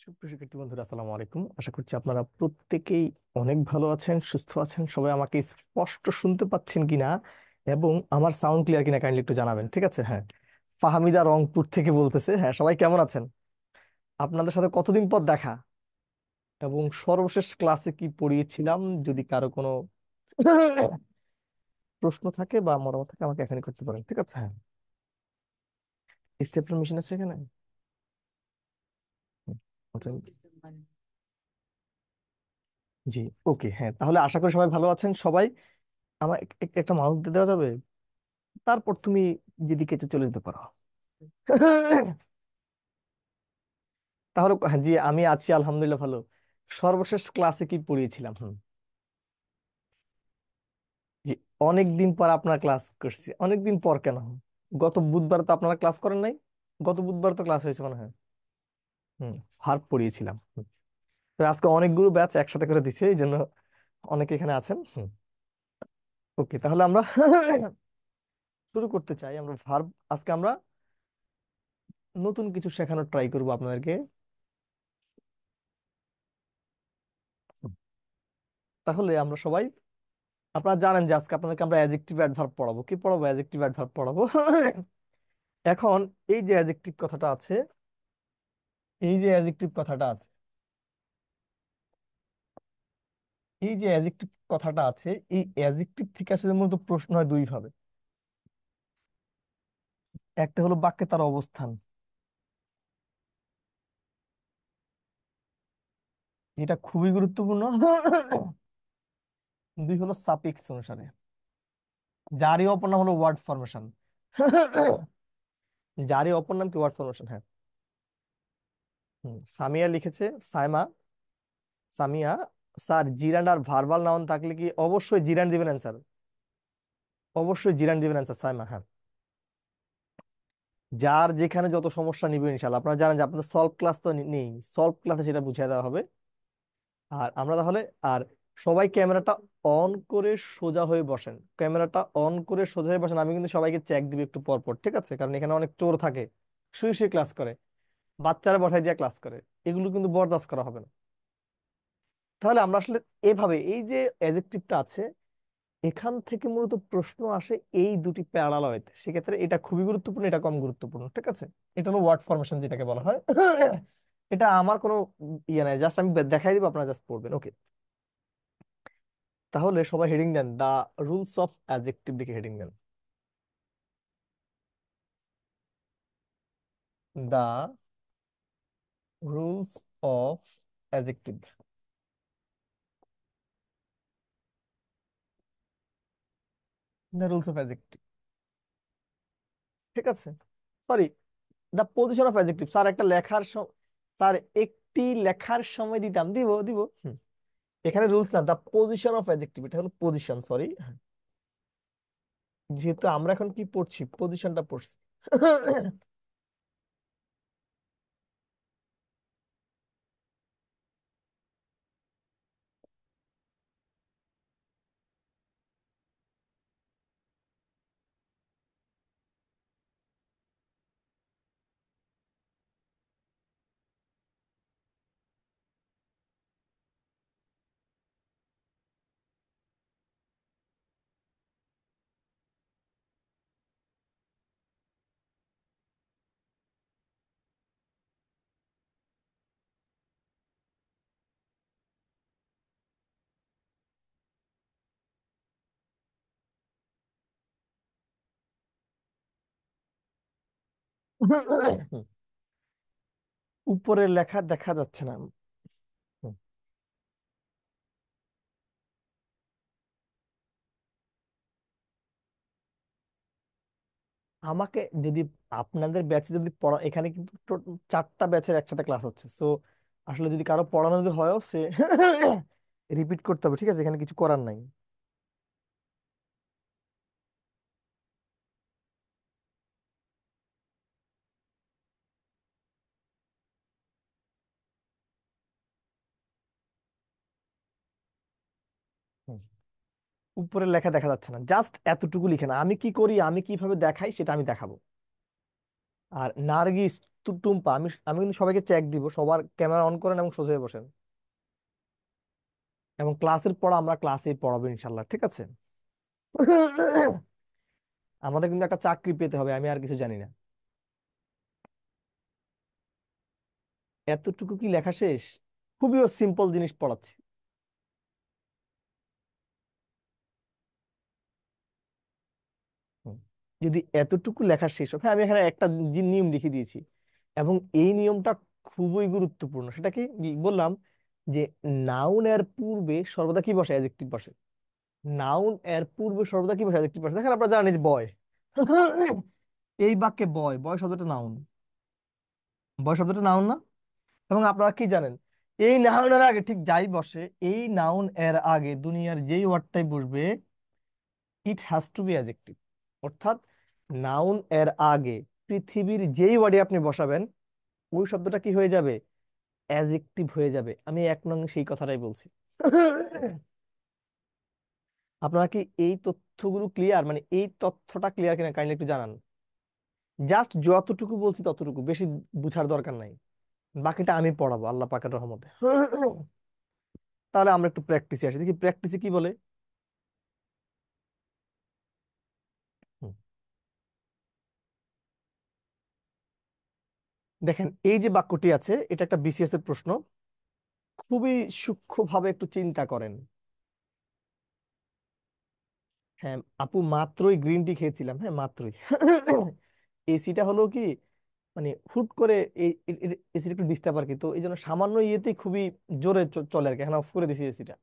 সুপ্রিয় শিক্ষার্থী বন্ধুরা, আসসালামু আলাইকুম। আশা করছি আপনারা প্রত্যেকেই অনেক ভালো আছেন, সুস্থ আছেন। সবাই আমাকে স্পষ্ট শুনতে পাচ্ছেন কিনা এবং আমার সাউন্ড ক্লিয়ার কিনা কাইন্ডলি একটু জানাবেন, ঠিক আছে? হ্যাঁ, ফাহামিদা রংপুর থেকে বলতেছে। হ্যাঁ, সবাই কেমন আছেন? আপনাদের সাথে কতদিন পর দেখা, এবং সর্বশেষ ক্লাসে কি পড়িয়েছিলাম, যদি কারো কোনো প্রশ্ন থাকে বা মতামত থাকে আমাকে এখানে করতে পারেন, ঠিক আছে? হ্যাঁ, স্টেপলার মেশিন আছে এখানে? হুম, আচ্ছা। জি, ওকে। হ্যাঁ, তাহলে আশা করি সবাই ভালো আছেন। সবাই আমার একটা মাউস দিয়ে দেওয়া যাবে? তারপর তুমি যেদিকে ইচ্ছে চলে যেতে পারো। তাহলে হ্যাঁ, জি আমি আছি আলহামদুলিল্লাহ ভালো। সর্বশেষ ক্লাসে কি পড়িয়েছিলাম? জি, অনেকদিন পর আপনার ক্লাস করছি। অনেকদিন পর কেন? গত বুধবার তো আপনারা ক্লাস করেন নাই? গত বুধবার তো ক্লাস হয়েছে মনে হয়। ভার্ব পড়িয়েছিলাম। তো আজকে অনেকগুলো ব্যাচ একসাথে করে দিছে, এই জন্য অনেকে এখানে আছেন। ওকে, তাহলে আমরা শুরু করতে চাই। আমরা ভার্ব, আজকে আমরা নতুন কিছু শেখানোর ট্রাই করবো আপনাদেরকে। তাহলে আমরা সবাই, আপনারা জানেন যে আজকে আপনাদেরকে আমরা অ্যাডজেক্টিভ অ্যাডভার্ব পড়াবো। কি পড়াবো? অ্যাডজেক্টিভ অ্যাডভার্ব পড়াবো। এখন এই যে অ্যাডজেক্টিভ কথাটা আছে, এই যে অ্যাডজেক্টিভ কথাটা আছে, এই যে অ্যাডজেক্টিভ কথাটা আছে, এই অ্যাডজেক্টিভ থেকে আসলে মূলত প্রশ্ন হয় দুই ভাবে। একটা হলো বাক্যে তার অবস্থান, যেটা খুবই গুরুত্বপূর্ণ। দুই হলো সাফিক্স অনুসারে, যারই অপর নাম হলো ওয়ার্ড ফরমেশন। যারই অপর নাম কি ওয়ার্ড ফরমেশন? হ্যাঁ। সামিয়া লিখেছে, সাইমা, সামিয়া। স্যার, জিরান্ড আর ভার্বাল নাউন থাকলে কি অবশ্যই জিরান্ড দিবেন অ্যান্সার? অবশ্যই জিরান দিবেন অ্যান্সার, সাইমা। হ্যাঁ, যার যেখানে যত সমস্যা নিবে ইনশাল্লাহ। আপনারা জানেন যে আপনাদের সলভ ক্লাস তো নেই, সলভ ক্লাসে সেটা বুঝিয়ে দেওয়া হবে। আর আমরা তাহলে, আর সবাই ক্যামেরাটা অন করে সোজা হয়ে বসেন। ক্যামেরাটা অন করে সোজা হয়ে বসেন। আমি কিন্তু সবাইকে চেক দিবে একটু পর পর, ঠিক আছে? কারণ এখানে অনেক চোর থাকে, শুয়ে শুয়ে ক্লাস করে, বাচ্চারা বসায় দিয়ে ক্লাস করে। এগুলো কিন্তু বরদাস্ত করা হবে না। তাহলে আমরা আসলে এভাবে, এই যে অ্যাডজেক্টিভটা আছে, এখান থেকে মূলত প্রশ্ন আসে এই দুটি প্যারালাল ওয়েতে। সেক্ষেত্রে এটা খুবই গুরুত্বপূর্ণ, এটা কম গুরুত্বপূর্ণ, ঠিক আছে? এটা হলো ওয়ার্ড ফরমেশন যেটাকে বলা হয়। এটা আমার কোনো ইয়ে নাই, জাস্ট আমি দেখাই দিব, আপনারা জাস্ট পড়বেন। ওকে, তাহলে সবাই হেডিং দেন, দা রুলস অফ অ্যাডজেক্টিভ দিকে হেডিং দেন। The rules of adjective. The rules of adjective, ঠিক আছে? Sorry, the position of adjective. Sir একটা লেখার স্যার একটি লেখার সময় দিতাম, দিব দিব। এখানে রুলস না, দা পজিশন অফ অ্যাডজেক্টিভ, এটা হলো পজিশন। সরি, যেহেতু আমরা এখন কি পড়ছি, পজিশনটা পড়ছি। উপরের লেখা দেখা যাচ্ছে না। হুম। আমাকে যদি, আপনাদের ব্যাচে যদি পড়া, এখানে কিন্তু চারটা ব্যাচের একসাথে ক্লাস হচ্ছে, সো আসলে যদি কারো পড়ানো যদি হয়ও, সে রিপিট করতে হবে, ঠিক আছে? এখানে কিছু করার নাই। হুম। উপরের লেখা দেখা যাচ্ছে না, জাস্ট এতটুকু লিখে না। আমি কি করি, আমি কিভাবে দেখাই সেটা আমি দেখাবো। আর নার্গিস, টুম্পা, আমি আমি কিন্তু সবাইকে চেক দিব, সবার ক্যামেরা অন করেন এবং সোজা হয়ে বসেন। এবং ক্লাসের পড়া আমরা ক্লাসে পড়াবো ইনশাল্লাহ, ঠিক আছে? আমাদের কিন্তু একটা চাকরি পেতে হবে, আমি আর কিছু জানি না। এতটুকু কি লেখা শেষ? খুবই সিম্পল জিনিস পড়াচ্ছি। হুম। যদি এতটুকু লেখা শেষ হয়, হ্যাঁ, আমি এখানে একটা নিয়ম লিখে দিয়েছি, এবং এই নিয়মটা খুবই গুরুত্বপূর্ণ। সেটা কি কি বললাম? যে নাউন এর পূর্বে সর্বদা কি বসে? অ্যাডজেক্টিভ বসে। নাউন এর পূর্বে সর্বদা কি বসে? অ্যাডজেক্টিভ বসে। দেখেন আপনারা জানেন যে বয়, এই বাক্যে বয়, বয় শব্দটা নাউন। বয় শব্দটা নাউন না? এবং আপনারা কি জানেন, এই নাউনের আগে ঠিক যাই বসে, এই নাউন এর আগে দুনিয়ার যেই ওয়ার্ডটাই বসবে, it has to be adjective. অর্থাৎ নাউন এর আগে পৃথিবীর যেই ওয়ার্ডে আপনি বসাবেন, ওই শব্দটা কি হয়ে যাবে? অ্যাডজেক্টিভ হয়ে যাবে। আমি এক নং সেই কথাটাই বলছি। আপনারা কি এই তথ্যগুলো ক্লিয়ার, মানে এই তথ্যটা ক্লিয়ার কিনা কাইন্ডলি একটু জানান। জাস্ট যতটুকু বলছি ততটুকু, বেশি বুঝার দরকার নাই। বাকিটা আমি পড়াবো আল্লাহ পাকের রহমতে। তাহলে আমরা একটু প্র্যাকটিসে আসি, দেখি প্র্যাকটিসে কি বলে। হুম। দেখেন, এই যে বাক্যটি আছে, এটা একটা বিসিএস এর প্রশ্ন। খুবই সূক্ষ্মভাবে একটু চিন্তা করেন। হ্যাঁ আপু, মাত্রই গ্রিন টি খেয়েছিলাম, হ্যাঁ মাত্রই। এসিটা হলো কি, মানে হুট করে এই এসিটা একটু ডিস্টার্ব আর কি, তো এই জন্য সামান্য ইয়েতেই খুবই জোরে চলে আর কি, এখন অফ করে দিছি এসিটা।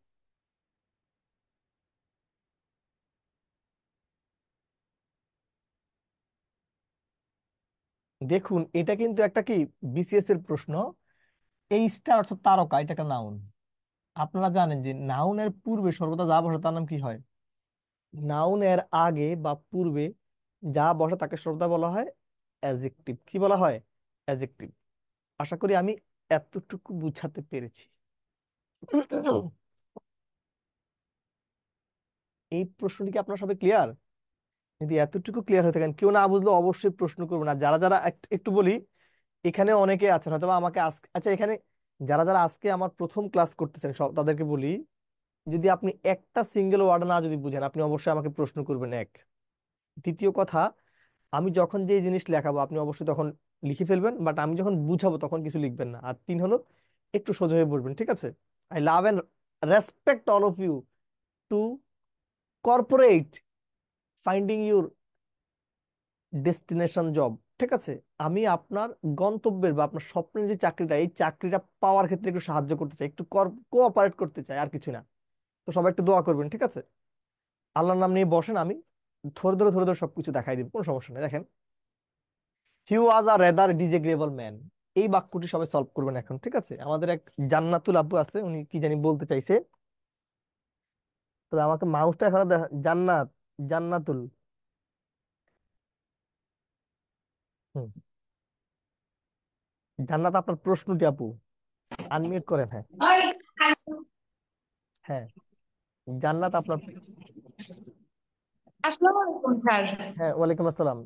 দেখুন, এটা কিন্তু একটা কি, বিসিএস এর প্রশ্ন। এই স্টার অর্থাৎ তারকা, এটা একটা নাউন। আপনারা জানেন যে নাউনের পূর্বে সর্বদা যা বসে তার নাম কি হয়? নাউন এর আগে বা পূর্বে যা বসে তাকে সর্বদা বলা হয় অ্যাডজেক্টিভ। কি বলা হয়? অ্যাডজেক্টিভ। আশা করি আমি এতটুকু বুঝাতে পেরেছি। এই প্রশ্নটি কি আপনারা সবাই ক্লিয়ার? যদি এতটুকু ক্লিয়ার হয়ে থাকেন, কেউ না বুঝলে অবশ্যই প্রশ্ন করবেন। আর যারা যারা একটু বলি, এখানে অনেকে আছেন হয়তো বা আমাকে আজকে, আচ্ছা এখানে যারা যারা আজকে আমার প্রথম ক্লাস করতেছেন সব তাদেরকে বলি, যদি আপনি একটা সিঙ্গেল ওয়ার্ড না যদি বুঝেন, আপনি অবশ্যই আমাকে প্রশ্ন করবেন, এক। দ্বিতীয় কথা, আমি যখন যে জিনিস লেখাবো আপনি অবশ্যই তখন লিখে ফেলবেন, বাট আমি যখন বুঝাবো তখন কিছু লিখবেন না। আর তিন হলো, একটু সোজা হয়ে বলবেন, ঠিক আছে? I love and respect all of you to corporate finding your destination job. ঠিক আছে? আমি আপনার গন্তব্যের বা আপনার স্বপ্নের যে চাকরিটা, এই চাকরিটা পাওয়ার ক্ষেত্রে একটু সাহায্য করতে চাই, একটু কোঅপারেট করতে চাই, আর কিছু না। তো সবাই একটু দোয়া করবেন, ঠিক আছে? আল্লাহর নাম নিয়ে বসেন, আমি ধরে ধরে ধরে ধরে সবকিছু দেখাই দিব, কোনো সমস্যা নেই। দেখেন, হি ওয়াজ আ রেদার ডিজেগ্রেবল ম্যান। এই বাক্যটি সবাই সলভ করবেন এখন, ঠিক আছে? আমাদের এক জান্নাতুল আব্বু আছে, উনি কি জানি বলতে চাইছে, তবে আমাকে মাউসটা এখানে জান্নাত, জান্নাতুল। হুম। জান্নাত, আপনার প্রশ্নটি আপু আনমিউট করেন, হ্যাঁ। হ্যাঁ, জান্নাত আপনার। আসসালামু আলাইকুম স্যার। হ্যাঁ, ওয়ালাইকুম আসসালাম।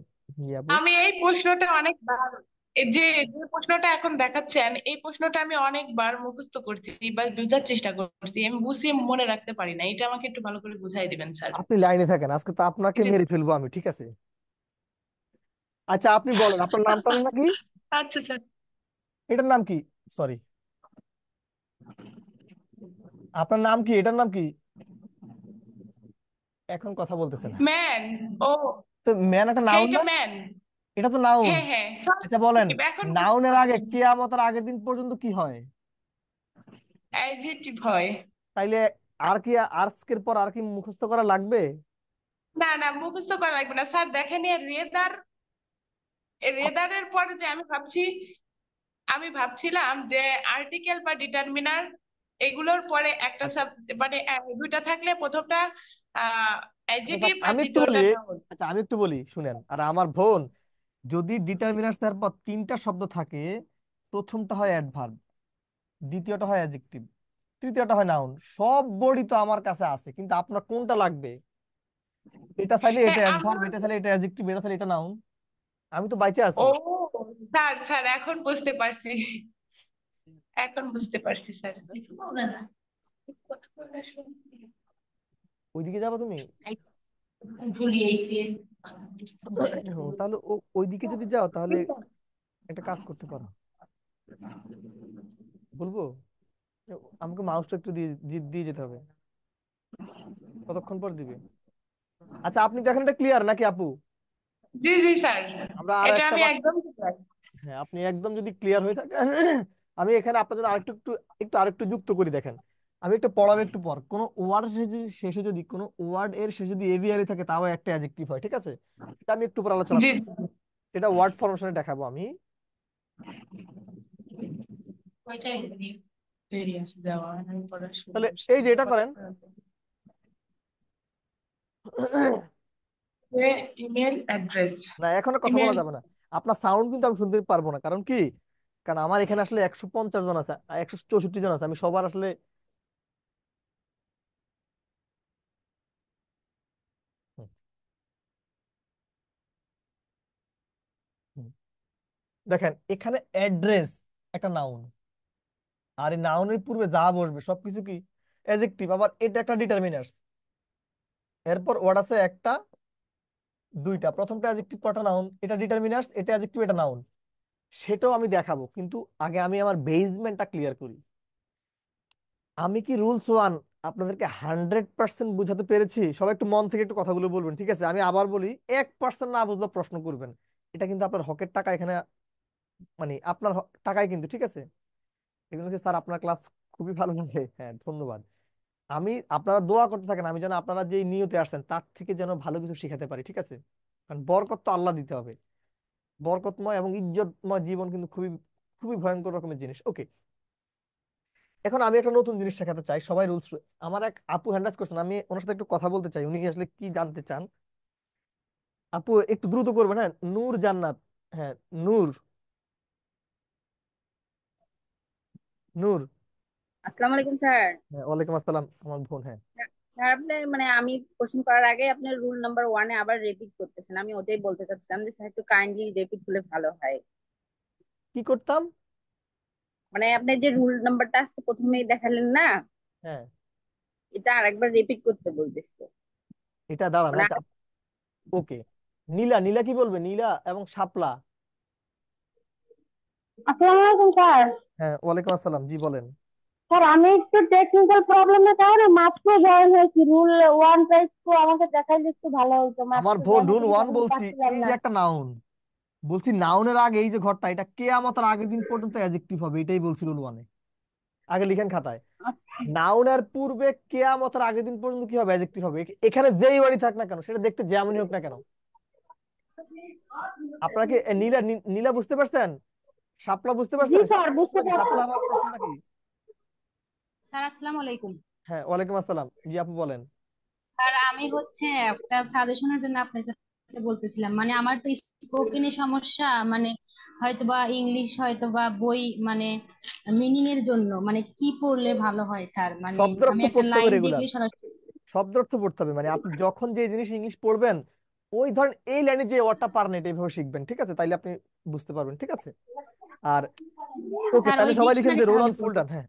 জি আপু। আমি এই প্রশ্নটা অনেকবার, এই যে যে প্রশ্নটা এখন দেখাচ্ছেন এই প্রশ্নটা আমি অনেকবার মুখস্থ করছি বা বোঝার চেষ্টা করছি, আমি বুঝি মনে রাখতে পারি না। এটা আমাকে একটু ভালো করে বুঝাই দিবেন স্যার। আপনি লাইনে থাকেন, আজকে তো আপনাকে এই যে মেরে ফেলবো আমি, ঠিক আছে? আচ্ছা আপনি বলেন, আপনার নামটা নাকি? আচ্ছা স্যার। এটার নাম কি? সরি, আপনার নাম কি? এটার নাম কি? এখন কথা বলতেছে না। ম্যান। ও, তো ম্যান একটা হ্যাঁ নাউন এটা না? ম্যান। এটা তো নাউন। হ্যাঁ হ্যাঁ সরি, আচ্ছা বলেন, এখন বুঝতে নাউনের আগে পারছি। কিয়ামতের আগের দিন পর্যন্ত কি হয়? অ্যাডজেক্টিভ হয়। তাইলে আর কি, আজকের পর আর কি মুখস্থ করা লাগবে? না না, মুখস্থ করা লাগবে না স্যার। দেখেন রেদার, আপ- রেদারের পরে যে আমি ভাবছিলাম যে আর্টিকেল বা ডিটারমিনার এগুলোর পরে একটা আচ্ছা, সাব, মানে দুইটা থাকলে প্রথমটা আচ্ছা থাক, অ্যাডজেক্টিভ আর আমি একটু বলি। দ্বিতীয়টা নাউন। আচ্ছা আমি একটু বলি, শুনেন। আর আমার বোন, যদি ডিটারমিনার তারপর তিনটা শব্দ থাকে, প্রথমটা হয় অ্যাডভার্ব, দ্বিতীয়টা হয় অ্যাডজেক্টিভ, তৃতীয়টা হয় নাউন। সব বডি তো আমার কাছে আছে, কিন্তু আপনার কোনটা লাগবে? এটা চাইলে এটা হ্যাঁ অ্যাডভার্ব, আমার, এটা চাইলে এটা অ্যাডজেক্টিভ, এটা চাইলে এটা নাউন। আমি তো বাইচে ও আছি। স্যার স্যার এখন বুঝতে পারছি, এখন বুঝতে পারছি স্যার। ওইদিকে যাবো তুমি? ভুলিয়েছি। ও, তাহলে ওইদিকে যদি যাও তাহলে একটা কাজ করতে পারো। বলবো? আমাকে মাউসটা একটু দিয়ে দিয়ে দিয়ে যেতে হবে। কতক্ষণ পর দিবে? আচ্ছা, আপনি তো এখন এটা ক্লিয়ার নাকি আপু? জি জি স্যার, আমরা আর এটা একটা আমি বার। একদম ঠিক আছে। হ্যাঁ, আপনি একদম যদি ক্লিয়ার হয়ে থাকেন, আমি এখানে আপনার জন্য আরেকটু একটু একটু আরেকটু যুক্ত করি দেখেন। আমি একটু পড়াবো একটু পর, কোনো ওয়ার্ড শেষে যদি কোনো ওয়ার্ড এর শেষে যদি এভিআরই থাকে তাও একটা অ্যাডজেক্টিভ হয়, ঠিক আছে? এটা আমি একটু পর আলোচনা জি করব। এটা ওয়ার্ড ফরমেশনে দেখাবো আমি। ওইটাই বেরিয়ে আসে যাওয়া, আমি পড়াশোনা তাহলে এই যে এটা করেন। Email address. না, এখনো কথা বলা ইমেল। যাবে না। আপনার সাউন্ড কিন্তু আমি শুনতে পারবো না, কারণ কি? কারণ আমার এখানে আসলে 150 জন আছে, 164 জন আছে, আমি সবার আসলে। হুম, হুম। দেখেন এখানে অ্যাড্রেস একটা নাউন, আর এই নাউনের পূর্বে যা বসবে সবকিছু কি অ্যাডজেক্টিভ, আবার এটা একটা ডিটারমিনার্স। এরপর ওয়ার্ড আছে একটা, দুইটা, প্রথমটা অ্যাডজেক্টিভ, কটা নাউন, এটা ডিটারমিনার্স, এটা অ্যাডজেক্টিভ, এটা নাউন। সেটাও আমি দেখাবো, কিন্তু আগে আমি আমার বেসমেন্টটা ক্লিয়ার করি। আমি কি রুলস ওয়ান আপনাদেরকে 100% বুঝাতে পেরেছি? সবাই একটু মন থেকে একটু কথাগুলো বলবেন, ঠিক আছে? আমি আবার বলি, 1% না বুঝলে প্রশ্ন করবেন। এটা কিন্তু আপনার হকের টাকা এখানে, মানে আপনার টাকায় কিন্তু, ঠিক আছে? এগুলো হচ্ছে স্যার আপনার ক্লাস খুবই ভালো লাগে, হ্যাঁ ধন্যবাদ। আমি আপনারা দোয়া করতে থাকেন, আমি যেন আপনারা যে নিয়তে আসছেন তার থেকে যেন ভালো কিছু শিখাতে পারি, ঠিক আছে? কারণ বরকত তো আল্লাহ দিতে হবে। বরকতময় এবং ইজ্জতময় জীবন কিন্তু খুবই খুবই ভয়ঙ্কর রকমের জিনিস। ওকে, এখন আমি একটা নতুন জিনিস শেখাতে চাই, সবাই রুলস। আমার এক আপু হ্যান্ড রাইজ করছেন, আমি ওনার সাথে একটু কথা বলতে চাই, উনি আসলে কি জানতে চান। আপু একটু দ্রুত করবেন, হ্যাঁ। নূর জান্নাত। হ্যাঁ, নূর। নূর। আসসালামু আলাইকুম স্যার। হ্যাঁ, ওয়ালাইকুম আসসালাম আমার বোন, হ্যাঁ। স্যার আপনি মানে আমি কোশ্চেন করার আগে আপনি রুল নাম্বার ওয়ানে আবার রিপিট করতেছেন, আমি ওটাই বলতে চাচ্ছিলাম যে স্যার একটু কাইন্ডলি রিপিট করলে ভালো হয়। কি করতাম? মানে আপনি যে রুল নাম্বারটা আজকে প্রথমেই দেখালেন না, হ্যাঁ, এটা আরেকবার রিপিট করতে বলতেছিল। এটা দাঁড়ান, মানে আচ্ছা। ওকে, নীলা, নীলা কি বলবে? নীলা এবং শাপলা। আসসালামু আলাইকুম স্যার। হ্যাঁ, ওয়ালাইকুম আসসালাম, জি বলেন। স্যার আমি একটু টেকনিক্যাল প্রবলেমের কারণে মাত্র জয়েন হয়েছি, রুল ওয়ানটা একটু আমাকে দেখাইলে একটু ভালো হতো, আমার মাত্র বোন, জয়েন রুল হয়েছি ওয়ান তখন বলছি, পাচ্ছিলাম এই না। যে একটা নাউন, বলছি নাউনের আগে এই যে ঘরটা, এটা কেয়ামতের আগের দিন পর্যন্ত অ্যাডজেক্টিভ হবে, এটাই বলছিল রুল ওয়ানে। আগে লিখেন খাতায়। আচ্ছা, নাউনের পূর্বে কেয়ামতের আগের দিন পর্যন্ত কি হবে? অ্যাডজেক্টিভ হবে। এখানে যেই বাড়ি থাক না কেন, সেটা দেখতে যেমনই হোক না কেন। আপনারা কি নীলা নীলা বুঝতে পারছেন? শাপলা বুঝতে জি পারছেন? স্যার বুঝতে পারছি। শাপলা আমার প্রশ্নটা কি? স্যার আসসালামু আলাইকুম। হ্যাঁ, ওয়ালাইকুম আসসালাম, জি আপু বলেন। স্যার আমি হচ্ছে একটা সাজেশনের জন্য আপনার কাছে বলতেছিলাম, মানে আমার তো স্পোকেনে সমস্যা, মানে হয়তোবা ইংলিশ হয়তোবা বই মানে মিনিং এর জন্য মানে কি পড়লে ভালো হয় স্যার, মানে শব্দের আমি অর্থ একটা পড়তে হবে লাইন রেগুলার। দেখলে সরাসরি। শব্দের অর্থ পড়তে হবে, মানে আপনি যখন যে জিনিস ইংলিশ পড়বেন, ওই ধরেন এই লাইনে যে ওয়ার্ডটা পারেন এটা এইভাবে শিখবেন, ঠিক আছে? তাইলে আপনি বুঝতে পারবেন, ঠিক আছে? আর ওকে, স্যার তাহলে ওই সবাই লিখেন ডিকশনারি যে রোল তাহলে অন ফুল ডান। পড়তেছি। হ্যাঁ,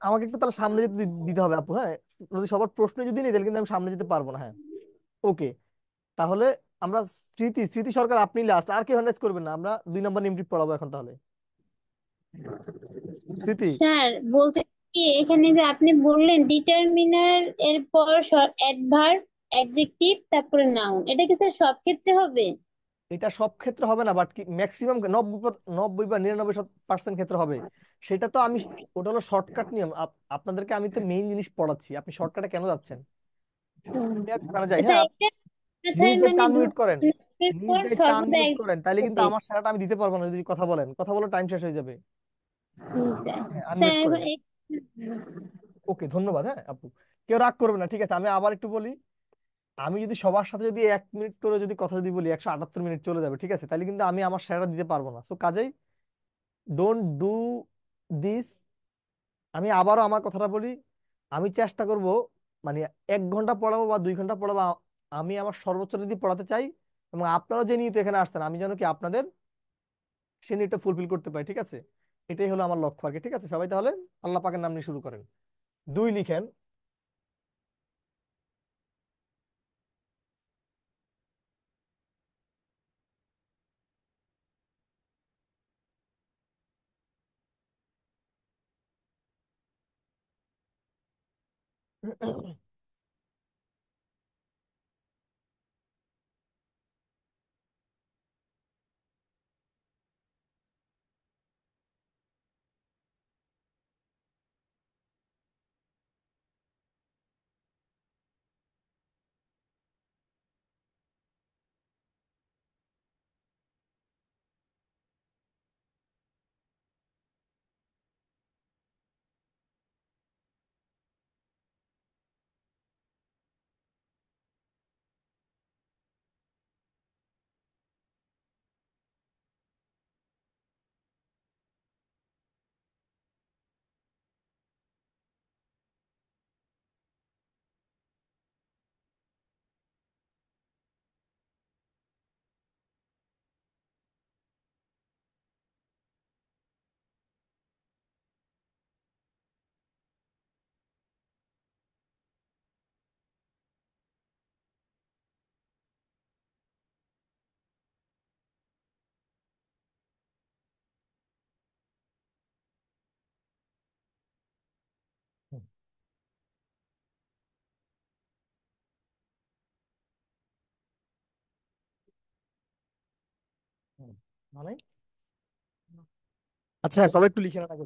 আমাকে একটু তাহলে সামনে যেতে দিতে হবে আপু, হ্যাঁ। যদি সবার প্রশ্ন যদি নিই তাহলে কিন্তু আমি সামনে যেতে পারবো না, হ্যাঁ। ওকে, তাহলে আমরা স্মৃতি স্মৃতি সরকার, আপনি লাস্ট, আর কেউ হ্যান্ডেজ করবেন না, আমরা 2 নম্বর নিমটি পড়াবো এখন তাহলে। স্মৃতি। স্যার বলতে কি এখানে যে আপনি বললেন ডিটারমিনার এর পর অ্যাডভার্ব, অ্যাডজেক্টিভ, তারপরে নাউন, এটা কি স্যার সব ক্ষেত্রে হবে? এটা সব ক্ষেত্রে হবে না, বাট কি ম্যাক্সিমাম 90 বা 99% ক্ষেত্রে হবে। সেটা তো আমি, ওটা হলো শর্টকাট নিয়ম। আপনাদেরকে আমি তো মেইন জিনিস পড়াচ্ছি, আপনি শর্টকাটে কেন যাচ্ছেন? আমি এক কারণে যাই, আচ্ছা, হ্যাঁ। এটা মাথায় নিজ দায়িত্বে মানে আনমিউট ঢুকছে করেন। নিজ পর দায়িত্বে সর্বদা আনমিউট একদম করেন, তাইলে কিন্তু হবে। আমার সারাটা আমি দিতে পারবো না যদি কথা বলেন। কথা বলে টাইম শেষ হয়ে যাবে। হ্যাঁ, আনমিউট স্যার করেন। ওকে, ধন্যবাদ, হ্যাঁ আপু। কেউ রাগ করবে না, ঠিক আছে? আমি আবার একটু বলি। আমি যদি সবার সাথে যদি 1 মিনিট করে যদি কথা যদি বলি, 178 মিনিট চলে যাবে, ঠিক আছে? তাহলে কিন্তু আমি আমার সেরাটা দিতে পারবো না, তো কাজেই ডোন্ট ডু দিস। আমি আবারও আমার কথাটা বলি। আমি চেষ্টা করব, মানে 1 ঘন্টা পড়াবো বা 2 ঘন্টা পড়াবো, আমি আমার সর্বোচ্চ যদি পড়াতে চাই। এবং আপনারাও যে নিয়ত এখানে আসছেন, আমি যেন কি আপনাদের সে নিডটা ফুলফিল করতে পারে। ঠিক আছে, এটাই হলো আমার লক্ষ্য আর কি। ঠিক আছে সবাই, তাহলে আল্লাহ পাকের নাম নিয়ে শুরু করেন। দুই লিখেন। মানে আচ্ছা, হ্যাঁ, সবাই একটু লিখে নেন আগে।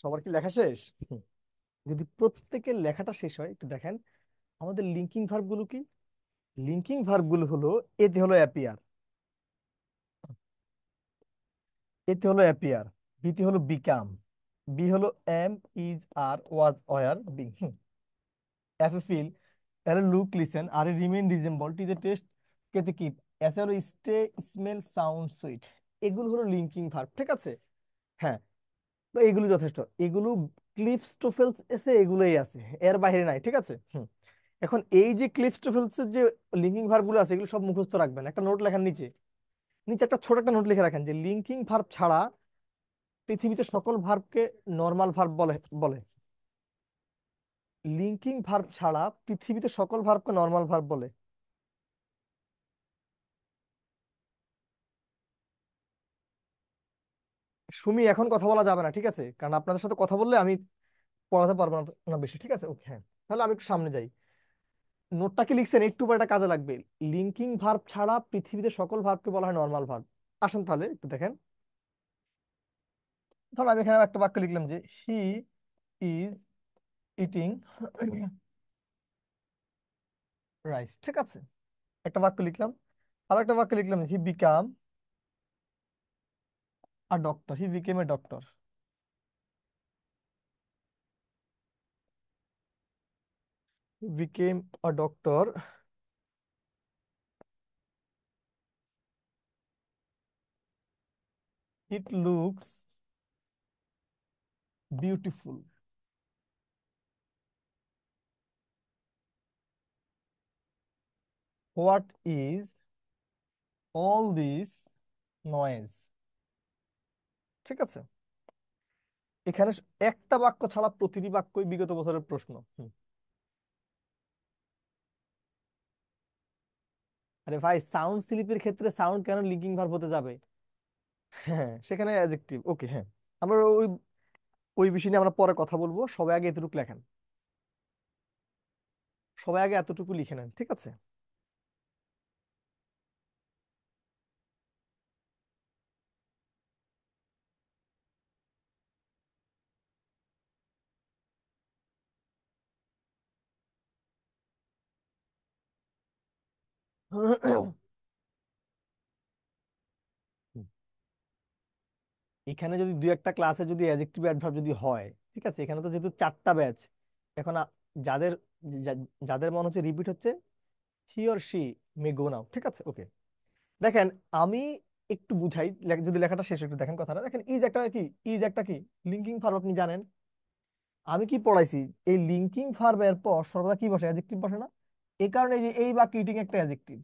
সবার কি লেখা শেষ? হুম। যদি প্রত্যেকের লেখাটা শেষ হয় একটু দেখেন আমাদের লিঙ্কিং ভার্ব গুলো কি। লিঙ্কিং ভার্ব গুলো হলো, এতে হলো অ্যাপিয়ার, এতে হলো অ্যাপিয়ার, বিতে হলো বিকাম, বি হলো am, is, are, was, were, being. এফে feel, L look, listen, R এ রিমেন, রিজেম্বল, টিতে টেস্ট, কেতে কিপ, এসে হলো স্টে, স্মেল, সাউন্ড, সুইট। এগুলো হলো লিঙ্কিং ভার্ব। ঠিক আছে, হ্যাঁ। তো এগুলো যথেষ্ট, এগুলো ক্লিফস্টোফেলস এসে এগুলোই আছে, এর বাইরে নাই। ঠিক আছে। এখন এই যে ক্লিফস্টোফেলস এর যে লিঙ্কিং ভার্ব গুলো আছে এগুলো সব মুখস্থ রাখবেন, একটা নোট লেখার নিচে, নিচে একটা ছোট একটা নোট লিখে রাখেন যে লিঙ্কিং ভার্ব ছাড়া পৃথিবীতে সকল ভার্বকে নর্মাল ভার্ব বলে বলে লিঙ্কিং ভার্ব ছাড়া পৃথিবীতে সকল ভার্বকে নর্মাল ভার্ব বলে। সুমি, এখন কথা বলা যাবে না, ঠিক আছে? কারণ আপনাদের সাথে কথা বললে আমি পড়াতে পারবো না না বেশি, ঠিক আছে? ওকে, হ্যাঁ। তাহলে আমি একটু সামনে যাই। নোটটা কি লিখছেন? একটু পরে এটা কাজে লাগবে। লিঙ্কিং ভার্ব ছাড়া পৃথিবীতে সকল ভার্বকে বলা হয় নর্মাল ভার্ব। আসেন তাহলে একটু দেখেন। ধরুন আমি এখানে একটা বাক্য লিখলাম যে হি ইজ ইটিং রাইস, ঠিক আছে? একটা বাক্য লিখলাম। আর একটা বাক্য লিখলাম, he become a doctor, he became a doctor. Became a doctor. It looks beautiful. What is all this noise, ঠিক আছে? এখানে একটা বাক্য ছাড়া প্রতিটি বাক্যই বিগত বছরের প্রশ্ন। আরে ভাই, সাউন্ড স্লিপের ক্ষেত্রে সাউন্ড কেন লিঙ্কিং ভার্ব হতে যাবে? হ্যাঁ, সেখানে অ্যাডজেক্টিভ। ওকে, হ্যাঁ। আমরা ওই ওই বিষয় নিয়ে আমরা পরে কথা বলবো। সবাই আগে এতটুকু লেখেন, সবাই আগে এতটুকু লিখে নেন, ঠিক আছে? এখানে যদি দুই একটা ক্লাসে যদি অ্যাডজেক্টিভ অ্যাডভার্ব যদি হয়, ঠিক আছে? এখানে তো যেহেতু চারটা ব্যাচ, এখন যাদের যাদের মনে হচ্ছে রিপিট হচ্ছে, হি অর শি মে গো নাও, ঠিক আছে? ওকে, দেখেন আমি একটু বুঝাই। যদি লেখাটা শেষ একটু দেখেন কথাটা দেখেন। ইজ একটা কি? ইজ একটা কি লিঙ্কিং ভার্ব, আপনি জানেন। আমি কি পড়াইছি? এই লিঙ্কিং ভার্বের পর সর্বদা কি বসে? অ্যাডজেক্টিভ বসে না? এই কারণে যে এই বাক্য ইটিং একটা অ্যাডজেক্টিভ।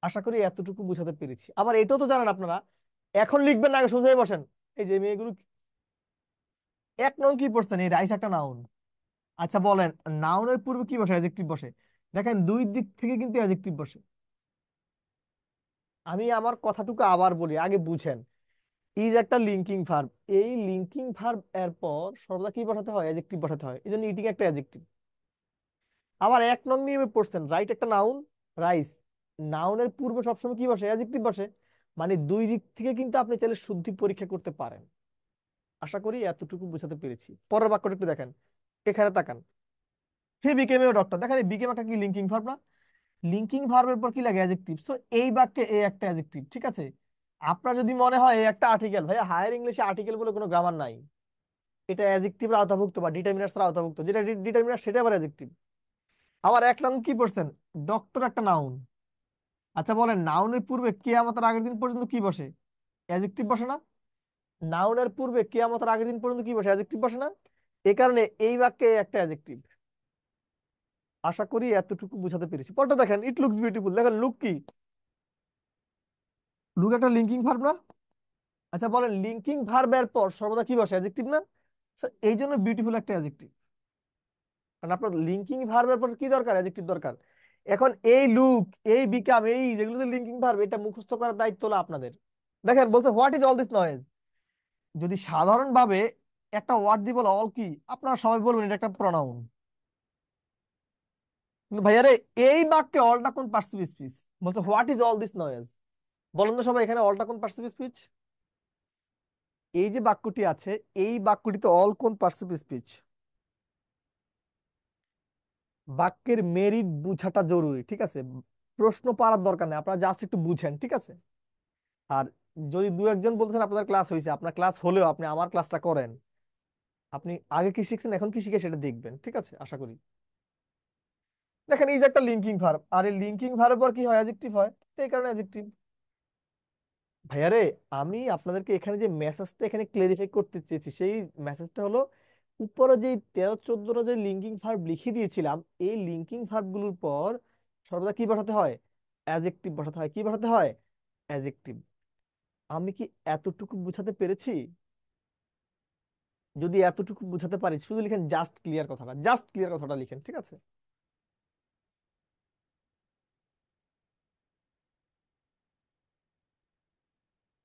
আশা করি এতটুকু বুঝাতে পেরেছি। আবার এটাও তো জানেন আপনারা, এখন লিখবেন না, আগে সোজাই বসেন। এই যে মেয়েগুলো, এক নং কি পড়ছেন? এই রাইস একটা নাউন। আচ্ছা বলেন, নাউনের পূর্বে কি বসে? অ্যাডজেক্টিভ বসে। দেখেন দুই দিক থেকে কিন্তু অ্যাডজেক্টিভ বসে। আমি আমার কথাটুকু আবার বলি, আগে বুঝেন। ইজ একটা লিঙ্কিং ভার্ব। এই লিঙ্কিং ভার্ব এর পর সর্বদা কি বসাতে হয়? অ্যাডজেক্টিভ বসাতে হয়। এই জন্য ইটিং একটা অ্যাডজেক্টিভ। আবার এক নং নিয়মে পড়ছেন, রাইট একটা নাউন, রাইস। নাউনের পূর্বে সবসময় কি বসে? অ্যাডজেক্টিভ বসে। মানে দুই দিক থেকে কিন্তু আপনি চাইলে শুদ্ধি পরীক্ষা করতে পারেন। আশা করি এতটুকু বোঝাতে পেরেছি। পরের বাক্যটা একটু দেখেন, এখানে তাকান। হি বিকেম এ ডক্টর, দেখেন এই বিকেম একটা কি লিঙ্কিং ভার্ব না? লিঙ্কিং ভার্বের পর কি লাগে? অ্যাডজেক্টিভ। সো এই বাক্যে এ একটা অ্যাডজেক্টিভ, ঠিক আছে? আপনার যদি মনে হয় এ একটা আর্টিকেল, ভাইয়া হায়ার ইংলিশে আর্টিকেল বলে কোনো গ্রামার নাই। এটা অ্যাডজেক্টিভের আওতাভুক্ত বা ডিটারমিনার্স এর আওতাভুক্ত। যেটা ডিটারমিনার সেটা আবার অ্যাডজেক্টিভ। আবার এক নং কি পড়ছেন? ডক্টর একটা নাউন। আচ্ছা বলেন, নাউনের পূর্বে কিয়ামতের আগের দিন পর্যন্ত কি বসে? অ্যাডজেক্টিভ বসে না? নাউনের পূর্বে কিয়ামতের আগের দিন পর্যন্ত কি বসে? অ্যাডজেক্টিভ বসে না? এই কারণে এই বাক্যে একটা অ্যাডজেক্টিভ। আশা করি এতটুকু বুঝাতে পেরেছি। পরটা দেখেন, ইট লুকস বিউটিফুল। দেখেন লুক কি? লুক একটা লিঙ্কিং ভার্ব না? আচ্ছা বলেন, লিঙ্কিং ভার্বের পর সর্বদা কি বসে? অ্যাডজেক্টিভ না? So, এই জন্য বিউটিফুল একটা অ্যাডজেক্টিভ। কারণ আপনার লিঙ্কিং ভার্বের পর কি দরকার? অ্যাডজেক্টিভ দরকার। এখন এই লুক, এই বিকাম, এই যেগুলো লিঙ্কিং ভার্ব, এটা মুখস্থ করার দায়িত্ব হলো আপনাদের। দেখেন বলছে what is all this noise. যদি সাধারণভাবে একটা ওয়ার্ড দিয়ে বলো অল কি, আপনারা সবাই বলবেন এটা একটা প্রোনাউন। কিন্তু ভাইয়ারে, এই বাক্যে অলটা কোন পার্সিভ স্পিচ? বলছে what is all this noise. বলেন তো সবাই, এখানে অলটা কোন পার্সিভ স্পিচ? এই যে বাক্যটি আছে, এই বাক্যটিতে অল কোন পার্সিভ স্পিচ? বাক্যের মেরিট বুঝাটা জরুরি, ঠিক আছে? প্রশ্ন পারার দরকার নেই, আপনারা জাস্ট একটু বুঝেন, ঠিক আছে? আর যদি দু একজন বলতেছেন আপনাদের ক্লাস হয়েছে, আপনার ক্লাস হলেও আপনি আমার ক্লাসটা করেন। আপনি আগে কি শিখছেন, এখন কি শিখে সেটা দেখবেন, ঠিক আছে? আশা করি। দেখেন এই যে একটা লিঙ্কিং ভার্ব, আর এই লিঙ্কিং ভার্বের পর কি হয়? অ্যাডজেক্টিভ হয়। তো এই কারণে অ্যাডজেক্টিভ। ভাইয়ারে, আমি আপনাদেরকে এখানে যে মেসেজটা এখানে ক্লেরিফাই করতে চেয়েছি, সেই মেসেজটা হলো, উপরে যে 13-14টা যে লিঙ্কিং ভার্ব লিখে দিয়েছিলাম, এই লিঙ্কিং ভার্ব গুলোর পর সর্বদা কি বসাতে হয়? অ্যাডজেক্টিভ বসাতে হয়। কি বসাতে হয়? অ্যাডজেক্টিভ। আমি কি এতটুকু বুঝাতে পেরেছি? যদি এতটুকু বুঝাতে পারি, শুধু লিখেন জাস্ট ক্লিয়ার কথাটা, জাস্ট ক্লিয়ার কথাটা লিখেন, ঠিক আছে?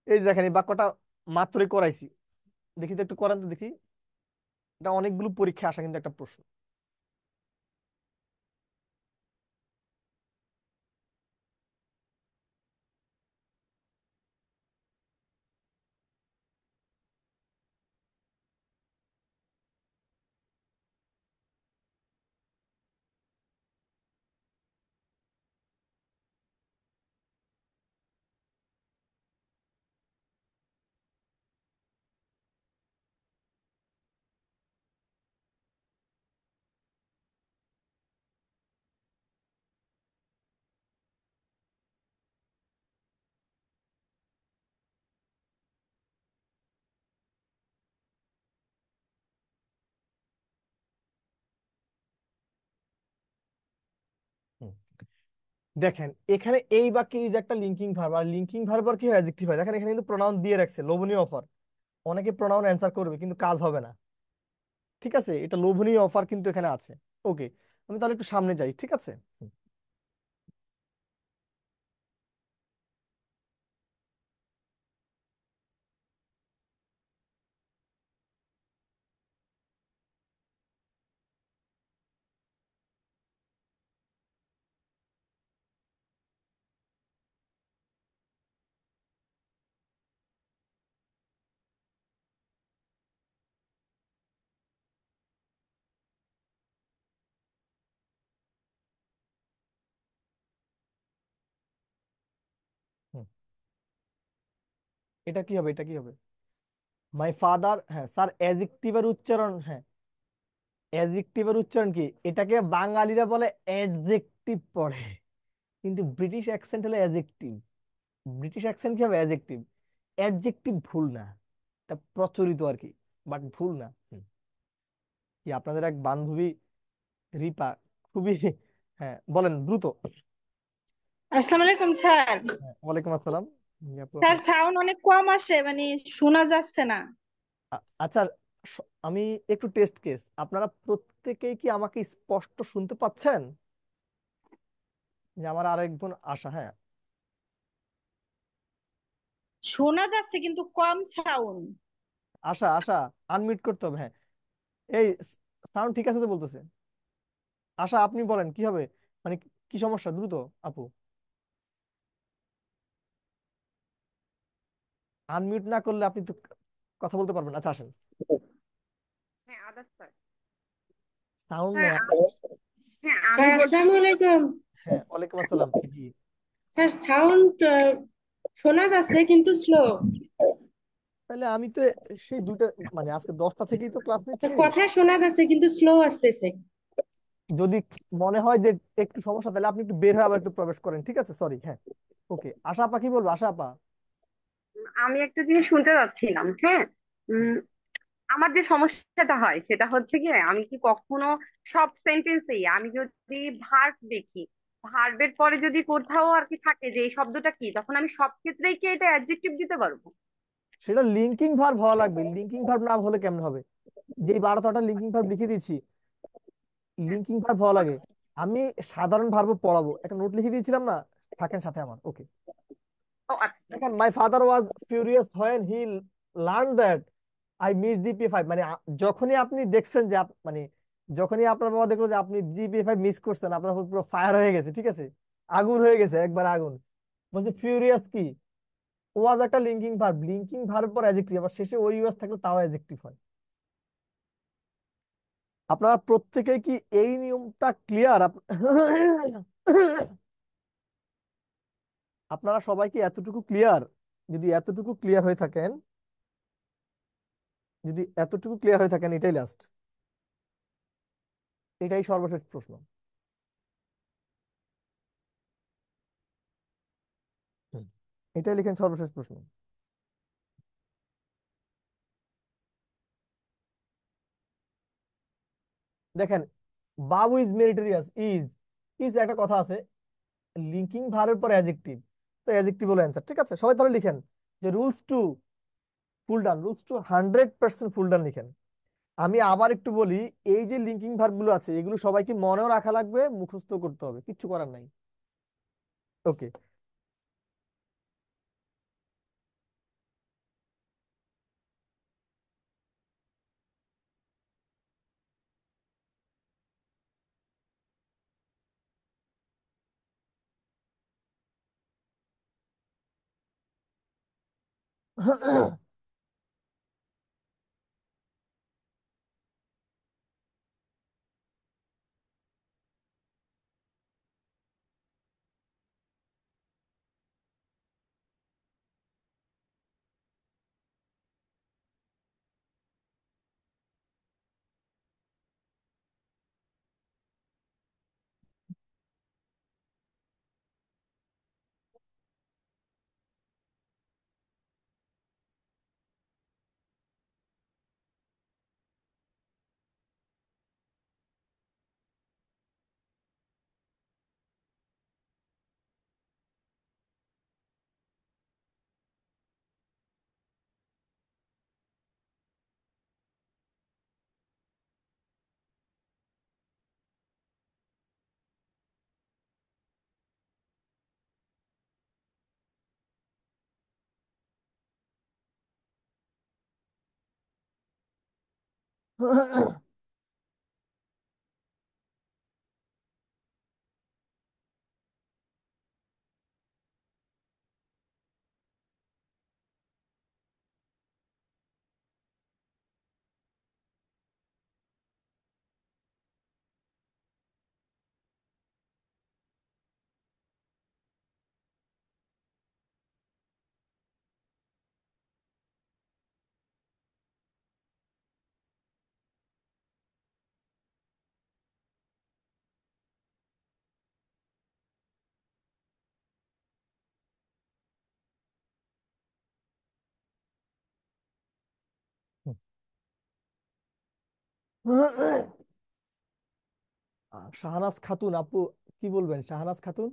এই যে দেখেন এই বাক্যটা মাত্রই করাইছি, দেখি তো একটু করেন তো দেখি। এটা অনেকগুলো পরীক্ষা আসা কিন্তু একটা প্রশ্ন। হুম। দেখেন এখানে এই বাক্যে এই যে একটা লিঙ্কিং ভার্ব, আর লিঙ্কিং ভার্ব আর কি হয়, অ্যাডজেক্টিভ হয়। দেখেন এখানে কিন্তু প্রোনাউন দিয়ে রাখছে, লোভনীয় অফার। অনেকে প্রোনাউন অ্যান্সার করবে কিন্তু কাজ হবে না। ঠিক আছে, এটা লোভনীয় অফার কিন্তু এখানে আছে। ওকে, আমি তাহলে একটু সামনে যাই, ঠিক আছে। হুম, হুম। এটা কি হবে, এটা কি হবে? মাই ফাদার, হ্যাঁ স্যার, অ্যাডজেক্টিভের উচ্চারণ, হ্যাঁ অ্যাডজেক্টিভের উচ্চারণ কি? এটাকে বাঙালিরা বলে অ্যাডজেক্টিভ পড়ে, কিন্তু ব্রিটিশ অ্যাকসেন্ট হলো অ্যাডজেক্টিভ। ব্রিটিশ অ্যাকসেন্ট কি হবে? অ্যাডজেক্টিভ। অ্যাডজেক্টিভ ভুল না, এটা প্রচলিত আর কি, বাট ভুল না। কি আপনাদের এক বান্ধবী রিপা খুবই, হ্যাঁ বলেন দ্রুত। আসসালামু আলাইকুম স্যার। হ্যাঁ, ওয়ালাইকুম আসসালাম। জি, আপু স্যার সাউন্ড অনেক কম আসে, মানে শোনা যাচ্ছে না। আচ্ছা, আমি একটু টেস্ট কেস, আপনারা প্রত্যেকেই কি আমাকে স্পষ্ট শুনতে পাচ্ছেন? যে আমার আরেকজন আশা, হ্যাঁ শোনা যাচ্ছে কিন্তু কম সাউন্ড। আশা, আশা আনমিউট করতে হবে, হ্যাঁ। এই সাউন্ড ঠিক আছে তো বলতেছে। আশা আপনি বলেন কি হবে, মানে কি সমস্যা দ্রুত, আপু। আনমিউট না করলে আপনি তো কথা বলতে পারবেন। আচ্ছা আসেন। হ্যাঁ আদাব স্যার। সাউন্ড স্যার নেই। হ্যাঁ আমি স্যার বলছি। আসসালামু আলাইকুম। হ্যাঁ ওয়ালাইকুম আসসালাম, জি। স্যার সাউন্ড শোনা যাচ্ছে কিন্তু স্লো। তাহলে আমি তো সেই দুটো, মানে আজকে 10টা থেকেই তো ক্লাস নিচ্ছি। কথা শোনা যাচ্ছে কিন্তু স্লো আসতেছে। যদি মনে হয় যে একটু সমস্যা, তাহলে আপনি একটু বের হয়ে আবার একটু প্রবেশ করেন, ঠিক আছে, সরি, হ্যাঁ। ওকে, আশা আপা কি বলবো, আশা আপা? আমি একটা জিনিস শুনতে চাচ্ছিলাম, হ্যাঁ। উম, আমার যে সমস্যাটা হয় সেটা হচ্ছে কি, আমি কি কখনো সব সেন্টেন্সেই আমি যদি ভার্ব দেখি, ভার্বের পরে যদি কোথাও আর কি থাকে যে এই শব্দটা কি, তখন আমি সব ক্ষেত্রেই কি এটা অ্যাডজেক্টিভ দিতে পারবো? সেটা লিঙ্কিং ভার্ব হওয়া লাগবে, লিঙ্কিং ভার্ব না হলে কেমন হবে? যে 12টা লিঙ্কিং ভার্ব লিখে দিয়েছি, লিঙ্কিং ভার্ব হওয়া লাগে। আমি সাধারণ ভার্ব পড়াবো, একটা নোট লিখে দিয়েছিলাম না, থাকেন সাথে আমার, ওকে। ও আচ্ছা আচ্ছা। দেখেন, my father was furious when he learn that I miss GPA 5, মানে যখনই আপনি দেখছেন যে মানে যখনই আপনার বাবা দেখলো যে আপনি জিপিএ 5 মিস করছেন, আপনার উপর পুরো ফায়ার হয়ে গেছে, ঠিক আছে, আগুন হয়ে গেছে, একবার আগুন। বলছে ফিউরিয়াস কি, ওয়াজ একটা লিঙ্কিং ভার্ব, লিঙ্কিং ভার্ব পর অ্যাডজেক্টিভ, আবার শেষে ওই ওয়াজ থাকলে তাও অ্যাডজেক্টিভ হয়। আপনারা প্রত্যেকেই কি এই নিয়মটা ক্লিয়ার? আপনারা সবাই কি এতটুকু ক্লিয়ার? যদি এতটুকু ক্লিয়ার হয়ে থাকেন, যদি এতটুকু ক্লিয়ার হয়ে থাকেন, এটাই লাস্ট, এটাই সর্বশেষ প্রশ্ন। হুম। এটাই লিখেন সর্বশেষ প্রশ্ন। দেখেন, বাবু ইজ মেরিটোরিয়াস, ইজ, ইজ একটা কথা আছে, লিঙ্কিং ভার্বের পর অ্যাডজেক্টিভ, তো অ্যাডজেক্টিভ হলো অ্যান্সার, ঠিক আছে। সবাই তাহলে লিখেন যে রুলস টু ফুল ডান, রুলস টু 100% ফুল ডান লিখেন। আমি আবার একটু বলি, এই যে লিঙ্কিং ভার্ব গুলো আছে এগুলো সবাইকে মনেও রাখা লাগবে, মুখস্থ করতে হবে, কিচ্ছু করার নাই। ওকে। শাহনাজ খাতুন আপু, কি বলবেন শাহনাজ খাতুন?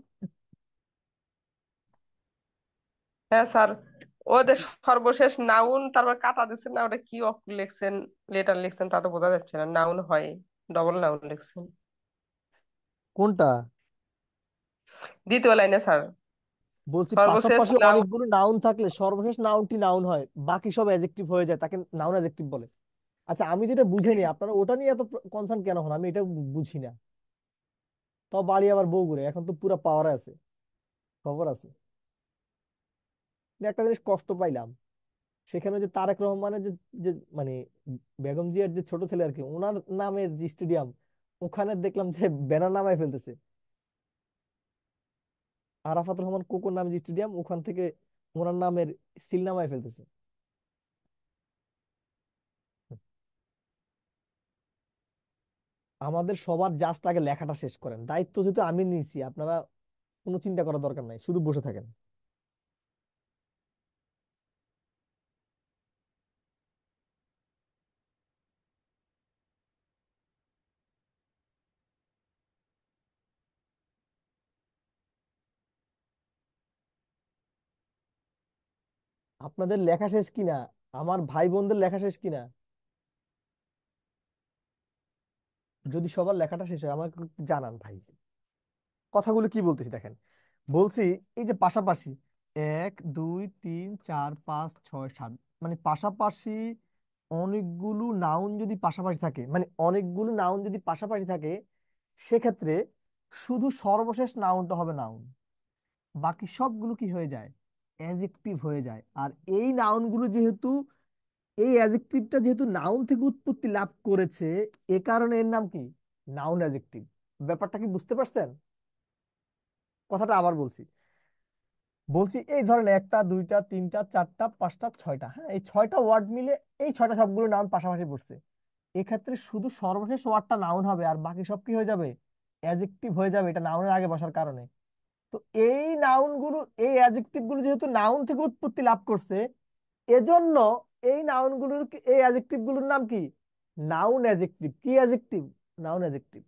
হ্যাঁ স্যার, ওদের সর্বশেষ নাউন তারপর কাটা দিচ্ছেন না, ওটা কি লিখছেন, লেটার লিখছেন তা তো বোঝা যাচ্ছে না। নাউন হয়, ডবল নাউন লিখছেন কোনটা? দ্বিতীয় লাইনে স্যার। বলছি সর্বশেষ পাশাপাশি নাউন। অনেকগুলো নাউন থাকলে সর্বশেষ নাউনটি নাউন হয়, বাকি সব অ্যাডজেক্টিভ হয়ে যায়, তাকে নাউন অ্যাডজেক্টিভ বলে। আচ্ছা, আমি যেটা বুঝিনি আপনারা ওটা নিয়ে এত কনসার্ন কেন হন, আমি এটা বুঝি না। তাও বাড়ি আবার বগুড়ে, এখন তো পুরো পাওয়ারে আছে, খবর আছে। কিন্তু একটা জিনিস কষ্ট পাইলাম, সেখানে যে তারেক রহমানের যে যে মানে বেগম জিয়ার যে ছোট ছেলে আর কি, ওনার নামের যে স্টেডিয়াম, ওখানে দেখলাম যে ব্যানার নামায় ফেলতেছে। আরাফাত রহমান কোকোর নামে যে স্টেডিয়াম, ওখান থেকে ওনার নামের সিল নামায় ফেলতেছে। আমাদের সবার জাস্ট আগে লেখাটা শেষ করেন, দায়িত্ব যেহেতু আমি নিয়েছি, আপনারা কোনো চিন্তা করার দরকার নাই, শুধু বসে থাকেন। আপনাদের লেখা শেষ কিনা? আমার ভাই বোনদের লেখা শেষ কিনা? যদি সবার লেখাটা শেষ হয় আমাকে একটু জানান ভাই। কথাগুলো কি বলতেছি দেখেন, বলছি এই যে পাশাপাশি, 1 2 3 4 5 6 7, মানে পাশাপাশি অনেকগুলো নাউন যদি পাশাপাশি থাকে, মানে অনেকগুলো নাউন যদি পাশাপাশি থাকে, সেক্ষেত্রে শুধু সর্বশেষ নাউনটা হবে নাউন, বাকি সবগুলো কি হয়ে যায়? অ্যাজেক্টিভ হয়ে যায়। আর এই নাউনগুলো যেহেতু, এই অ্যাজেক্টিভটা যেহেতু নাউন থেকে উৎপত্তি লাভ করেছে, এ কারণে এর নাম কি? Noun adjective. ব্যাপারটা কি বুঝতে পারছেন? কথাটা আবার বলছি, বলছি এই ধরেন একটা দুইটা তিনটা চারটা পাঁচটা ছয়টা, হ্যাঁ এই ছয়টা ওয়ার্ড মিলে, এই ছয়টা সবগুলো নাউন পাশাপাশি পড়ছে, এক্ষেত্রে শুধু সর্বশেষ ওয়ার্ডটা নাউন হবে, আর বাকি সব কি হয়ে যাবে? অ্যাজেক্টিভ হয়ে যাবে, এটা নাউনের আগে বসার কারণে। তো এই নাউন গুলো, এই অ্যাডজেক্টিভ গুলো যেহেতু নাউন থেকে উৎপত্তি লাভ করছে, এজন্য এই নাউন গুলোর, এই অ্যাডজেক্টিভ গুলোর নাম কি? Noun adjective. কি অ্যাডজেক্টিভ? Noun adjective.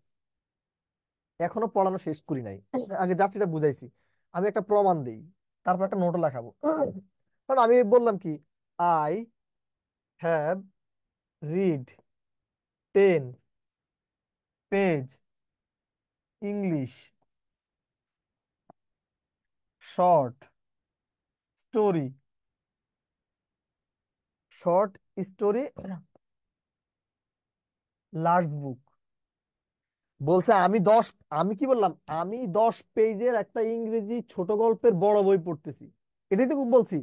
এখনো পড়ানো শেষ করি নাই, আগে যাত্রীটা বুঝাইছি। আমি একটা প্রমাণ দিই, তারপর একটা নোটও লেখাবো। কারণ আমি বললাম কি, I have read 10 page English short story, short story large book. বলছে আমি কি বললাম, আমি 10 পেজের একটা ইংরেজি ছোট গল্পের বড় বই পড়তেছি, এটাই তো বলছি।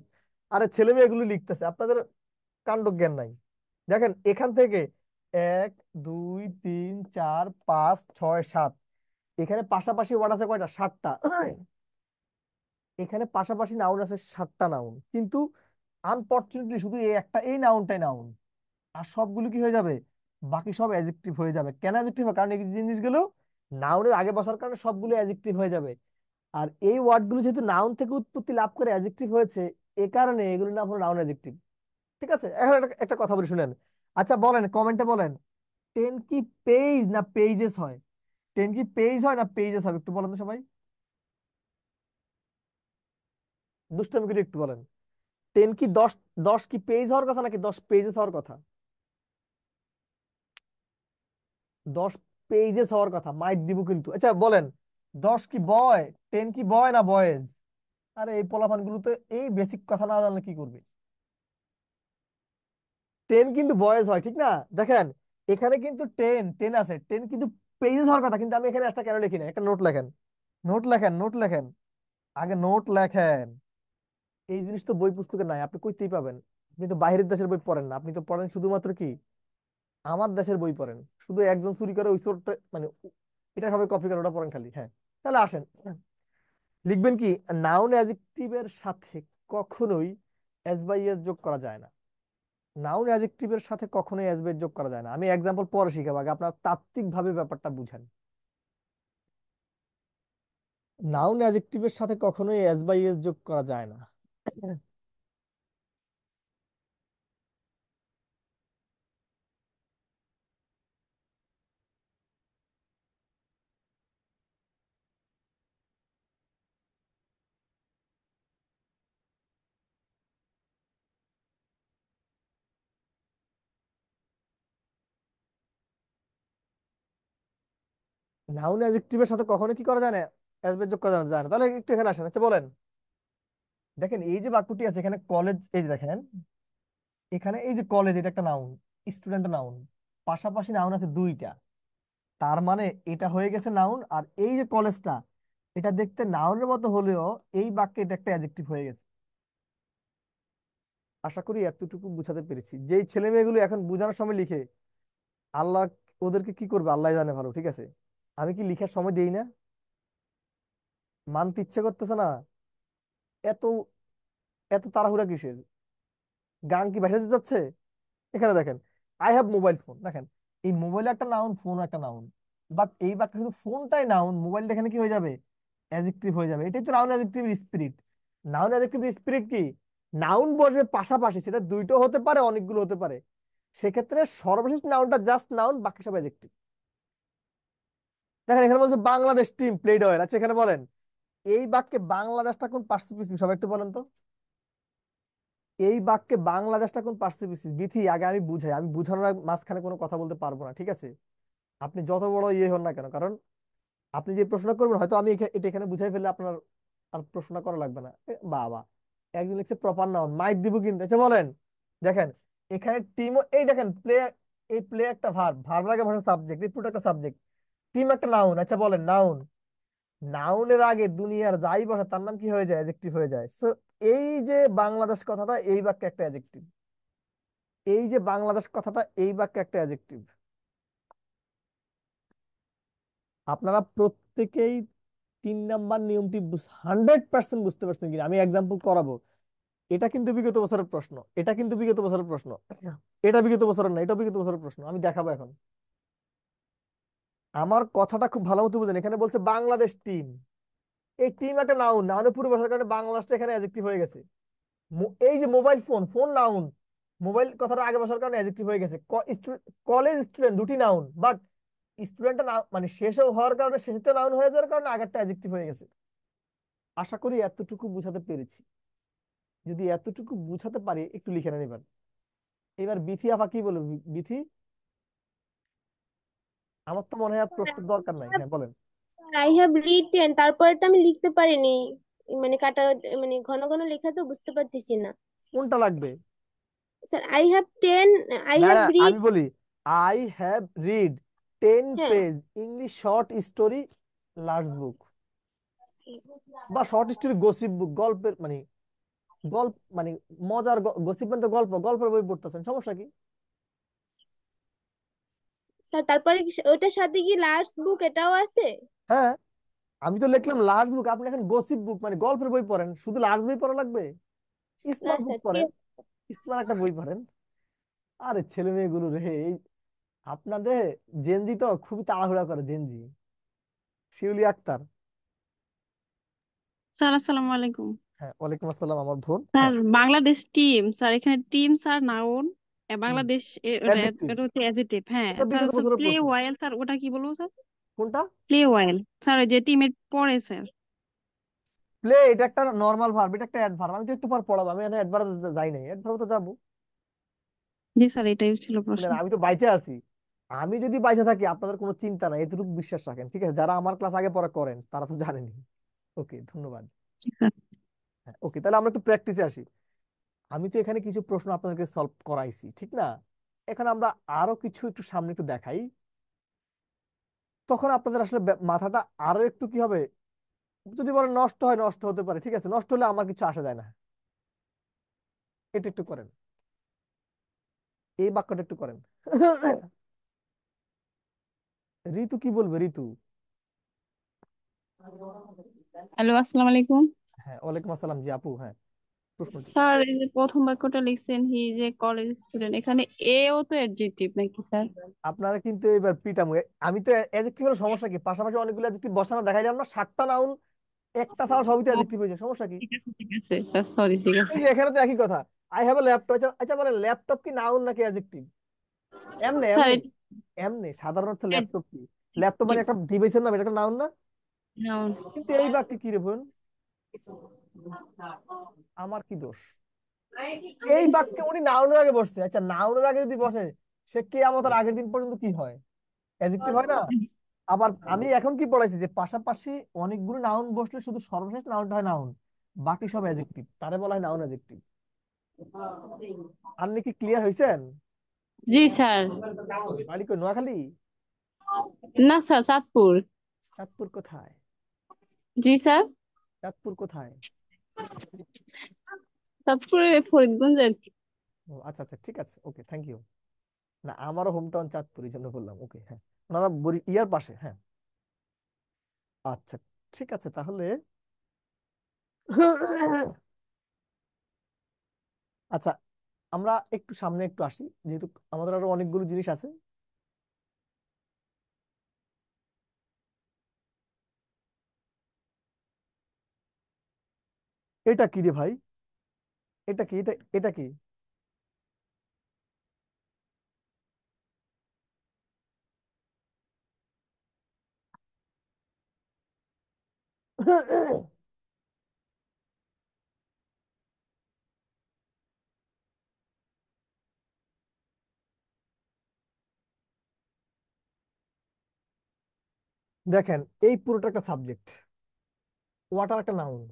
আরে ছেলে মেয়ে এগুলো লিখতেছে, আপনাদের কাণ্ড জ্ঞান নাই। দেখেন এখান থেকে 1 2 3 4 5 6 7, এখানে পাশাপাশি ওয়ার্ড আছে কয়টা? 7টা। এখানে পাশাপাশি নাউন আছে 7টা নাউন, কিন্তু আনফরচুনেটলি শুধু এই একটা, এই নাউনটাই নাউন। আর সবগুলো কি হয়ে যাবে? বাকি সব অ্যাডজেক্টিভ হয়ে যাবে। কেন অ্যাডজেক্টিভ? কারণ এই জিনিসগুলো নাউনের আগে বসার কারণে সবগুলো অ্যাডজেক্টিভ হয়ে যাবে। আর এই ওয়ার্ডগুলো যেহেতু নাউন থেকে উৎপত্তি লাভ করে অ্যাডজেক্টিভ হয়েছে, এ কারণে এগুলো নাম হলো নাউন অ্যাডজেক্টিভ। ঠিক আছে, এখন একটা একটা কথা বলি শুনেন। আচ্ছা বলেন, কমেন্টে বলেন, 10 কি পেজ না পেজেস হয়? 10 কি পেজ হয় না পেজেস হবে? একটু বলেন তো সবাই, দুষ্টামি করে একটু বলেন। 10 কি 10, 10 কি পেজ হওয়ার কথা নাকি 10 পেজেস হওয়ার কথা? 10 পেজেস হওয়ার কথা, মাইক দিব কিন্তু। আচ্ছা বলেন, 10 কি বয়, 10 কি বয় না বয়েজ? আরে এই পোলাপান গুলো তো এই বেসিক কথা না জানলে কি করবে? 10 কিন্তু বয়েজ হয়, ঠিক না? দেখেন এখানে কিন্তু 10 আছে, 10 কিন্তু পেজেস হওয়ার কথা, কিন্তু আমি এখানে একটা কেন লিখি না? একটা নোট লেখেন, নোট লেখেন, নোট লেখেন, আগে নোট লেখেন। এই জিনিস তো বই পুস্তকে নাই, আপনি কইতেই পাবেন? আপনি তো বাইরের দেশের বই পড়েন না, আপনি তো পড়েন শুধুমাত্র কি আমার দেশের বই পড়েন। শুধু একজন চুরি করে ওই চোরটা মানে এটা সবাই কপি করে ওটা পড়েন খালি। হ্যাঁ, তাহলে আসেন, লিখবেন কি, নাউন অ্যাডজেক্টিভের সাথে কখনোই এস বাই এস যোগ করা যায় না। নাউন অ্যাডজেক্টিভের সাথে কখনোই এস বাই যোগ করা যায় না। আমি এক্সাম্পল পরে শিখাবো, আগে আপনার তাত্ত্বিক ভাবে ব্যাপারটা বুঝেন। নাউন অ্যাডজেক্টিভের সাথে কখনোই এস বাই এস যোগ করা যায় না। নাউন অ্যাডজেক্টিভের সাথে কখনো কি করা যায় না? এস বাই যোগ করা যায় না। তাহলে একটু এখানে আসেন, আচ্ছা বলেন, দেখেন এই যে বাক্যটি আছে এখানে কলেজ, এই যে দেখেন এখানে এই যে কলেজ, এটা একটা নাউন, স্টুডেন্ট নাউন, পাশাপাশি নাউন আছে 2টা। তার মানে এটা হয়ে গেছে নাউন। আর এই যে কলেজটা, এটা দেখতে নাউনের মতো হলেও এই বাক্যে এটা একটা অ্যাডজেক্টিভ হয়ে গেছে। আশা করি এতটুকু বুঝাতে পেরেছি। যেই ছেলে মেয়েগুলো এখন বোঝানোর সময় লিখে, আল্লাহ ওদেরকে কি করবে আল্লাহ জানে ভালো। ঠিক আছে, আমি কি লিখার সময় দেই না? মানতে ইচ্ছে করতেছে না? এত এত তাড়াহুড়া কিসের? গান কি ভেসে যাচ্ছে? এখানে দেখেন, আই হ্যাভ মোবাইল ফোন, দেখেন এই মোবাইল একটা নাউন, ফোন একটা নাউন, বাট এই বাক্যে শুধু ফোনটাই নাউন, মোবাইলটা এখানে কি হয়ে যাবে? অ্যাডজেক্টিভ হয়ে যাবে। এটাই তো noun adjective spirit. Noun adjective spirit কি? নাউন বসবে পাশাপাশি, সেটা দুইটো হতে পারে, অনেকগুলো হতে পারে। সেক্ষেত্রে সর্বশেষ নাউনটা জাস্ট নাউন, বাকি সব অ্যাডজেক্টিভ। দেখেন এখানে বলছে বাংলাদেশ টিম প্লেড ওয়েল। আচ্ছা এখানে বলেন, এই বাক্যে বাংলাদেশটা কোন পার্টিসিপেশন? সবাই একটু বলেন তো, এই বাক্যে বাংলাদেশটা কোন পার্টিসিপেশন? বিথি আগে আমি বুঝাই, আমি বুঝানোর মাঝখানে কোনো কথা বলতে পারবো না, ঠিক আছে? আপনি যত বড় ইয়ে হন না কেন, কারণ আপনি যে প্রশ্ন করবেন হয়তো আমি এটা এখানে বুঝাই ফেললে আপনার আর প্রশ্ন করা লাগবে না। বাবা, একজন লিখছে প্রপার নাউন, মাইক দিব কিন্তু। আচ্ছা বলেন, দেখেন এখানে টিম, এই দেখেন প্লে, এই প্লে একটা ভার্ব, ভার্ব আগে ভাষা সাবজেক্ট, এই পুরো একটা সাবজেক্ট, টিম একটা নাউন। আচ্ছা বলেন, নাউন, নাউনের আগে দুনিয়ার যাই বসে তার নাম কি হয়ে যায়? অ্যাডজেক্টিভ হয়ে যায়। সো এই যে বাংলাদেশ কথাটা এই বাক্যে একটা অ্যাডজেক্টিভ, এই যে বাংলাদেশ কথাটা এই বাক্যে একটা অ্যাডজেক্টিভ। আপনারা প্রত্যেকেই 3 নাম্বার নিয়মটি 100% বুঝতে পারছেন কিনা আমি এক্সাম্পল করাবো। এটা কিন্তু বিগত বছরের প্রশ্ন, এটা কিন্তু বিগত বছরের প্রশ্ন, এটা বিগত বছরের না, এটা বিগত বছরের প্রশ্ন, আমি দেখাবো এখন। আমার কথাটা খুব ভালো মতো বুঝেন। এখানে বলছে বাংলাদেশ টিম, এই টিম একটা নাউন, নাউনের পুরো বসার কারণে বাংলাদেশটা এখানে অ্যাডজেক্টিভ হয়ে গেছে। এই যে mobile phone, phone noun, mobile কথাটা আগে বসার কারণে অ্যাডজেক্টিভ হয়ে গেছে। কলেজ স্টুডেন্ট, দুটি নাউন, বাট স্টুডেন্টটা মানে শেষও হওয়ার কারণে, শেষটা নাউন হয়ে যাওয়ার কারণে আগেরটা অ্যাডজেক্টিভ হয়ে গেছে। আশা করি এতটুকু বুঝাতে পেরেছি। যদি এতটুকু বুঝাতে পারি, একটু লিখে নেন এবার। এবার বিথি আপা কি বলবো? বিথি, আমার তো মনে হয় আর প্রশ্নের দরকার নাই। হ্যাঁ বলেন। আই হ্যাভ রিটেন তারপরটা আমি লিখতে পারিনি, মানে কাটা, মানে ঘন ঘন লেখা তো বুঝতে পারতেছি না। কোনটা লাগবে? স্যার আই হ্যাভ 10, আই না হ্যাভ না, রিড। আমি বলি, আই হ্যাভ রিড 10 হ্যাঁ, page English short story large book, বা শর্ট স্টোরি গসিপ বুক, গল্পের মানে গল্প মানে মজার গসিপ মানে তো গল্প, গল্পের বই পড়তেছেন, সমস্যা কি? স্যার তারপরে কি ওটার সাথে কি লাস্ট বুক এটাও আছে? হ্যাঁ, আমি তো লিখলাম লার্জ বুক, আপনি এখন গসিপ বুক মানে গল্পের বই পড়েন, শুধু লার্জ বই পড়া লাগবে? না স্মল বুক স্যার পড়েন, ঠিক স্মল একটা বই পড়েন। আরে ছেলে মেয়েগুলো রে, এই আপনাদের জেনজি তো খুবই তাড়াহুড়া করে, জেনজি। শিউলি আক্তার। স্যার আসসালামু আলাইকুম। হ্যাঁ, ওয়ালাইকুম আসসালাম আমার বোন। স্যার হ্যাঁ। বাংলাদেশ টিম, স্যার এখানে টিম স্যার নাউন, বাংলাদেশ ওটা অ্যাডজেক্টিভ, এটা হচ্ছে অ্যাডজেক্টিভ। হ্যাঁ এটা স্যার, বিগত বছরের প্লে প্রশ্ন। ওয়াইল স্যার ওটা কি বলবো স্যার? কোনটা? প্লে ওয়াইল স্যার ওই যে টিমের পরে স্যার। প্লে, এটা একটা নর্মাল ভার্ব, এটা একটা অ্যাডভার্ব। আমি তো একটু পর পড়াবো, আমি এখানে অ্যাডভার্ব যাই নাই, অ্যাডভার্ব তো যাবো। জি স্যার এটাই ছিল প্রশ্ন। শুনেন, আমি তো বাইচে আছি। আমি যদি বাইচে থাকি আপনাদের কোনো চিন্তা নাই, এতটুকু বিশ্বাস রাখেন, ঠিক আছে? যারা আমার ক্লাস আগে পরে করেন তারা তো জানেনি। ওকে, ধন্যবাদ। ঠিক আছে। হ্যাঁ, ওকে, তাহলে আমরা একটু প্র্যাকটিসে আসি। আমি তো এখানে কিছু প্রশ্ন আপনাদেরকে সলভ করাইছি, ঠিক না? এখন আমরা আরো কিছু একটু সামনে একটু দেখাই, তখন আপনাদের আসলে মাথাটা আরো একটু কি হবে, যদি বলেন নষ্ট হয়, নষ্ট হতে পারে, ঠিক আছে, নষ্ট হলে আমার কিছু আসা যায় না। এটা একটু করেন, এই বাক্যটা একটু করেন। ঋতু কি বলবে, ঋতু? হ্যালো আসসালামু আলাইকুম। হ্যাঁ, ওয়ালাইকুম আসসালাম। জি আপু, হ্যাঁ, প্রশ্নটি। স্যার এই যে প্রথম বাক্যটা লিখছেন হি যে কলেজ স্টুডেন্ট, এখানে এও তো অ্যাডজেক্টিভ নাকি স্যার? আপনারা কিন্তু এবার পিটামু। আমি তো অ্যাডজেক্টিভ হলো সমস্যা কি, পাশাপাশি অনেকগুলো অ্যাডজেক্টিভ বসানো দেখাইলাম না, 7টা নাউন একটা ছাড়া সবই তো ও, অ্যাডজেক্টিভ হয়েছে, সমস্যা কি? ঠিক আছে ঠিক আছে স্যার, সরি ঠিক এই আছে। যে এখানে তো একই কথা। I have a laptop. আচ্ছা আচ্ছা, বলেন ল্যাপটপ কি নাউন নাকি অ্যাডজেক্টিভ? এমনে স্যার এমনে এটা এমনে সাধারণ অর্থে ল্যাপটপ কি? ল্যাপটপ মানে অ্যাডজেক্টিভ একটা ডিভাইসের নাম, এটা একটা নাউন না? নাউন। কিন্তু এই বাক্যে কি রে বোন, আমার কি দোষ? এই বাক্যে উনি নাউনের আগে বসছে। আচ্ছা, নাউনের আগে যদি বসে, সে কিয়ামতের আগের দিন পর্যন্ত কি হয়? অ্যাডজেক্টিভ হয় না? আবার আমি এখন কি পড়াইছি যে পাশাপাশি অনেকগুলো নাউন বসলে শুধু সর্বশেষ নাউনটা হয় নাউন, বাকি সব অ্যাডজেক্টিভ, তারে বলা হয় নাউন অ্যাডজেক্টিভ। আপনি কি ক্লিয়ার হয়েছেন? জি স্যার। বাড়ি কই, নোয়াখালী? না স্যার চাঁদপুর। চাঁদপুর কোথায়? জি স্যার। চাঁদপুর কোথায়? চাঁদপুরে ফরিদগঞ্জ আর কি। ও আচ্ছা আচ্ছা, ঠিক আছে, ওকে, থ্যাংক ইউ। না, আমারও হোম টাউন চাঁদপুর, এই জন্য বললাম। ওকে, হ্যাঁ, ওনারা ইয়ার পাশে, হ্যাঁ। আচ্ছা, ঠিক আছে তাহলে। আচ্ছা, আমরা একটু সামনে একটু আসি, যেহেতু আমাদের আরো অনেকগুলো জিনিস আছে। এটা কি রে ভাই, এটা কি, এটা এটা কি? দেখেন, এই পুরোটা একটা সাবজেক্ট, ওয়াটার একটা নাউন,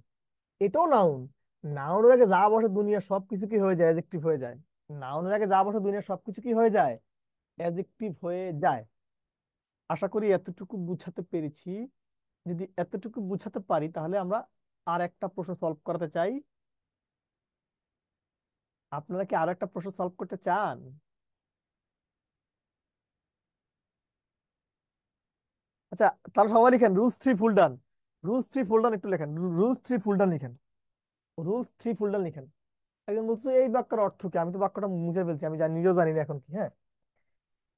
এটাও নাউন। নাউনের আগে যা বসে দুনিয়া সবকিছু কি হয়ে যায়, অ্যাডজেক্টিভ হয়ে যায়। নাউনের আগে যা বসে দুনিয়া সবকিছু কি হয়ে যায়, অ্যাডজেক্টিভ হয়ে যায়। আশা করি এতটুকু বুঝাতে পেরেছি। যদি এতটুকু বুঝাতে পারি তাহলে আমরা আর একটা প্রশ্ন সলভ করাতে চাই। আপনারা কি আরো একটা প্রশ্ন সলভ করতে চান? আচ্ছা, তাহলে সবাই লিখেন রুলস থ্রি ফুল ডান। রুলস থ্রি ফুল ডান একটু লেখেন, রুলস থ্রি ফুল ডান লিখেন, রুলস থ্রি ফুল ডান লিখেন। একজন বলছে এই বাক্যের অর্থ কি, আমি তো বাক্যটা মুছে ফেলছি, আমি নিজেও জানি না এখন কি। হ্যাঁ,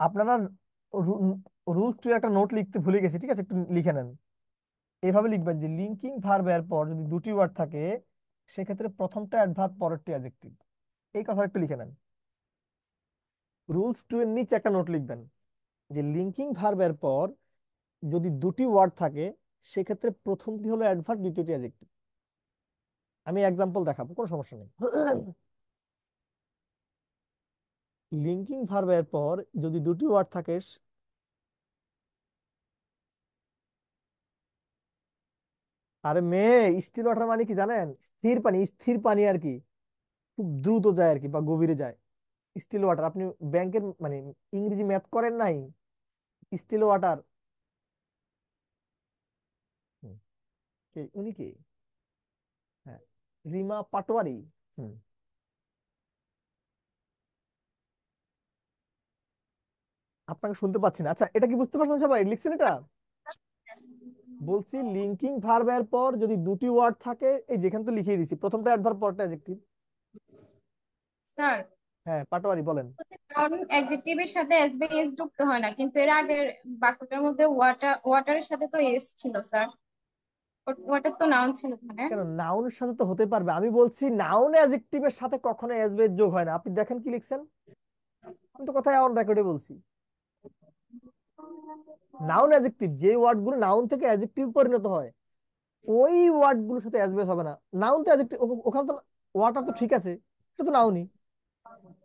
আপনারা রুলস টু একটা নোট লিখতে ভুলে গেছি, ঠিক আছে, একটু লিখে নেন। এভাবে লিখবেন যে লিঙ্কিং ভার্বের পর যদি দুটি ওয়ার্ড থাকে, সেক্ষেত্রে প্রথমটা অ্যাডভার্ব, পরেরটি অ্যাডজেক্টিভ। এই কথা একটু লিখে নেন। রুলস টু এর নিচে একটা নোট লিখবেন যে লিঙ্কিং ভার্বের পর যদি দুটি ওয়ার্ড থাকে, সেক্ষেত্রে প্রথমটি হলো অ্যাডভার্ব, দ্বিতীয়টি অ্যাডজেক্টিভ। আমি এক্সাম্পল দেখাবো, কোনো সমস্যা নেই। লিঙ্কিং ভার্বের পর যদি দুটি ওয়ার্ড থাকে, আরে মেয়ে, স্টিল ওয়াটার মানে কি জানেন? স্থির পানি, স্থির পানি আর কি, খুব দ্রুত যায় আর কি, বা গভীরে যায়। স্টিল ওয়াটার, আপনি ব্যাংকের মানে ইংরেজি ম্যাথ করেন নাই? Still water. কে উনি কে? হ্যাঁ, রিমা পাটোয়ারি। হুম। আপনাকে শুনতে পাচ্ছি না। আচ্ছা, এটা কি বুঝতে পারছেন সবাই লিখছেন এটা? বলছি লিঙ্কিং ভার্বের পর যদি দুটি ওয়ার্ড থাকে, এই যেখানে তো লিখিয়ে দিছি, প্রথমটা অ্যাডভার্ব পরটা অ্যাডজেক্টিভ। স্যার, হ্যাঁ, পাটোয়ারি বলেন। নাউন অ্যাডজেক্টিভের সাথে এস বা এস যুক্ত হয় না, কিন্তু এর আগের বাক্যটার মধ্যে ওয়াটারের সাথে তো এস ছিল স্যার। ওয়াটার তো নাউন ছিল ওখানে। কেন নাউনের সাথে তো হতে পারবে, আমি বলছি নাউন অ্যাডজেক্টিভের সাথে কখনো এস বা এস যোগ হয় না। আপনি দেখেন কি লিখছেন, আমি তো কথাই অন রেকর্ডে বলছি। নাউন অ্যাডজেক্টিভ যে ওয়ার্ড গুলো নাউন থেকে অ্যাডজেক্টিভ পরিণত হয়, ওই ওয়ার্ড গুলোর সাথে অ্যাস বেস হবে না। নাউন তো অ্যাডজেক্টিভ, ওখানে তো ওয়াটার তো ঠিক আছে, এটা তো নাউনই।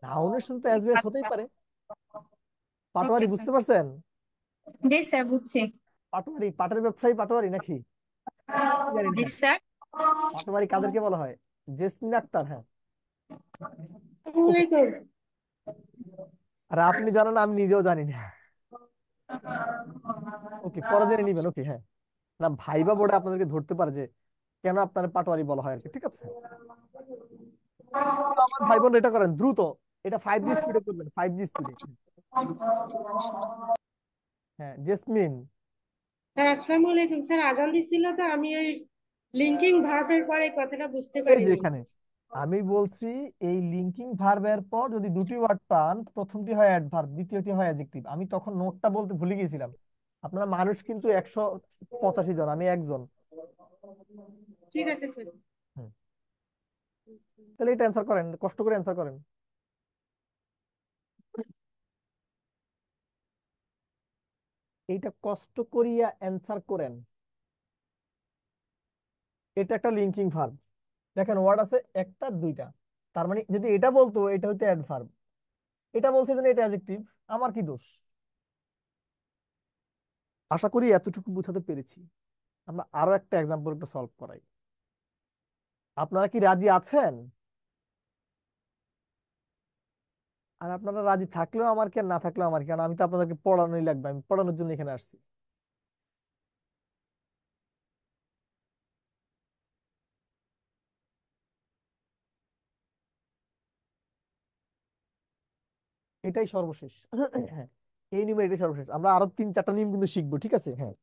নাউনের সাথে তো অ্যাস বেস হতেই পারে। ওকে পাটোয়ারি স্যার। বুঝতে পারছেন? জি স্যার, বুঝছি। পাটোয়ারি, পাটের ব্যবসায়ী পাটোয়ারি নাকি? কি জানি না। জি স্যার। পাটোয়ারি কাদেরকে বলা হয়? জেসমিন আক্তার, হ্যাঁ। ওকে। আর আপনি জানেন, আমি নিজেও জানি না। ওকে, পরে জেনে নিবেন। ওকে, হ্যাঁ। না, ভাইবা বোর্ডে আপনাদেরকে ধরতে পারে যে কেন আপনার পাটোয়ারি বলা হয় আর কি, ঠিক আছে? তো আমার ভাই বোন এটা করেন দ্রুত, এটা 5G স্পিডে করবেন, 5G স্পিডে। হ্যাঁ, জেসমিন। স্যার আসসালামু আলাইকুম। স্যার আজান দিছিল তো আমি ওই লিঙ্কিং ভার্বের পরে কথাটা বুঝতে এই যে পারিনি। এখানে আমি বলছি, এই লিঙ্কিং ভার্বের পর যদি দুটি ওয়ার্ড পান, প্রথমটি হয় অ্যাডভার্ব, দ্বিতীয়টি হয় অ্যাডজেক্টিভ। আমি তখন নোটটা বলতে ভুলে গিয়েছিলাম। আপনারা মানুষ কিন্তু 185 জন, আমি একজন। ঠিক আছে স্যার। হুম। তাহলে এটা অ্যান্সার করেন, কষ্ট করে অ্যান্সার করেন। এইটা কষ্ট করিয়া অ্যান্সার করেন। এটা একটা লিঙ্কিং ভার্ব। দেখেন ওয়ার্ড আছে একটা দুইটা, তার মানে যদি এটা বলতো এটা হইতো অ্যাডভার্ব, এটা বলছে যে না, এটা অ্যাডজেক্টিভ। আমার কি দোষ? আশা করি এতটুকু বুঝাতে পেরেছি। আমরা আরো একটা এক্সাম্পল একটু সলভ করাই। আপনারা কি রাজি আছেন? আর আপনারা রাজি থাকলেও আমার কি, আর না থাকলেও আমার কি, কারণ আমি তো আপনাদেরকে পড়ানোই লাগবে, আমি পড়ানোর জন্য এখানে আসছি। এটাই সর্বশেষ। হ্যাঁ, এই নিয়মে এটাই সর্বশেষ। আমরা আরো 3-4টা নিয়ম কিন্তু শিখবো, ঠিক আছে? হ্যাঁ।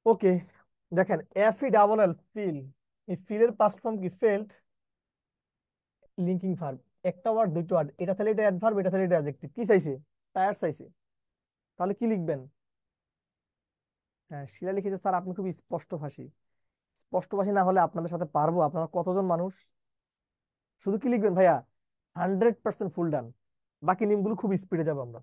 ওকে, দেখেন FELL ফিল, এই ফিলের পাস্ট ফর্ম কি? ফেল্ট। লিঙ্কিং ভার্ব, একটা ওয়ার্ড দুটো ওয়ার্ড, এটা তাহলে এটা অ্যাডভার্ব, এটা তাহলে এটা অ্যাডজেক্টিভ। কি চাইছে? টায়ার চাইছে। তাহলে কি লিখবেন? হ্যাঁ, শিলা লিখেছে স্যার আপনি খুব স্পষ্টভাষী। স্পষ্টভাষী না হলে আপনাদের সাথে পারবো? আপনারা কতজন মানুষ? শুধু কি লিখবেন ভাইয়া? 100% ফুল ডান। বাকি নিয়মগুলো খুব স্পিডে যাবো আমরা।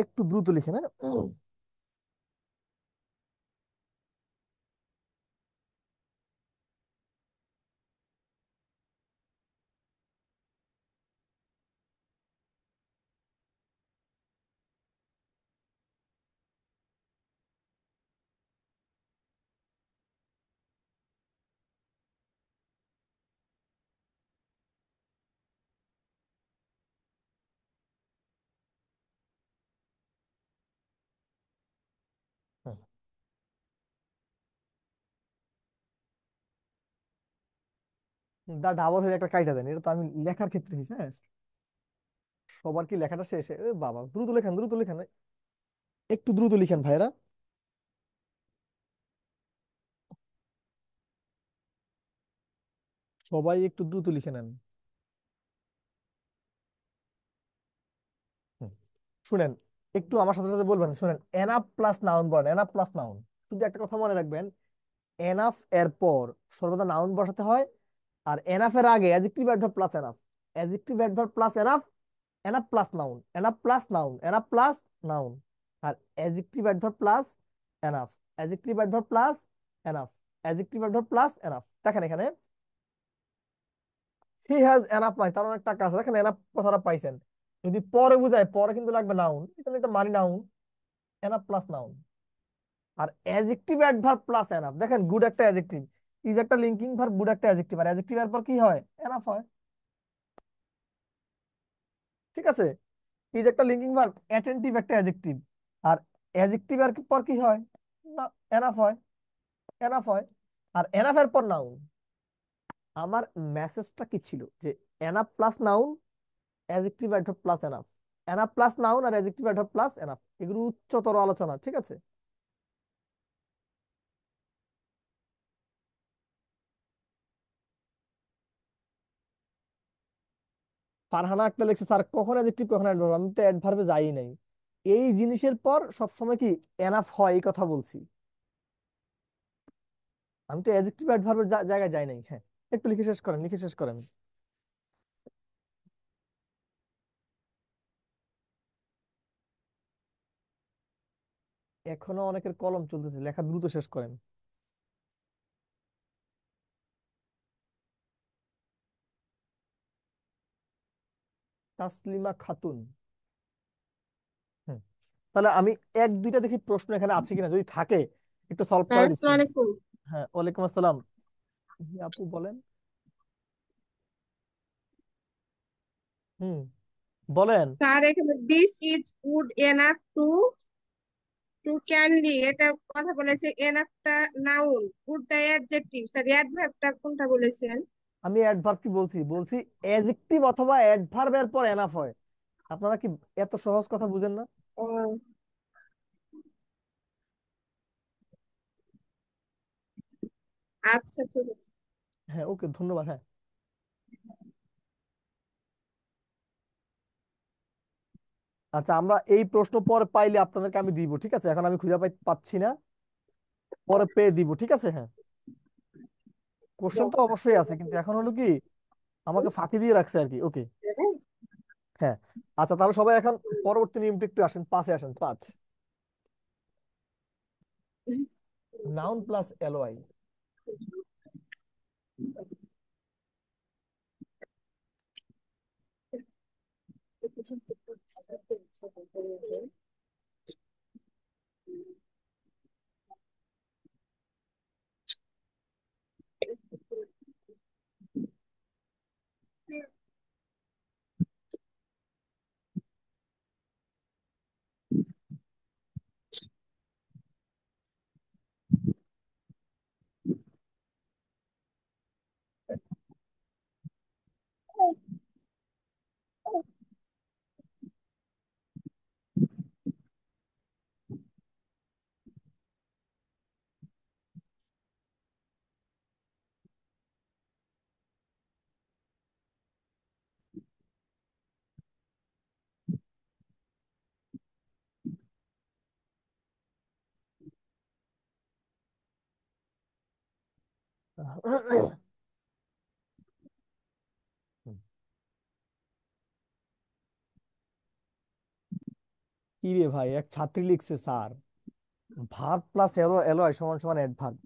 একটু দ্রুত লিখেন, হ্যাঁ। দা ডাবল হয়ে একটা কাইটা দেন, এটা তো আমি লেখার ক্ষেত্রে হয়েছে, হ্যাঁ। সবার কি লেখাটা শেষ? এ বাবা, দ্রুত লেখেন, দ্রুত লেখেন, একটু দ্রুত লিখেন ভাইরা। সবাই একটু দ্রুত লিখে নেন। হুম। শুনেন, একটু আমার সাথে সাথে বলবেন, শুনেন, এনাফ প্লাস নাউন বলেন, এনাফ প্লাস নাউন। শুধু একটা কথা মনে রাখবেন, এনাফ এর পর সর্বদা নাউন বসাতে হয়, আর এনাফ এর আগে adjective adverb plus enough, adjective adverb plus enough, enough plus noun, enough plus noun, enough plus noun, আর adjective adverb plus enough, adjective adverb plus enough, adjective adverb plus enough. দেখেন এখানে, he has enough money, তার অনেক টাকা আছে, দেখেন enough কথাটা পাইছেন। যদি পরে বুঝায়, পরে কিন্তু লাগবে নাউন, এখানে এটা মানি নাউন, এনাফ প্লাস নাউন। আর অ্যাডজেক্টিভ অ্যাডভার্ব প্লাস এনাফ, দেখেন গুড একটা অ্যাডজেক্টিভ, ইজ একটা লিঙ্কিং ভার্ব, গুড একটা অ্যাডজেক্টিভ, আর অ্যাডজেক্টিভ এর পর কি হয়? এনাফ হয়। ঠিক আছে, ইজ একটা লিঙ্কিং ভার্ব, অ্যাটেন্টিভ একটা অ্যাডজেক্টিভ, আর অ্যাডজেক্টিভ এর পর কি হয়? না, এনাফ হয়, এনাফ হয়। আর এনাফ এর পর নাউন। আমার মেসেজটা কি ছিল? যে enough plus noun, adjective adverb plus enough, enough plus noun আর অ্যাডজেক্টিভ অ্যাডভার্ব প্লাস এনাফ, এগুলো উচ্চতর আলোচনা, ঠিক আছে। ফারহানা একটা লিখছে, স্যার কখন অ্যাডজেক্টিভ কখন অ্যাডভার্ব, আমি তো অ্যাডভার্বে যাই নাই। এই জিনিসের পর সবসময় কি এনাফ হয়, এই কথা বলছি। আমি তো অ্যাডজেক্টিভ অ্যাডভার্বের জায়গায় যাই নাই, হ্যাঁ। একটু লিখে শেষ করেন, লিখে শেষ করেন। এখনো অনেকের কলম চলতেছে, লেখা দ্রুত শেষ করেন। তাসলিমা খাতুন। হুম। তাহলে আমি এক দুইটা দেখি প্রশ্ন এখানে আছে কিনা, যদি থাকে একটু সলভ স্যার করে দিচ্ছি। আসসালামু আলাইকুম। হ্যাঁ, ওয়ালাইকুম আসসালাম। জি, আপু বলেন। হুম, বলেন। স্যার এখানে this is good enough to to candy, এটা কথা বলেছে, এনাফটা নাউন, গুডটা অ্যাডজেক্টিভ। স্যার অ্যাডভার্বটা কোনটা বলেছেন? আমি অ্যাডভার্ব কি বলছি? বলছি অ্যাডজেক্টিভ অথবা অ্যাডভার্বের পর এনাফ হয়। আপনারা কি এত সহজ কথা বুঝেন না? ও আচ্ছা, ঠিক আছে। হ্যাঁ, ওকে, ধন্যবাদ, হ্যাঁ। আচ্ছা, আমরা এই প্রশ্ন পরে পাইলে আপনাদেরকে আমি দিব, ঠিক আছে। এখন আমি খুঁজে পাচ্ছি না, পরে পেয়ে দিব, ঠিক আছে, হ্যাঁ। কোশ্চেন তো অবশ্যই আছে, কিন্তু এখন হলো কি, আমাকে ফাঁকি দিয়ে রাখছে আর কি, ওকে। হ্যাঁ। আচ্ছা, তাহলে সবাই এখন পরবর্তী নিয়মটা একটু আসেন, পাঁচে আসেন, পাঁচ। Noun plus LY. কি কি রে ভাই, এক ছাত্রী লিখছে স্যার ভার্ব প্লাস এলওয়াই সমান সমান অ্যাডভার্ব।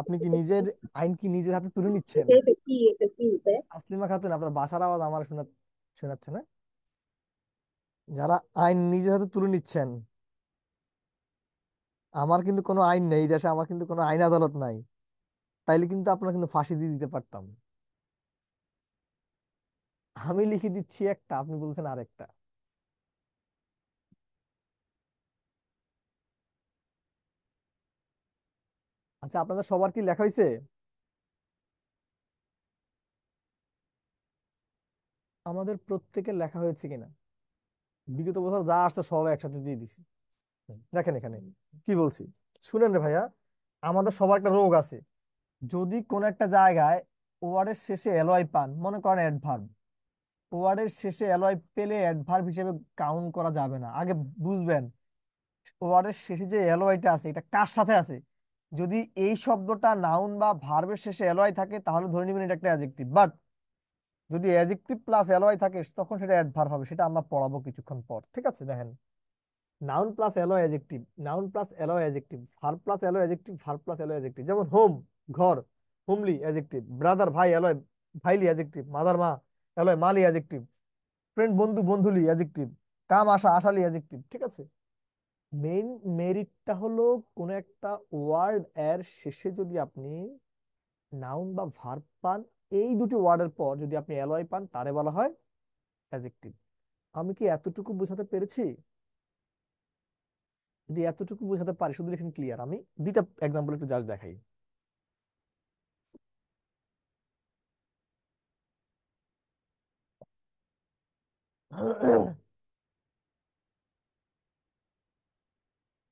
আপনি কি নিজের আইন কি নিজের হাতে তুলে নিচ্ছেন? তাসলিমা খাতুন, আপনার বাসার আওয়াজ আমার শোনাচ্ছে না। যারা আইন নিজের হাতে তুলে নিচ্ছেন, আমার কিন্তু কোনো আইন নেই এই দেশে, আমার কিন্তু কোনো আইন আদালত নাই, তাইলে কিন্তু আপনার কিন্তু ফাঁসি দিয়ে দিতে পারতাম। আমি লিখে দিচ্ছি একটা, আপনি বলছেন আরেকটা। আচ্ছা, আপনাদের সবার কি লেখা হয়েছে? আমাদের প্রত্যেকের লেখা হয়েছে কিনা? বিগত বছর যা আসছে সব একসাথে দিয়ে দিছি। দেখেন এখানে কি বলছি, শুনেন রে ভাইয়া। আমাদের সবার একটা রোগ আছে, যদি কোন একটা জায়গায় ওয়ার্ডের শেষে এলওয়াই পান, মনে করেন অ্যাডভার্ব, ওয়ার্ডের শেষে এলওয়াই পেলে অ্যাডভার্ব হিসেবে কাউন্ট করা যাবে না। আগে বুঝবেন ওয়ার্ডের শেষে যে এলওয়াইটা আছে এটা কার সাথে আছে। যদি এই শব্দটা নাউন বা ভার্বের শেষে এলওয়াই থাকে তাহলে ধরে নেবেন এটা একটা অ্যাডজেক্টিভ, বাট যদি অ্যাডজেক্টিভ প্লাস এলওয়াই থাকে তখন সেটা অ্যাডভার্ব হবে। সেটা আমরা পড়াবো কিছুক্ষণ পর, ঠিক আছে? দেখেন, নাউন প্লাস এলো অ্যাডজেক্টিভ, নাউন প্লাস এলো অ্যাডজেক্টিভ, ভার্ব প্লাস এলো অ্যাডজেক্টিভ, ভার্ব প্লাস এলো অ্যাডজেক্টিভ। যেমন হোম ঘর, হোমলি অ্যাডজেক্টিভ, ব্রাদার ভাই এলো ভাইলি অ্যাডজেক্টিভ, মাদার মা এলো মালি অ্যাডজেক্টিভ, ফ্রেন্ড বন্ধু বন্ধুলি অ্যাডজেক্টিভ, কাম আসা আশালি অ্যাডজেক্টিভ, ঠিক আছে? মেইন মেরিটটা হলো কোন একটা ওয়ার্ড এর শেষে যদি আপনি নাউন বা ভার্ব পান, এই দুটি ওয়ার্ডের পর যদি আপনি এলওয়াই পান তারে বলা হয় অ্যাডজেক্টিভ। আমি কি এতটুকু বোঝাতে পেরেছি? যদি এতটুকু বোঝাতে পারি শুধু লিখেন ক্লিয়ার। আমি দুইটা এক্সাম্পল একটু জাস্ট দেখাই।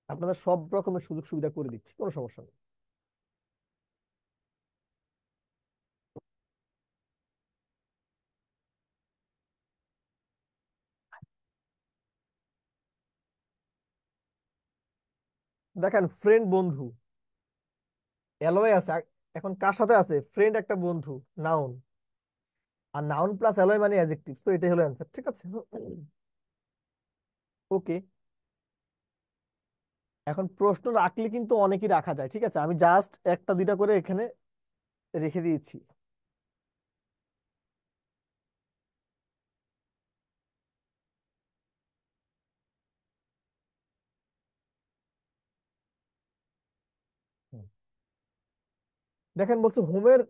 আপনাদের সব রকমের সুযোগ সুবিধা করে দিচ্ছি, কোনো সমস্যা নেই। দেখেন, ফ্রেন্ড বন্ধু এলওয়ে আছে, এখন কার সাথে আছে? ফ্রেন্ড একটা বন্ধু, নাউন, আর নাউন প্লাস এলওয়ে মানে অ্যাডজেক্টিভ, তো এটাই হলো অ্যান্সার, ঠিক আছে? ওকে, এখন প্রশ্ন রাখলে কিন্তু অনেকই রাখা যায়, ঠিক আছে? আমি জাস্ট একটা দুইটা করে এখানে রেখে দিয়েছি। হুম। দেখেন বলছে হোমের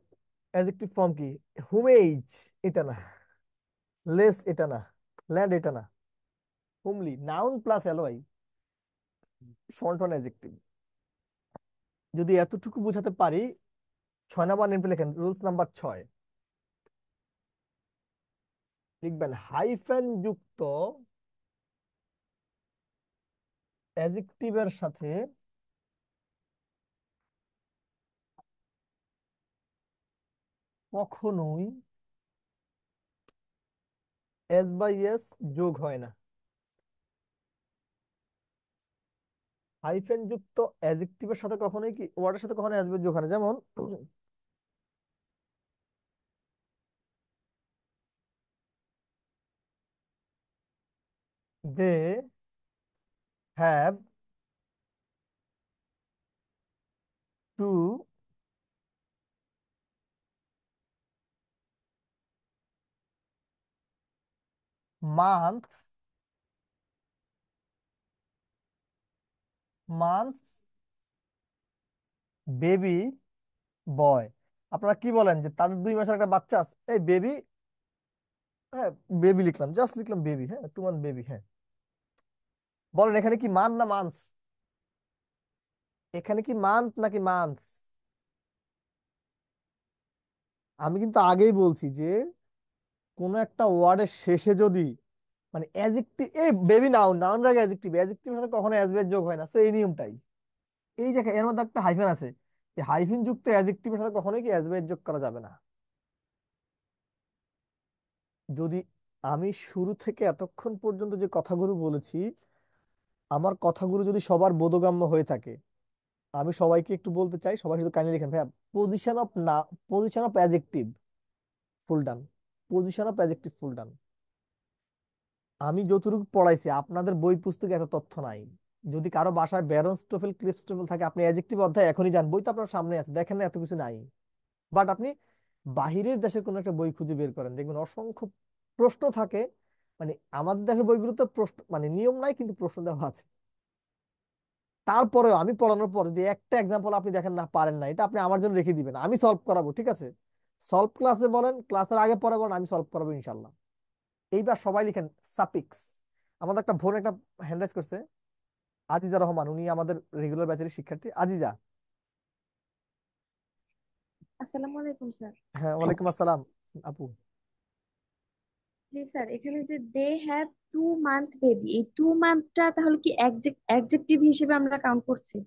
অ্যাডজেক্টিভ ফর্ম কি? হোমেজ এটা না, লেস এটা না, ল্যান্ড এটা না, homely noun plus LY font on adjective. যদি এতটুকু বোঝাতে পারি, 6 নাম্বার নেমে লেখেন, রুলস নাম্বার 6, লিখবেন হাইফেন যুক্ত অ্যাডজেক্টিভের সাথে কখনোই এস বাই এস যোগ হয় না। হাইফেন যুক্ত অ্যাডজেক্টিভের সাথে কখনোই কি ওয়ার্ডের সাথে কখনো এস বাই যোগ হয় না। যেমন they have two months months baby boy. আপনারা কি বলেন যে তাদের 2 মাসের একটা বাচ্চা আছে, এই বেবি, হ্যাঁ বেবি লিখলাম, জাস্ট লিখলাম বেবি, হ্যাঁ 2 মান্থ বেবি, হ্যাঁ। বলেন এখানে কি মান না মান্থস? এখানে কি মান্থ নাকি মান্থস? আমি কিন্তু আগেই বলছি যে কোন একটা ওয়ার্ডের শেষে যদি মানে অ্যাডজেক্টিভ, এই বেবি নাউন, নাউন আগে অ্যাডজেক্টিভ, অ্যাডজেক্টিভের সাথে কখনো অ্যাডজেক্টিভ যোগ হয় না, সো এই নিয়মটাই। এই যে এর মধ্যে একটা হাইফেন আছে, এই হাইফেন যুক্ত অ্যাডজেক্টিভের সাথে কখনোই কি অ্যাডজেক্টিভ যোগ করা যাবে না। যদি আমি শুরু থেকে এতক্ষণ পর্যন্ত যে কথাগুলো বলেছি, আমার কথাগুলো যদি সবার বোধগম্য হয়ে থাকে, আমি সবাইকে একটু বলতে চাই, সবাই শুধু কাইন্ডলি লিখেন ভাইয়া, পজিশন অফ না, position of adjective full done, position of adjective full done. আমি যতটুকু পড়াইছি আপনাদের বই পুস্তকে এত তথ্য নাই। যদি কারো বাসায় ব্যারন স্টোফেল ক্লিফ স্টোফেল থাকে, আপনি অ্যাডজেক্টিভ অধ্যায় এখনই যান, বই তো আপনার সামনে আছে, দেখেন না এত কিছু নাই। বাট আপনি বাহিরের দেশের কোনো একটা বই খুঁজে বের করেন, দেখবেন অসংখ্য প্রশ্ন থাকে। মানে আমাদের দেশের বইগুলোতে প্রশ্ন মানে নিয়ম নাই, কিন্তু প্রশ্ন দেওয়া আছে। তারপরেও আমি পড়ানোর পর যদি একটা এক্সাম্পল আপনি দেখেন না পারেন না, এটা আপনি আমার জন্য রেখে দিবেন, আমি সলভ করাবো, ঠিক আছে? সলভ ক্লাসে বলেন, ক্লাসের আগে পরে বলেন, আমি সলভ করাবো ইনশাল্লাহ। এইবার সবাই লিখেন সাপিক্স। আমাদের একটা বোন একটা হ্যান্ড রাইজ করছে, আজিজা রহমান, উনি আমাদের রেগুলার ব্যাচের শিক্ষার্থী। আজিজা। আসসালামু আলাইকুম স্যার। হ্যাঁ, ওয়ালাইকুম আসসালাম আপু। জি স্যার, এখানে যে দে হ্যাভ 2 মান্থ বেবি, এই 2 মান্থটা তাহলে কি অ্যাডজেক্টিভ হিসেবে আমরা কাউন্ট করছি?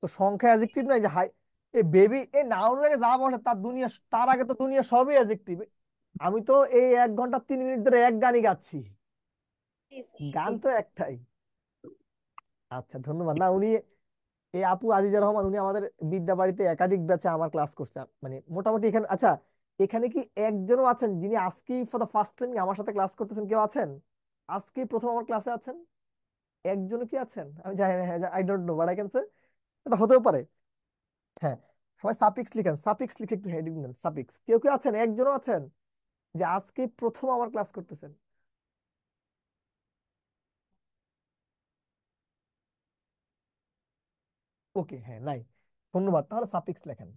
তো সংখ্যা অ্যাডজেক্টিভ নাই যে হাই, এ বেবি, এ নাউনের আগে যা বসে তার দুনিয়া, তার আগে তো দুনিয়া সবই অ্যাডজেক্টিভ। আমি তো এই 1 ঘন্টা 3 মিনিট ধরে এক গানই গাচ্ছি, জি স্যার, গান জি। তো একটাই। আচ্ছা, ধন্যবাদ। না উনি, এই আপু আজিজা রহমান, উনি আমাদের বিদ্যাবাড়িতে একাধিক ব্যাচে আমার ক্লাস করছে, মানে মোটামুটি এখানে। আচ্ছা, এখানে কি একজনও আছেন যিনি আজকেই ফর দ্য ফার্স্ট টাইম আমার সাথে ক্লাস করতেছেন? কেউ আছেন আজকেই প্রথম আমার ক্লাসে আছেন? একজনও কি আছেন? আমি জানি না, I don't know, but I can say এটা হতেও পারে। হ্যাঁ, সবাই সাফিক্স লিখেন, সাফিক্স লিখে একটু হেডিং দেন, সাফিক্স। কেউ কেউ আছেন, একজনও আছেন যে আজকে প্রথম আমার ক্লাস করতেছেন? ওকে, হ্যাঁ, নাই। ধন্যবাদ, তাহলে সাফিক্স লেখেন।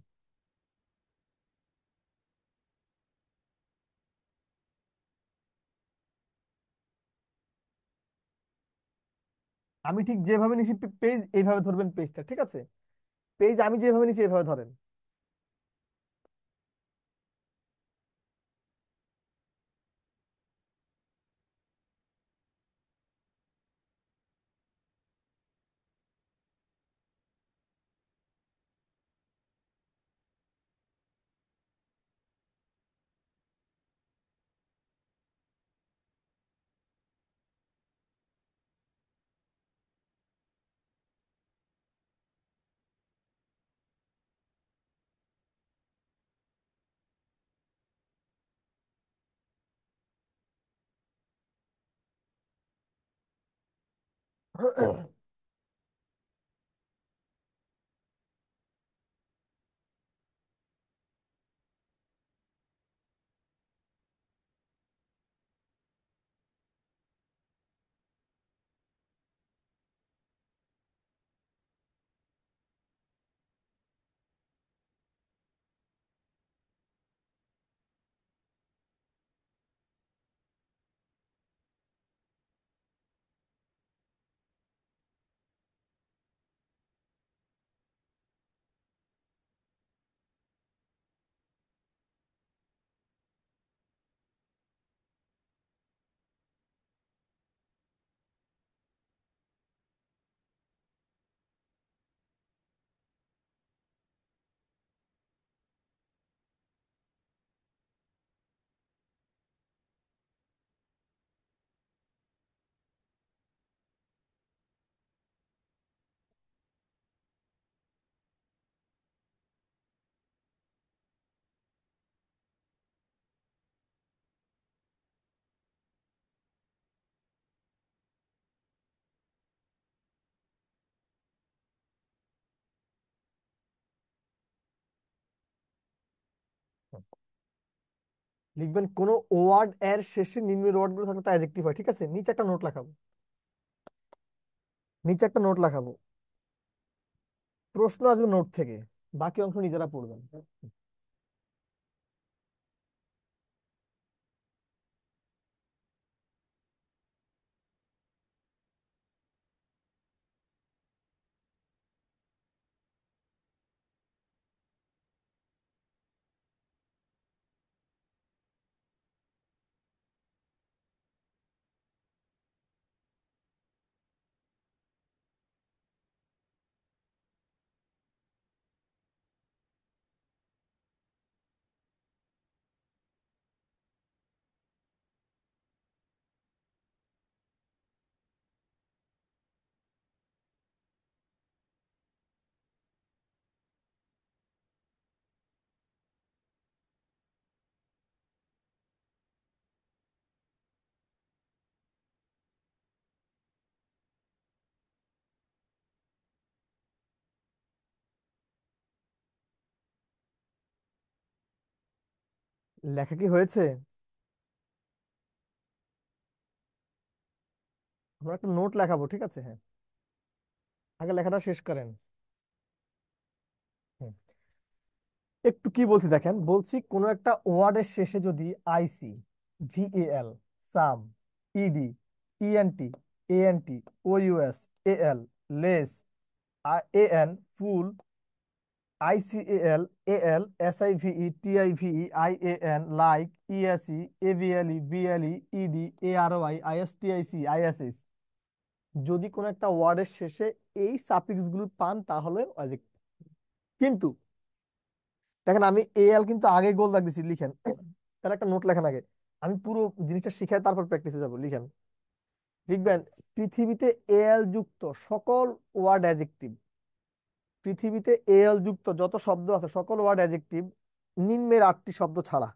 আমি ঠিক যেভাবে নিছি পেজ, এইভাবে ধরবেন পেজটা, ঠিক আছে? পেজ আমি যেভাবে নিছি এইভাবে ধরেন। লিখবেন কোন ওয়ার্ড এর শেষে নিম্নের ওয়ার্ড গুলো থাকলে তা অ্যাডজেক্টিভ হয়, ঠিক আছে? নিচে একটা নোট লেখাবো, নিচে একটা নোট লেখাবো, প্রশ্ন আসবে নোট থেকে, বাকি অংশ নিজেরা পড়বেন। লেখা কি হয়েছে? আমরা একটা নোট লেখাবো, ঠিক আছে? হ্যাঁ, আগে লেখাটা শেষ করেন। হুম। একটু কি বলছি দেখেন, বলছি কোন একটা ওয়ার্ডের শেষে যদি IC, VL, some, ED, ENT, ANT, OUS, AL, less, AN, ful, ICL, AL, SIVE, TIVE, IAN, like, ESE, AVLE, BLE, ED, ARY, ISTIC, ISS, যদি কোন একটা ওয়ার্ডের শেষে এই সাফিক্স গুলো পান তাহলে adjective। কিন্তু দেখেন আমি এএল কিন্তু আগে গোল দাগ দিছি, লিখেন। তাহলে একটা নোট লেখেন আগে, আমি পুরো জিনিসটা শিখাই তারপর প্র্যাকটিসে যাব। লিখেন, লিখবেন পৃথিবীতে এএল যুক্ত সকল ওয়ার্ড অ্যাডজেক্টিভ, পৃথিবীতে এএল যুক্ত যত শব্দ আছে সকল ওয়ার্ড অ্যাডজেক্টিভ নিম্নের 8টি শব্দ ছাড়া।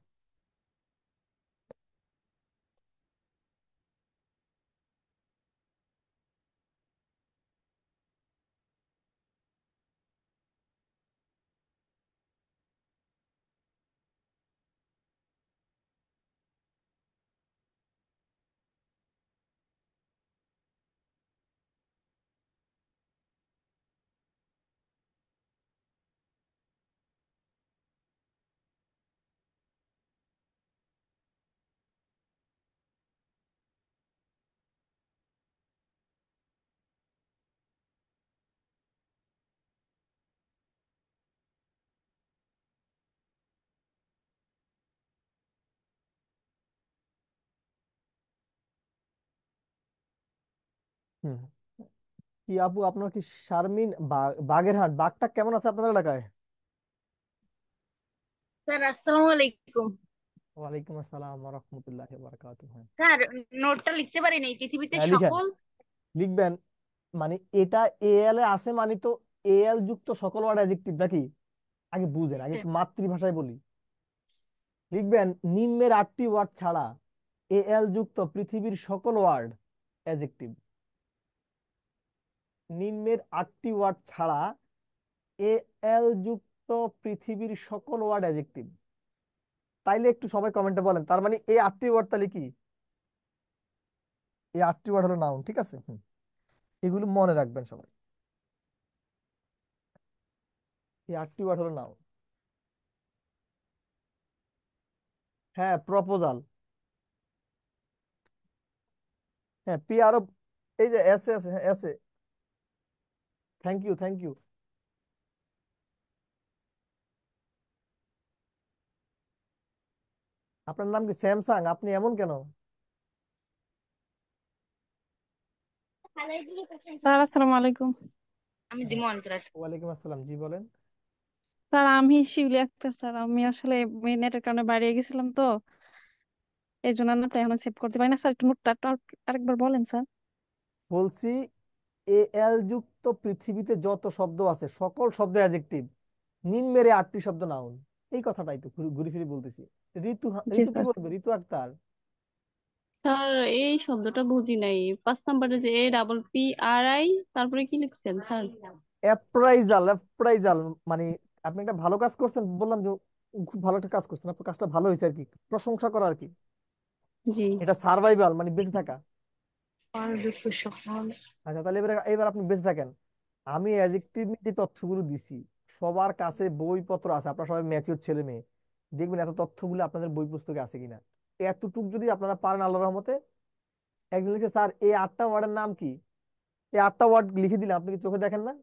হুম। কি আপু, আপনার কি শারমিন বাগেরহাট, বাঘটা কেমন আছে আপনাদের এলাকায়? স্যার আসসালামু আলাইকুম। ওয়ালাইকুম আসসালাম ওয়া রাহমাতুল্লাহি ওয়া বারাকাতুহু। স্যার নোটটা লিখতে পারি নাই পৃথিবীতে হ্যাঁ লিখেন, সকল। লিখবেন মানে এটা এএল এ আছে মানে তো এএল যুক্ত সকল ওয়ার্ড অ্যাডজেক্টিভ নাকি? আগে বুঝেন, আগে একটু মাতৃভাষায় বলি। লিখবেন নিম্নের 8টি ওয়ার্ড ছাড়া এএল যুক্ত পৃথিবীর সকল ওয়ার্ড অ্যাডজেক্টিভ, নিম্নের 8টি ওয়ার্ড ছাড়া এএল যুক্ত পৃথিবীর সকল ওয়ার্ড অ্যাডজেক্টিভ। তাইলে একটু সবাই কমেন্টে বলেন, তার মানে এই 8টি ওয়ার্ড তাহলে কি? এই 8টি ওয়ার্ড হলো নাউন, ঠিক আছে? এগুলো মনে রাখবেন সবাই, এই 8টি ওয়ার্ড হলো নাউন। হ্যাঁ, প্রপোজাল। হ্যাঁ, পি আরো, এই যে এস এ আছে, হ্যাঁ S A. Thank you, thank you. আপনার নাম কি স্যামসাং? আপনি এমন কেন? স্যার আসসালামু আলাইকুম। আমি হ্যাঁ, দিমু অন্তরাজ। ওয়ালাইকুম আসসালাম, জি বলেন। স্যার আমি শিউলি আক্তার স্যার, আমি আসলে নেটের কারণে বাইরে গেছিলাম তো, এই জন্য নামটা এখন সেভ করতে পারি না স্যার, একটু নোটটা আরেকবার বলেন স্যার। বলছি এএল যুক্ত পৃথিবীতে যত শব্দ আছে সকল শব্দ অ্যাডজেক্টিভ, নিম্নের 8টি শব্দ নাউন। এই কথাটাই তো ঘুরে ফিরে বলতেছি। ঋতু, জি ঋতু কি স্যার। বলবে? ঋতু আক্তার। স্যার এই শব্দটা বুঝি নাই, 5 নম্বরে যে APPRI, তারপরে কি লিখছেন স্যার? অ্যাপ্রাইজাল, অ্যাপ্রাইজাল মানে আপনি একটা ভালো কাজ করছেন, বললাম যে খুব ভালো একটা কাজ করছেন, আপনার কাজটা ভালো হয়েছে আর কি, প্রশংসা করা আর কি। জি। এটা সার্ভাইভাল মানে বেঁচে থাকা। আর দুঃখ সকল। আচ্ছা, তাহলে এবার এবার আপনি বেঁচে থাকেন। আমি অ্যাডজেক্টিভ যে তথ্যগুলো দিছি, সবার কাছে বইপত্র আছে, আপনারা সবাই ম্যাচিওর ছেলে মেয়ে, দেখবেন এত তথ্যগুলো আপনাদের বই পুস্তকে আছে কিনা। এতটুক যদি আপনারা পারেন আল্লাহর রহমতে। একজন লিখছে স্যার এই 8টা ওয়ার্ডের নাম কি? এই 8টা ওয়ার্ড লিখে দিলাম, আপনি কি চোখে দেখেন না?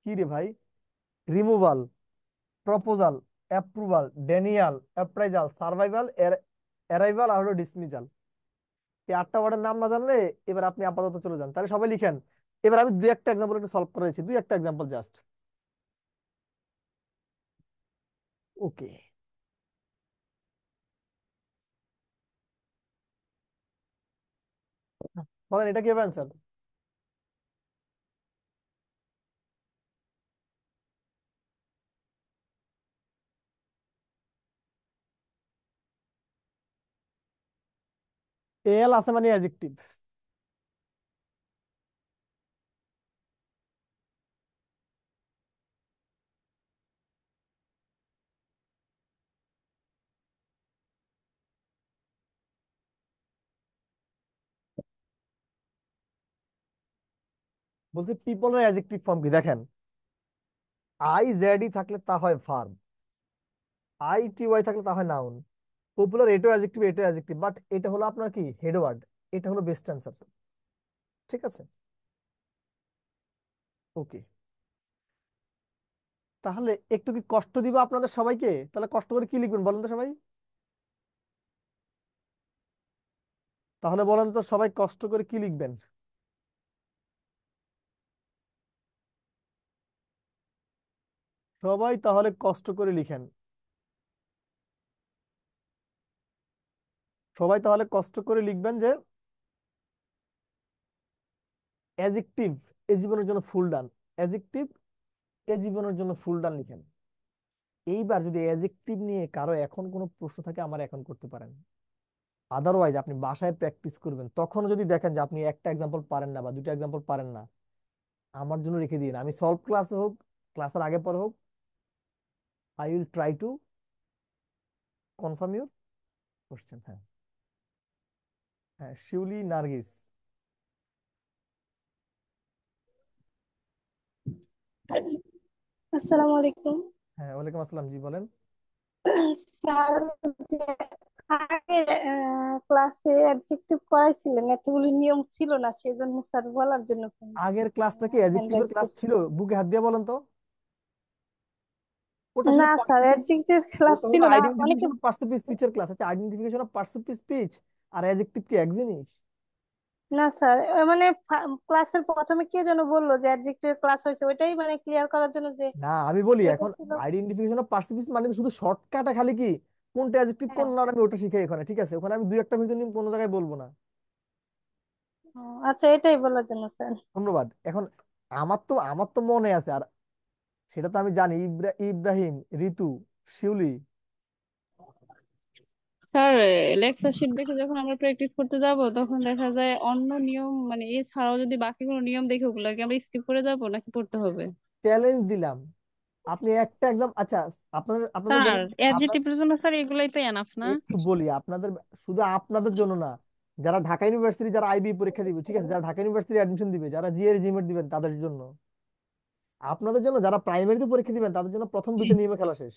কি রে ভাই? Removal, proposal, approval, denial, appraisal, survival, arrival আর হলো ডিসমিজাল। এই 8টা ওয়ার্ডের নাম না জানলে এবার আপনি আপাতত চলে যান। তাহলে সবাই লিখেন। এবার আমি দুই একটা এক্সাম্পল একটু সলভ করেছি, দুই একটা এক্সাম্পল জাস্ট। ওকে, বলেন এটা কি হবে অ্যান্সার? এল আছে মানে অ্যাডজেক্টিভ। বলছে পিপলের অ্যাডজেক্টিভ ফর্ম কি দেখেন, আই জেড ই থাকলে তা হয় ভার্ব, আই টি ওয়াই থাকলে তা হয় নাউন। পপুলার এটাও অ্যাডজেক্টিভ এটাও অ্যাডজেক্টিভ, বাট এটা হলো আপনার কি হেড ওয়ার্ড, এটা হলো বেস্ট অ্যান্সার। ঠিক আছে, ওকে। তাহলে একটু কি কষ্ট দিব আপনাদের সবাইকে, তাহলে কষ্ট করে কি লিখবেন বলেন তো সবাই, তাহলে বলেন তো সবাই কষ্ট করে কি লিখবেন। সবাই তাহলে কষ্ট করে লিখেন, সবাই তাহলে কষ্ট করে লিখবেন যে অ্যাডজেক্টিভ এ জীবনের জন্য ফুল ডান, অ্যাডজেক্টিভ এ জীবনের জন্য ফুল ডান লিখেন। এইবার যদি অ্যাডজেক্টিভ নিয়ে কারো এখন কোনো প্রশ্ন থাকে আমার এখন করতে পারেন, আদারওয়াইজ আপনি বাসায় প্র্যাকটিস করবেন, তখন যদি দেখেন যে আপনি একটা এক্সাম্পল পারেন না বা দুটো এক্সাম্পল পারেন না, আমার জন্য রেখে দিন, আমি সলভ ক্লাসে হোক ক্লাসের আগে পরে হোক, I will try to confirm your question. হ্যাঁ, হ্যাঁ, শিউলি নার্গিস। আসসালামু আলাইকুম হ্যাঁ, ওয়ালাইকুম আসসালাম, জি বলেন। স্যার। যে আগের ক্লাসে অ্যাডজেক্টিভ করাইছিলেন, এতগুলো নিয়ম ছিল না, সেজন্য স্যার বলার জন্য আগের ক্লাসটা কি হ্যান্ড অ্যাডজেক্টিভের রাইজ ক্লাস ছিল? করছিলাম। বুকে হাত দিয়ে বলেন তো, ওটা ছিল না স্যার, পার্সিপিস, অ্যাডজেক্টিভ ক্লাস ওটা ছিল হলো না অনেকে। আইডেন্টিফিকেশন অফ পার্সিপিস স্পিচের ক্লাস। আচ্ছা, আইডেন্টিফিকেশন অফ পার্সিপিস স্পিচ আর অ্যাডজেক্টিভ কি এক জিনিস? না স্যার, মানে ক্লাসের প্রথমে কে যেন বললো যে অ্যাডজেক্টিভ ক্লাস হয়েছে, ওইটাই মানে ক্লিয়ার করার জন্য যে না, আমি বলি যেটা এখন ছিল। আইডেন্টিফিকেশন অফ পার্সিপিস মানে শুধু শর্টকাটে খালি কি কোনটা অ্যাডজেক্টিভ কোন হ্যাঁ। নাউন আমি ওটা শিখাই ওখানে, ঠিক আছে? ওখানে আমি দুই একটা ভিতরে নিয়ে কোনো জায়গায় বলবো না। ও, আচ্ছা, এটাই বলার জন্য স্যার। ধন্যবাদ। এখন আমার তো মনে আছে, আর সেটা তো আমি জানি, ইব্রাহিম, ঋতু, শিউলি। স্যার, লেকচার শিট দেখে যখন আমরা প্র্যাকটিস করতে যাব তখন দেখা যায় অন্য নিয়ম মানে এছাড়াও যদি বাকি কোনো নিয়ম দেখে ওগুলাকে আমরা স্কিপ করে যাব নাকি পড়তে হবে? চ্যালেঞ্জ দিলাম, আপনি একটা এক্সাম, আচ্ছা, আপনাদের আপনাদের স্যার, ব্যাংক, আপনার, অ্যাডজেক্টিভের জন্য স্যার এগুলাই তো এনাফ না? একটু বলি আপনাদের, শুধু আপনাদের জন্য না, যারা ঢাকা ইউনিভার্সিটি, যারা আইবি পরীক্ষা দিবে, ঠিক আছে, যারা ঢাকা ইউনিভার্সিটি অ্যাডমিশন দিবে, যারা জিএর জিমেট দিবেন তাদের জন্য, আপনাদের জন্য, যারা প্রাইমারিতে পরীক্ষা দিবেন তাদের জন্য প্রথম দুইটা নিয়মে খেলা শেষ।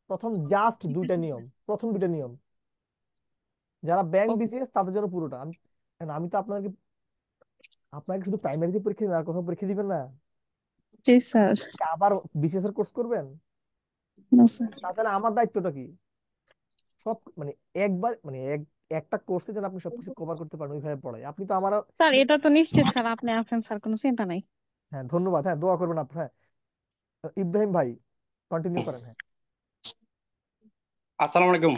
প্রথম জাস্ট দুইটা নিয়ম, প্রথম দুইটা নিয়ম। যারা ব্যাংক ওকে। বিসিএস তাদের জন্য পুরোটা। আমি তো আপনাকে শুধু প্রাইমারিতে পরীক্ষা দিবেন আর কোথাও পরীক্ষা দিবেন না? জি স্যার। আবার বিসিএস এর কোর্স করবেন? না স্যার। তাহলে আমার দায়িত্বটা কি? সব মানে একবার মানে একটা কোর্সে যেন আপনি সবকিছু কভার করতে পারেন ওইভাবে পড়াই। আপনি তো আমার, স্যার, এটা তো নিশ্চিত স্যার আপনি আছেন স্যার, কোনো চিন্তা নাই। হ্যাঁ ধন্যবাদ, হ্যাঁ দোয়া করবেন আপনি। হ্যাঁ, ইব্রাহিম ভাই কন্টিনিউ করেন। হ্যাঁ, আসসালামু আলাইকুম।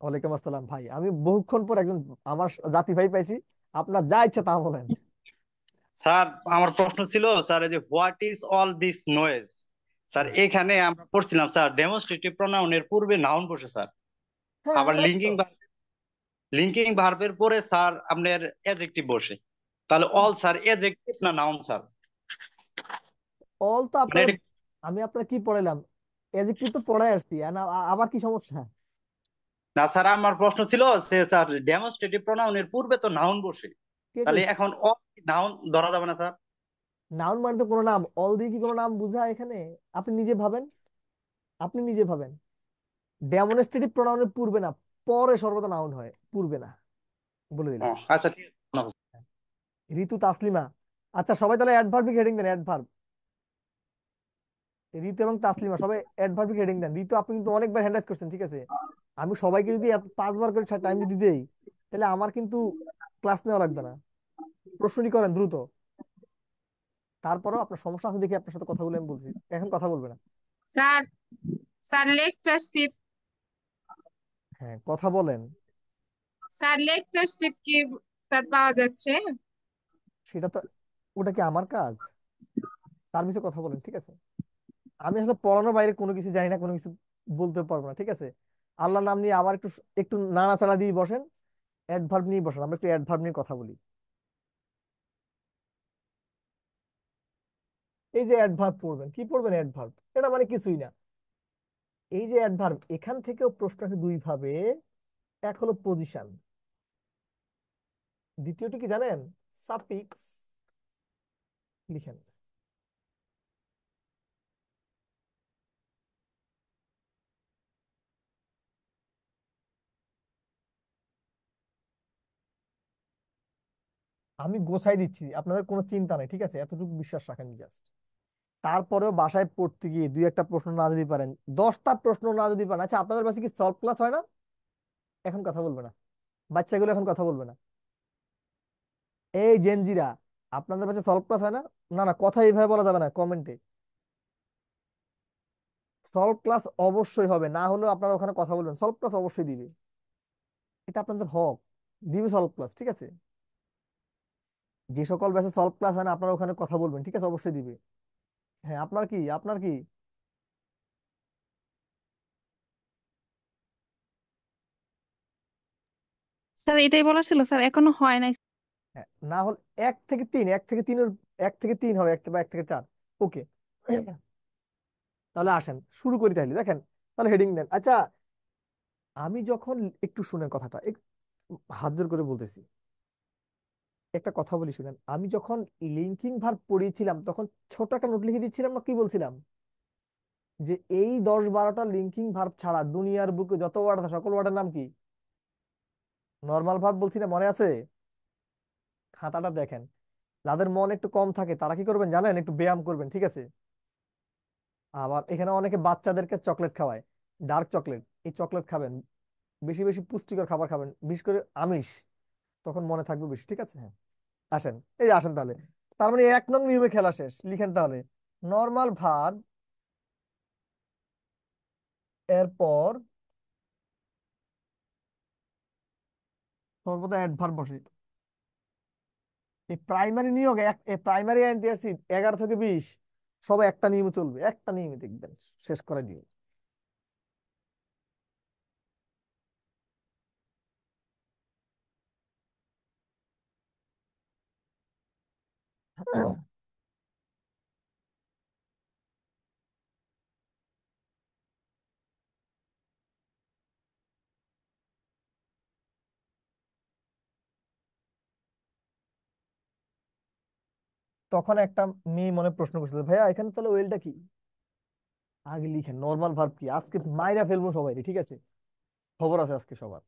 ওয়ালাইকুম আসসালাম ভাই, আমি বহুক্ষণ পর একজন আমার জাতি ভাই পাইছি, আপনার যা ইচ্ছা তা বলেন। স্যার, আমার প্রশ্ন ছিল স্যার, এই যে what is all this noise, sir এখানে আমরা পড়ছিলাম স্যার ডেমনস্ট্রেটিভ প্রোনাউনের পূর্বে নাউন বসে স্যার, হ্যাঁ, আবার এই তো। লিঙ্কিং ভার্বের পরে স্যার আপনার অ্যাডজেক্টিভ বসে, তাহলে অল স্যার অ্যাডজেক্টিভ না নাউন স্যার? অল তো মানে আপনার, এটা, আমি আপনার কি পড়াইলাম, অ্যাডজেক্টিভ তো পড়াই আসছি, আবার কি সমস্যা? না স্যার, আমার প্রশ্ন ছিল সে স্যার ডেমনস্ট্রেটিভ প্রোনাউনের পূর্বে তো নাউন বসে, কে তাহলে কইছে? এখন অল নাউন ধরা যাবে না স্যার? নাউন মানে তো কোনো নাম, অল দিয়ে কি কোনো নাম বুঝায় এখানে? আপনি নিজে ভাবেন, আপনি নিজে ভাবেন, ডেমনস্ট্রেটিভ প্রোনাউনের পূর্বে না, পরে সর্বদা নাউন হয়, পূর্বে না, বলে ও দিলাম। আচ্ছা, ঠিক আছে, ধন্যবাদ। ঋতু, তাসলিমা। আচ্ছা, সবাই তাহলে অ্যাডভার্বিক হেডিং দেন, অ্যাডভার্ব। ঋতু এবং তাসলিমা সবাই অ্যাডভার্বিক হেডিং দেন। ঋতু, আপনি কিন্তু অনেকবার হ্যান্ড রাইজ করছেন, ঠিক আছে? আমি সবাইকে যদি 5বার করে টাইম যদি দেই, তাহলে আমার কিন্তু ক্লাস নেওয়া লাগবে না। প্রশ্নটি করেন দ্রুত। তারপরও আপনার সমস্যা আছে দেখে আপনার সাথে কথা বলে আমি বলছি, এখন কথা বলবে না। স্যার, স্যার লেকচারশিপ, হ্যাঁ, কথা বলেন। স্যার লেকচারশিপ কি স্যার পাওয়া যাচ্ছে? সেটা তো, ওটা কি আমার কাজ? সার্ভিসে কথা বলেন, ঠিক আছে? আমি আসলে পড়ানোর বাইরে কোনো কিছু জানি না, কোনো কিছু বলতে পারবো না, ঠিক আছে? আল্লাহর নাম নিয়ে আবার একটু একটু নাড়াচাড়া দিয়ে বসেন, অ্যাডভার্ব নিয়ে বসেন, আমরা একটু অ্যাডভার্ব নিয়ে কথা বলি। এই যে অ্যাডভার্ব পড়বেন, কি পড়বেন? অ্যাডভার্ব, এটা মানে কিছুই না। এই যে অ্যাডভার্ব, এখান থেকেও প্রশ্ন আসে দুই ভাবে। এক হলো পজিশন, দ্বিতীয়টি কি জানেন? সাফিক্স। লিখেন আমি গোছাই দিচ্ছি, আপনাদের কোনো চিন্তা নেই, ঠিক আছে? এতটুকু বিশ্বাস রাখেন জাস্ট। তারপরেও বাসায় পড়তে গিয়ে দুই একটা প্রশ্ন না যদি পারেন, 10টা প্রশ্ন না যদি পারেন, আচ্ছা আপনাদের কাছে কি সলভ ক্লাস হয় না? এখন কথা বলবে না, বাচ্চাগুলো এখন কথা বলবে না। এই জেনজিরা, আপনাদের কাছে সলভ ক্লাস হয় না? না না, কথা এইভাবে বলা যাবে না কমেন্টে। সলভ ক্লাস অবশ্যই হবে, না হলেও আপনারা ওখানে কথা বলবেন, সলভ ক্লাস অবশ্যই দিবে, এটা আপনাদের হক, দিবে সলভ ক্লাস, ঠিক আছে? যে সকল ব্যাচে সলভ ক্লাস হয় না আপনারা ওখানে কথা বলবেন, ঠিক আছে? অবশ্যই দিবে। হ্যাঁ, আপনার কি? স্যার এটাই বলার ছিল স্যার, এখনো হয় নাই। হ্যাঁ, না হলে 1 থেকে 3, 1 থেকে 3, 1 থেকে 3 হবে, বা 1 থেকে 4। ওকে, তাহলে আসেন শুরু করি, তাহলে দেখেন, তাহলে হেডিং দেন। আচ্ছা, আমি যখন, একটু শুনেন কথাটা, হাত জোর করে বলতেছি, একটা কথা বলি শুনেন। আমি যখন লিঙ্কিং ভার্ব পড়িয়েছিলাম তখন ছোট একটা নোট লিখে দিচ্ছিলাম না, কি বলছিলাম? যে এই 10-12টা লিঙ্কিং ভার্ব ছাড়া দুনিয়ার বুকে যত ওয়ার্ড আছে সকল ওয়ার্ডের নাম কি? নর্মাল ভার্ব বলছি না, মনে আছে? খাতাটা দেখেন। যাদের মন একটু কম থাকে তারা কি করবেন জানেন? একটু ব্যায়াম করবেন, ঠিক আছে? আবার এখানে অনেকে বাচ্চাদেরকে চকলেট খাওয়ায়, ডার্ক চকলেট, এই চকলেট খাবেন, বেশি বেশি পুষ্টিকর খাবার খাবেন, বিশেষ করে আমিষ, তখন মনে থাকবে বেশি, ঠিক আছে? হ্যাঁ, আসেন, এই যে আসেন তাহলে। তার মানে 1 নং নিয়মে খেলা শেষ, লিখেন তাহলে। নর্মাল ভার্ব এরপর সর্বদা অ্যাডভার্ব বসে। এই প্রাইমারি নিয়োগ, প্রাইমারি অ্যান্টিয়ারসিড 11 থেকে 20 সব একটা নিয়মে চলবে, একটা নিয়মে দেখবেন শেষ করে দিবে। তখন একটা মেয়ে মনে প্রশ্ন করছিল, ভাইয়া এখানে তাহলে ওয়েলটা কি? আগে লিখেন নর্মাল ভার্ব কি, আজকে মাইরা ফেলবো সবাই, ঠিক আছে? খবর আছে আজকে সবার।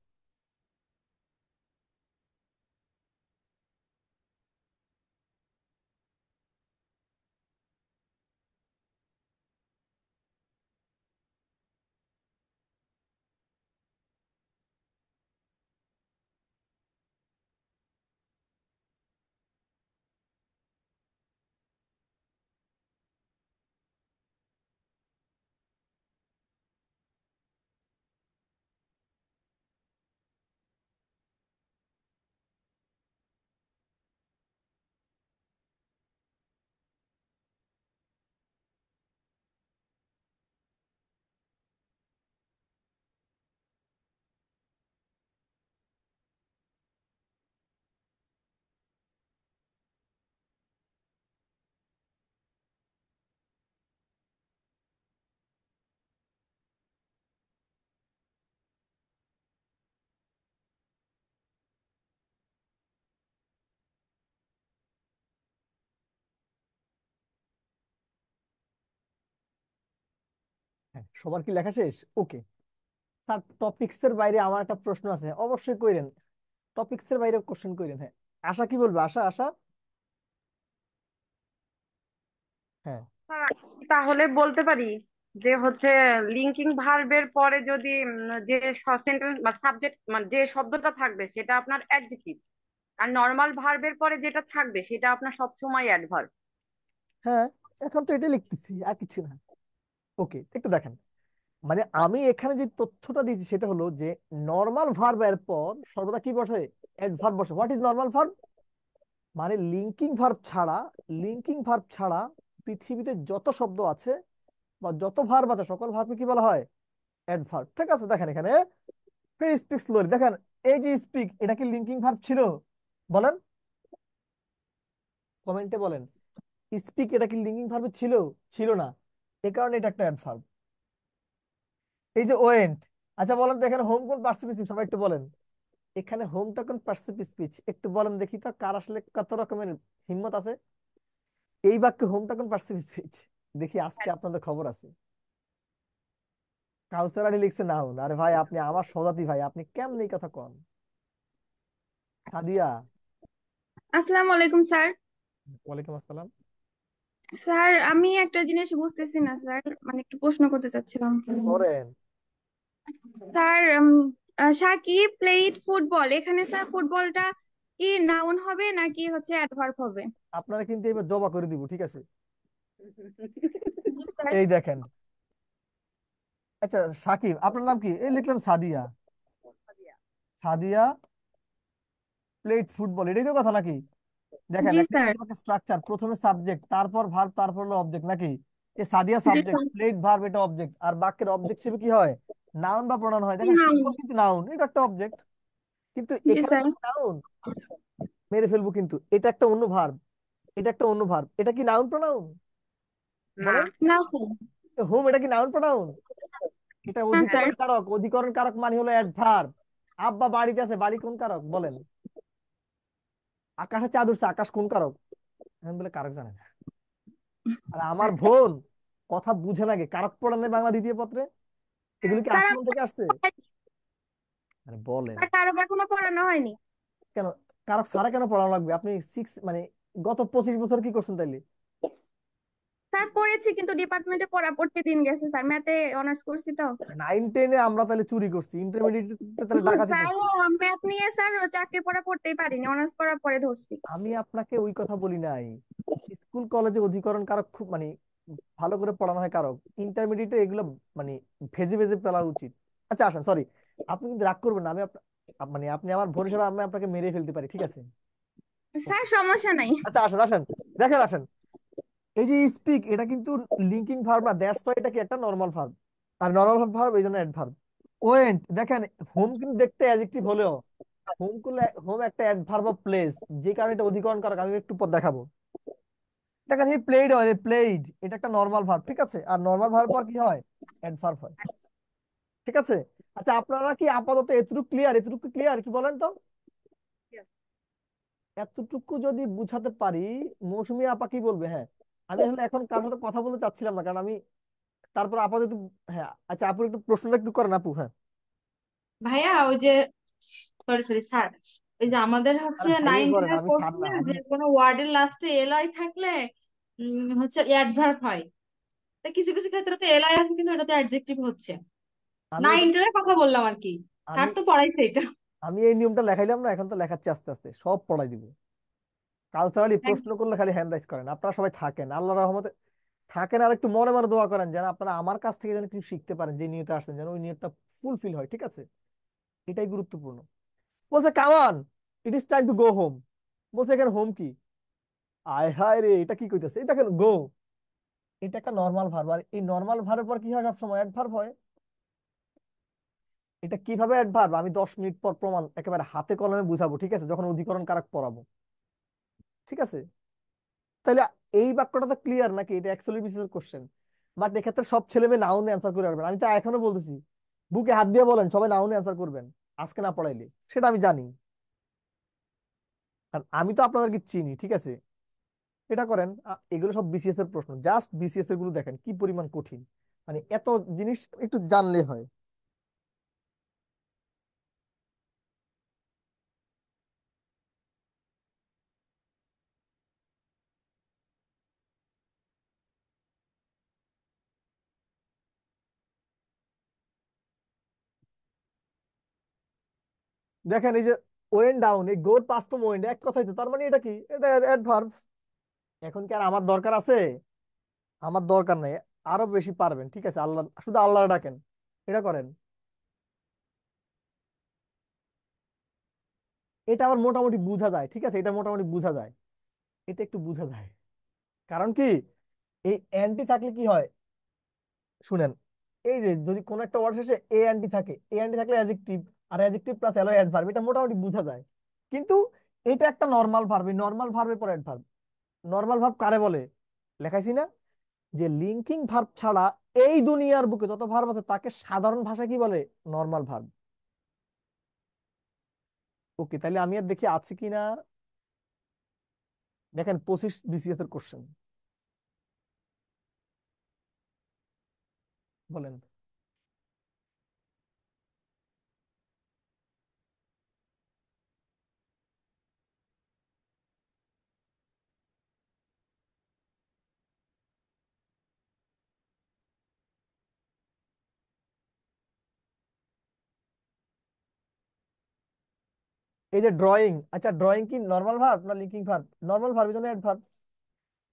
হ্যাঁ, সবার কি লেখা শেষ? ওকে স্যার, টপিকস এর বাইরে আমার একটা প্রশ্ন আছে, অবশ্যই কইরেন। টপিকস এর বাইরে কোশ্চেন কইরেন, হ্যাঁ। আশা কি বলবে? আশা, আশা। হ্যাঁ, তাহলে বলতে পারি যে হচ্ছে লিঙ্কিং ভার্বের পরে যদি যে সেন্টেন্স বা সাবজেক্ট মানে যে শব্দটা থাকবে সেটা আপনার অ্যাডজেক্টিভ, আর নর্মাল ভার্বের পরে যেটা থাকবে সেটা আপনার সবসময় অ্যাডভার্ব। হ্যাঁ, এখন তো এটা লিখতেছি আর কিছু না। ওকে, একটু দেখেন, মানে আমি এখানে যে তথ্যটা দিয়েছি সেটা হলো যে নর্মাল ভার্ব এর পর সর্বদা কি বসে? অ্যাডভার্ব বসে। What is normal verb? মানে লিঙ্কিং ভার্ব ছাড়া পৃথিবীতে যত শব্দ আছে বা যত ভার্ব আছে সকল ভার্বকে কি বলা হয়? অ্যাডভার্ব, ঠিক আছে? দেখেন এখানে স্পিক স্লোলি, দেখেন এই যে স্পিক, এটা কি লিঙ্কিং ভার্ব ছিল? বলেন, কমেন্টে বলেন, স্পিক এটা কি লিঙ্কিং ভার্ব ছিল? ছিল না, এ কারণে এটা একটা অ্যাডভার্ব। এই যে ওয়েন্ট, আচ্ছা বলেন তো এখানে হোম কোন পার্টিসিপেন্ট, সবাই একটু বলেন। এখানে হোমটা কোন পার্টিসিপেন্ট স্পিচ, একটু বলেন দেখি তো, কার আসলে কত রকমের হিম্মত আছে। এই বাক্যে হোমটা কোন পার্টিসিপেন্ট স্পিচ, দেখি আজকে আপনাদের খবর আছে। কাউসার আলী লিখছে নাউন। আরে ভাই আপনি আমার সজাতি ভাই, আপনি কেমন এই কথা কন? সাদিয়া, আসসালামু আলাইকুম স্যার। ওয়ালাইকুম আসসালাম। স্যার আমি একটা জিনিস বুঝতেছি না স্যার, মানে একটু প্রশ্ন করতে চাচ্ছিলাম। করেন। স্যার সাকিব প্লেইড ফুটবল, এখানে স্যার ফুটবলটা কি নাউন হবে নাকি হচ্ছে অ্যাডভার্ব হবে? আপনারা কিন্তু এবার জবা করে দিব, ঠিক আছে? জি স্যার। এই দেখেন, আচ্ছা সাকিব, আপনার নাম কি? এই লিখলাম সাদিয়া। সাদিয়া প্লেড ফুটবল, এটাই তো কথা নাকি? দেখেন জি একটা স্যার। স্ট্রাকচার, প্রথমে সাবজেক্ট, তারপর ভার্ব, তারপর হলো অবজেক্ট নাকি? এই সাদিয়া জি সাবজেক্ট, স্যার। প্লেড ভার্ব, এটা অবজেক্ট। আর বাক্যের অবজেক্ট হিসেবে কি হয়? নাউন বা প্রনাউন হয়। দেখেন নাউন। ফুটবল কিন্তু নাউন, এটা একটা অবজেক্ট। কিন্তু জি এখানে স্যার। কি নাউন? মেরে ফেলবো কিন্তু, এটা একটা অন্য ভার্ব, এটা একটা অন্য ভার্ব, এটা কি নাউন প্রনাউন না। বলেন? না স্যার। হোম এটা কি নাউন প্রনাউন? এটা না স্যার। অধিকরণ কারক, অধিকরণ কারক মানে হলো অ্যাডভার্ব। আব্বা বাড়িতে আছে, বাড়ি কোন কারক বলেন? আকাশে চাঁদ উঠছে, আকাশ কোন কারক? আমি বলে কারক জানে না। আর আমার বোন কথা বুঝে লাগে, কারক পড়ানো বাংলা দ্বিতীয় পত্রে, এগুলো কি স্যার আসমান থেকে আসছে? আরে বলেন, স্যার কারো এখনো পড়ানো হয়নি। কেন কারক সারা কেন পড়ানো লাগবে? আপনি সিক্স মানে গত 25 বছর কি করছেন তাইলে? স্যার পড়েছি কিন্তু ডিপার্টমেন্টে পড়তে দিন গেছে স্যার, ম্যাথে অনার্স করছি তো। 9-10-এ আমরা তাহলে চুরি করছি, ইন্টারমিডিয়েটে তাহলে ডাকাতি স্যার করছি। ম্যাথ নিয়ে স্যার চাকরি পড়া পড়তেই পারিনি, অনার্স করার পরে ধরছি। আমি আপনাকে ওই কথা বলি নাই। স্কুল কলেজে অধিকরণ কারক খুব মানে ভালো করে পড়ানো হয় কারক। ইন্টারমিডিয়েটে এগুলো মানে ভেজে ভেজে ফেলা উচিত। আচ্ছা আসেন, সরি, আপনি কিন্তু রাগ করবেন না, আমি মানে আপনি আমার বোন হিসেবে আমি আপনাকে মেরে ফেলতে পারি, ঠিক আছে? স্যার সমস্যা নাই। আচ্ছা আসেন আসেন, দেখেন আসেন, এই যে স্পিক, এটা কিন্তু লিঙ্কিং ভার্ব না, দ্যাটস ওয়াই এটা কি একটা নর্মাল ভার্ব। আর নর্মাল ভার্ব এই জন্য অ্যাডভার্ব। ওয়েন্ট দেখেন, হোম কিন্তু দেখতে অ্যাডজেক্টিভ হলেও হোম করলে হোম একটা অ্যাডভার্ব অফ প্লেস, যে কারণে এটা অধিকরণ কারক, আমি একটু পর দেখাবো। দেখেন হি প্লেইড হয়, প্লেইড এটা একটা নর্মাল ভার্ব, ঠিক আছে? আর নর্মাল ভার্ব পর কি হয়? অ্যাডভার্ব হয়, ঠিক আছে? আচ্ছা আপনারা কি আপাতত এতটুকু ক্লিয়ার? এতটুকু ক্লিয়ার কি বলেন তো? এতটুকু যদি বুঝাতে পারি, মৌসুমী আপা কি বলবে? হ্যাঁ, আমি আসলে এখন কারোর সাথে কথা বলতে চাচ্ছিলাম না, কারণ আমি তারপর আপাতত, হ্যাঁ আচ্ছা আপু একটু প্রশ্নটা একটু করেন আপু, হ্যাঁ। ভাইয়া ওই যে সরি সরি স্যার, ওই যে আমাদের আরে হচ্ছে ভাইয়া নাইন করেন, টেনের আমি স্যার পড়ছি না না আমি। যে কোনো ওয়ার্ডের লাস্টে এলআই থাকলে হচ্ছে অ্যাডভার্ব হয়। তা কিছু কিছু ক্ষেত্রে তো এলআই আছে কিন্তু এটা তো অ্যাডজেক্টিভ হচ্ছে। আমি এটা নাইন টেনের কথা বললাম আর কি, স্যার আমি তো পড়াইছে এটা। আমি এই নিয়মটা লেখাইলাম না, এখন তো লেখাচ্ছি আস্তে আস্তে, সব পড়াই দিব। কাউসার আলী প্রশ্ন করলে খালি হ্যান্ড রাইজ করেন, আপনারা সবাই থাকেন আল্লাহ রহমতে, থাকেন। আর একটু মনে মনে দোয়া করেন যেন আপনারা আমার কাছ থেকে যেন কিছু শিখতে পারেন, যে নিয়তে আসছেন যেন ওই নিয়তটা ফুলফিল হয়, ঠিক আছে? এটাই গুরুত্বপূর্ণ। বলছে কামান, it is time to go home. বলছে এখানে হোম কি? আয় হায় রে, এটা কি কইতেছে? এই দেখেন গো, এটা একটা নর্মাল ভার্ব, আর এই নর্মাল ভার্বের পর কি হয়? সবসময় অ্যাডভার্ব হয়। এটা কিভাবে অ্যাডভার্ব আমি 10 মিনিট পর প্রমাণ একেবারে হাতে কলমে বুঝাবো, ঠিক আছে? যখন অধিকরণ কারক পড়াবো, ঠিক আছে? তাহলে এই বাক্যটা তো ক্লিয়ার নাকি? এটা অ্যাকচুয়ালি বিসিএস কোশ্চেন, বাট এক্ষেত্রে সব ছেলে মেয়ে নাউনে অ্যান্সার করে পারবেন। আমি তো এখনো বলতেছি, বুকে হাত দিয়ে বলেন সবাই নাউনে অ্যান্সার করবেন আজকে না পড়াইলে, সেটা আমি জানি, কারণ আমি তো আপনাদেরকে চিনি, ঠিক আছে? এটা করেন। এগুলো সব বিসিএস এর প্রশ্ন, জাস্ট বিসিএস এর গুলো দেখেন কি পরিমাণ কঠিন, মানে এত জিনিস একটু জানলে হয়। দেখেন এই যে ওয়েন ডাউন, এই গোর পাস্ট ফর্ম ওয়েন্ড, এক কথাই তো, তার মানে এটা কি? এটা অ্যাডভার্ব। এখন কি আর আমার দরকার আছে? আমার দরকার নাই, আরো বেশি পারবেন, ঠিক আছে? আল্লাহ, শুধু আল্লাহ ডাকেন, এটা করেন। এটা আবার মোটামুটি বোঝা যায়, ঠিক আছে? এটা মোটামুটি বোঝা যায়, এটা একটু বোঝা যায়। কারণ কি, এই অ্যান্টি থাকলে কি হয় শুনেন, এই যে যদি কোন একটা ওয়ার্ড শেষে এ অ্যান্টি থাকে, এ অ্যান্টি থাকলে অ্যাডজেক্টিভ, আর অ্যাডজেক্টিভ প্লাস অ্যালো অ্যাডভার্ব, এটা মোটামুটি বোঝা যায়। কিন্তু এটা একটা নর্মাল ভার্ব, এই নর্মাল ভার্বের পর অ্যাডভার্ব। নর্মাল ভার্ব কারে বলে? লেখাইছি না, যে লিঙ্কিং ভার্ব ছাড়া এই দুনিয়ার বুকে যত ভার্ব আছে তাকে সাধারণ ভাষায় কি বলে? Normal verb. ওকে, তাহলে আমি আর দেখি আছে কিনা। দেখেন 25 বিসিএস এর কোশ্চেন, বলেন। এই যে ড্রয়িং, আচ্ছা ড্রয়িং কি নর্মাল ভার্ব না লিঙ্কিং ভার্ব? নর্মাল ভার্বের জন্য অ্যাডভার্ব,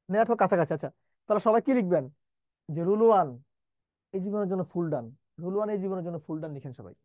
নেট কাছাকাছি। আচ্ছা তাহলে সবাই কি লিখবেন? যে রুল ওয়ান এই জীবনের জন্য ফুল ডান, রুল ওয়ান এই জীবনের জন্য ফুল ডান লিখেন সবাই।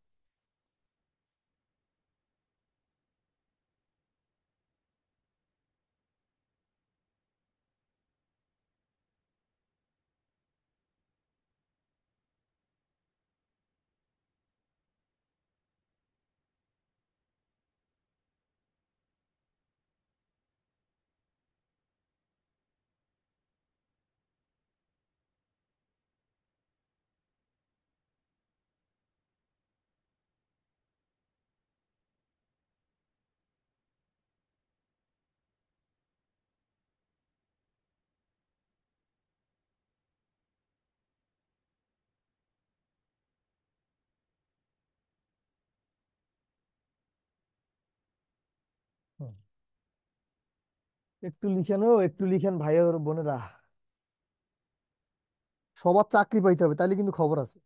হুম, একটু লিখেন, ও একটু লিখেন ভাই ওর বোনেরা, সবার চাকরি পাইতে হবে তাইলে কিন্তু খবর আছে।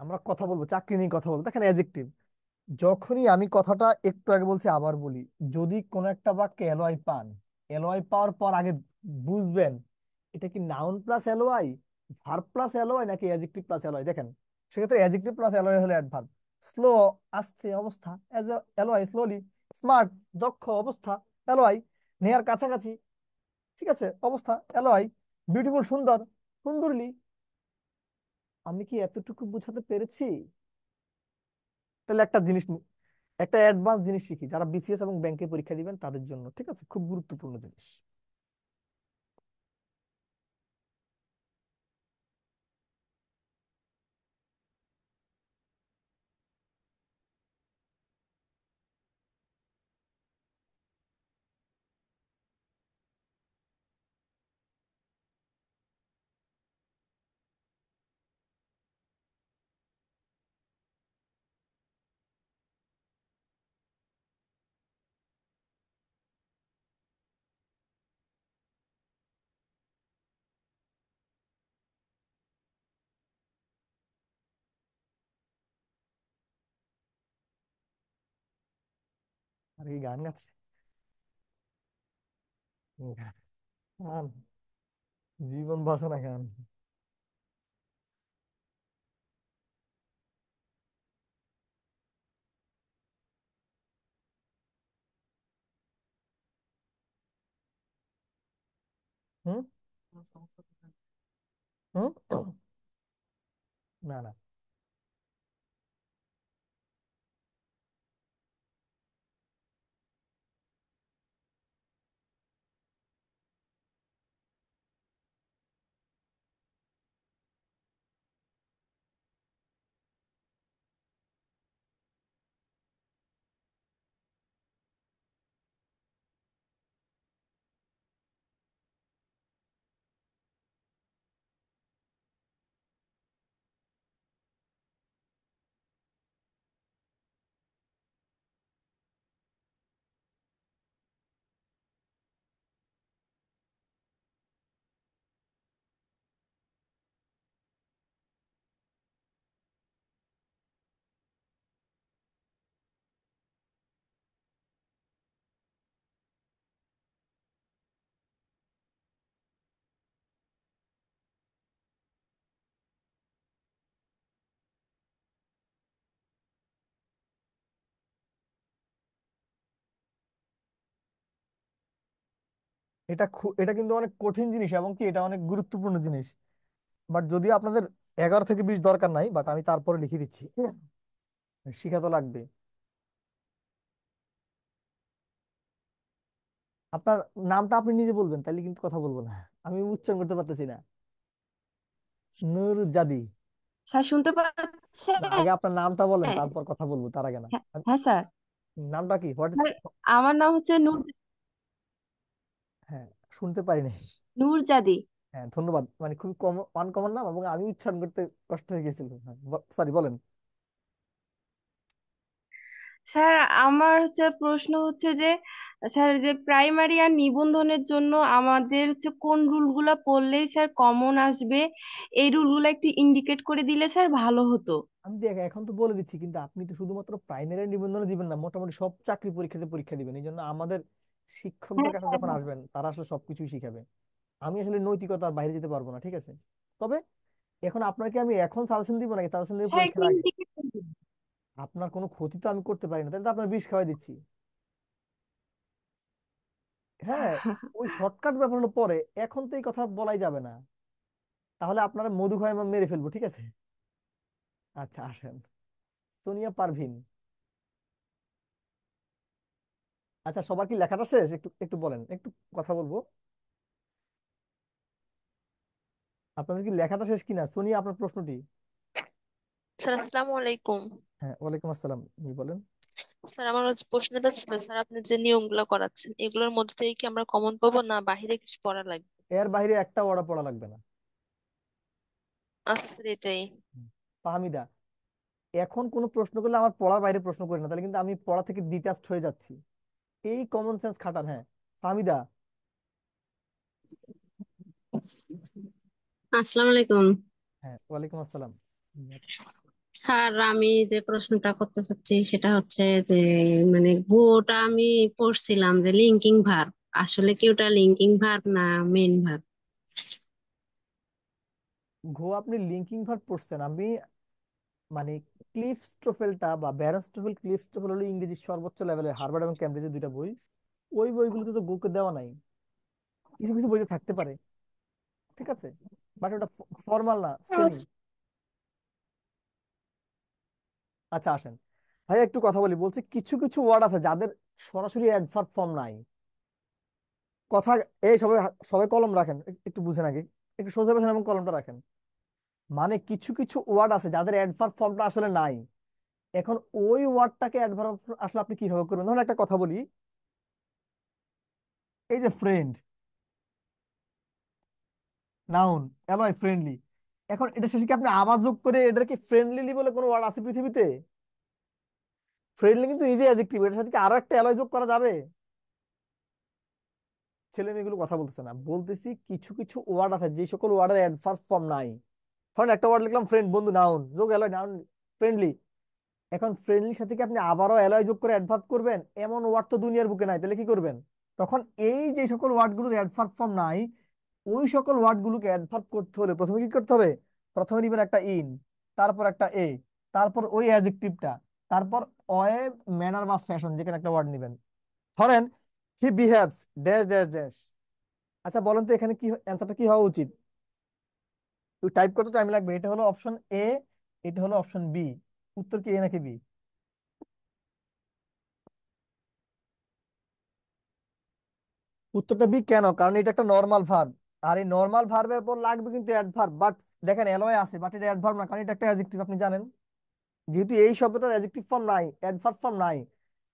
আমরা কথা বলবো, চাকরি নিয়ে কথা বলবো। দেখেন অ্যাডজেক্টিভ, যখনই আমি কথাটা একটু আগে বলছি আবার বলি, যদি কোনো একটা বাক্যে এলওয়াই পান, এলওয়াই পাওয়ার পর আগে বুঝবেন এটা কি noun plus LY, verb plus LY নাকি অ্যাডজেক্টিভ প্লাস এলওয়াই। দেখেন সেক্ষেত্রে অ্যাডজেক্টিভ প্লাস এলওয়াই হলো অ্যাডভার্ব। স্লো আস্তে অবস্থা, এজ এলওয়াই স্লোলি। স্মার্ট দক্ষ অবস্থা, এলওয়াই। নেয়ার কাছাকাছি, ঠিক আছে অবস্থা, এলওয়াই। বিউটিফুল সুন্দর, সুন্দরলি। আমি কি এতটুকু বোঝাতে পেরেছি? তাহলে একটা জিনিস একটা অ্যাডভান্স জিনিস শিখি, যারা বিসিএস এবং ব্যাংকে পরীক্ষা দিবেন তাদের জন্য, ঠিক আছে, খুব গুরুত্বপূর্ণ জিনিস। আর এই গান গাচ্ছে, গান, গান, জীবন বাঁচানো গান। হুম হুম। না না, এটা এটা কিন্তু অনেক কঠিন জিনিস এবং কি এটা অনেক গুরুত্বপূর্ণ জিনিস। বাট যদি আপনাদের 11 থেকে 20 দরকার নাই, বাট আমি তারপরে লিখে দিচ্ছি, শিখা তো লাগবে। আপনার নামটা আপনি নিজে বলবেন, তাইলে কিন্তু কথা বলবো না, আমি উচ্চারণ করতে পারতেছি না। নুরজাদি। স্যার শুনতে না, পাচ্ছেন? আগে আপনার নামটা বলেন, তারপর কথা বলবো, তার আগে না। হ্যাঁ হ্যাঁ স্যার। নামটা কি, হোয়াট ইজ? স্যার, আমার নাম হচ্ছে হ্যাঁ, শুনতে পারি নাই। নূরজাদি। হ্যাঁ, ধন্যবাদ, মানে খুবই কম, আনকমন নাম, এবং আমি উচ্চারণ করতে কষ্ট হয়ে গেছিল। হ্যাঁ, সরি, বলেন। স্যার আমার হচ্ছে প্রশ্ন হচ্ছে যে স্যার যে প্রাইমারি আর নিবন্ধনের জন্য আমাদের হচ্ছে কোন রুলগুলো পড়লেই স্যার কমন আসবে, এই রুলগুলো একটু ইন্ডিকেট করে দিলে স্যার ভালো হতো। আমি দেখ এখন তো বলে দিচ্ছি, কিন্তু আপনি তো শুধুমাত্র প্রাইমারি নিবন্ধন দিবেন না, মোটামুটি সব চাকরি পরীক্ষাতে পরীক্ষা দিবেন। এই জন্য আমাদের শিক্ষকদের হ্যাঁ কাছে স্যার যখন হ্যাঁ। আসবেন, তারা আসলে সবকিছুই শিখাবে। আমি আসলে নৈতিকতার বাইরে যেতে পারবো না, ঠিক আছে? তবে এখন আপনাকে আমি এখন সাজেশন দিব নাকি সাজেশন দিব স্যার একটু পরীক্ষার আগে? ইন্ডিকেট করে দিন। আপনার কোনো ক্ষতি তো আমি করতে পারি না, তাহলে তো আপনার বিষ খাওয়াই দিচ্ছি। হ্যাঁ, ওই শর্টকাট ব্যাপার হলো পরে, এখন তো এই কথা বলাই যাবে না, তাহলে আপনারা মধু খায় মেরে ফেলবো, ঠিক আছে? আচ্ছা, আসেন। সোনিয়া পারভিন। আচ্ছা, সবার কি লেখাটা শেষ? একটু একটু বলেন, একটু কথা বলবো। আপনাদের কি লেখাটা শেষ কিনা? সোনিয়া, আপনার প্রশ্নটি। স্যার আসসালামু আলাইকুম। হ্যাঁ, ওয়ালাইকুম আসসালাম, জি বলেন। স্যার আমার হচ্ছে প্রশ্নটা ছিল, স্যার আপনি যে নিয়মগুলো করাচ্ছেন এগুলোর মধ্যে থেকে কি আমরা কমন পাবো না বাহিরে কিছু পড়া লাগবে? এর বাইরে একটা ওয়ার্ড পড়া লাগবে না। আচ্ছা স্যার এটাই। হুম। ফাহমিদা, এখন কোনো প্রশ্ন করলে আমার পড়ার বাইরে প্রশ্ন করি না, তাহলে কিন্তু আমি পড়া থেকে ডিটাচড হয়ে যাচ্ছি। এই কমন সেন্স খাটান। হ্যাঁ, ফাহমিদা। আসসালামু আলাইকুম। হ্যাঁ, ওয়ালাইকুম আসসালাম। স্যার আমি যে প্রশ্নটা করতে চাচ্ছি সেটা হচ্ছে যে মানে গোটা আমি পড়ছিলাম যে লিঙ্কিং ভার্ব, আসলে কি ওটা লিঙ্কিং ভার্ব না মেইন ভার্ব? ঘো, আপনি লিঙ্কিং ভার্ব পড়ছেন। আমি মানে ক্লিফ স্টোফেলটা বা ব্যারন স্টোফেল, ক্লিফ স্টোফেল হলো ইংরেজি সর্বোচ্চ লেভেলের, হার্ভার্ড এবং ক্যামব্রিজের দুইটা বই। ওই বইগুলোতে তো গোকে দেওয়া নাই, কিছু কিছু বইতে থাকতে পারে, ঠিক আছে, বাট ওটা ফর্মাল না, সেমি। আচ্ছা, আসেন ভাই, একটু কথা বলি। বলছি কিছু কিছু ওয়ার্ড আছে যাদের সরাসরি অ্যাডভার্ব ফর্ম নাই। কথা, এই সবাই সবাই কলম রাখেন, একটু বুঝেন আগে, একটু সোজা বসেন এবং কলমটা রাখেন। মানে কিছু কিছু ওয়ার্ড আছে যাদের অ্যাডভার্ব ফর্মটা আসলে নাই। এখন ওই ওয়ার্ডটাকে অ্যাডভার্ব আসলে আপনি কিভাবে করবেন? ধরুন একটা কথা বলি, এই যে ফ্রেন্ড, নাউন, অ্যালয়, ফ্রেন্ডলি। এখন এটা শেষে কি আপনি আবার যোগ করে এটাকে ফ্রেন্ডলি বলে কোনো ওয়ার্ড আছে পৃথিবীতে? ফ্রেন্ডলি কিন্তু নিজে অ্যাডজেক্টিভ, এটার সাথে কি আরো একটা অ্যালয় যোগ করা যাবে? ছেলে মেয়েগুলো কথা বলতেছে না, বলতেছি কিছু কিছু ওয়ার্ড আছে যে সকল ওয়ার্ডের অ্যাডভার্ব ফর্ম নাই। ধরেন একটা ওয়ার্ড লিখলাম ফ্রেন্ড, বন্ধু, নাউন, যোগ অ্যালয়, নাউন, ফ্রেন্ডলি। এখন ফ্রেন্ডলির সাথে কি আপনি আবারও অ্যালয় যোগ করে অ্যাডভার্ব করবেন? এমন ওয়ার্ড তো দুনিয়ার বুকে নাই, তাহলে কি করবেন? তখন এই যে সকল ওয়ার্ড গুলোর অ্যাডভার্ব ফর্ম নাই, ওই সকল ওয়ার্ড গুলোকে অ্যাডভার্ব করতে হলে প্রথমে কি করতে হবে? প্রথমে নিবেন একটা ইন, তারপর একটা এ, তারপর ওই অ্যাডজেক্টিভটা, তারপর অয়ে, ম্যানার বা ফ্যাশন, যেখানে একটা ওয়ার্ড নিবেন। ধরেন হি বিহেভস ড্যাশ ড্যাশ ড্যাশ। আচ্ছা বলেন তো এখানে কি অ্যান্সারটা কি হওয়া উচিত? টাইপ করতে টাইম লাগবে। এটা হলো অপশন এ, এটা হলো অপশন বি। উত্তর কি এ নাকি বি? উত্তরটা বি। কেন? কারণ এটা একটা নর্মাল ভার্ব, আর এই নর্মাল ভার্বের পর লাগবে কিন্তু অ্যাডভার্ব। বাট দেখেন এলওয়ে আছে, বাট এটা অ্যাডভার্ব না, কারণ এটা একটা অ্যাডজেক্টিভ, আপনি জানেন। যেহেতু এই শব্দটার অ্যাডজেক্টিভ ফর্ম নাই, অ্যাডভার্ব ফর্ম নাই,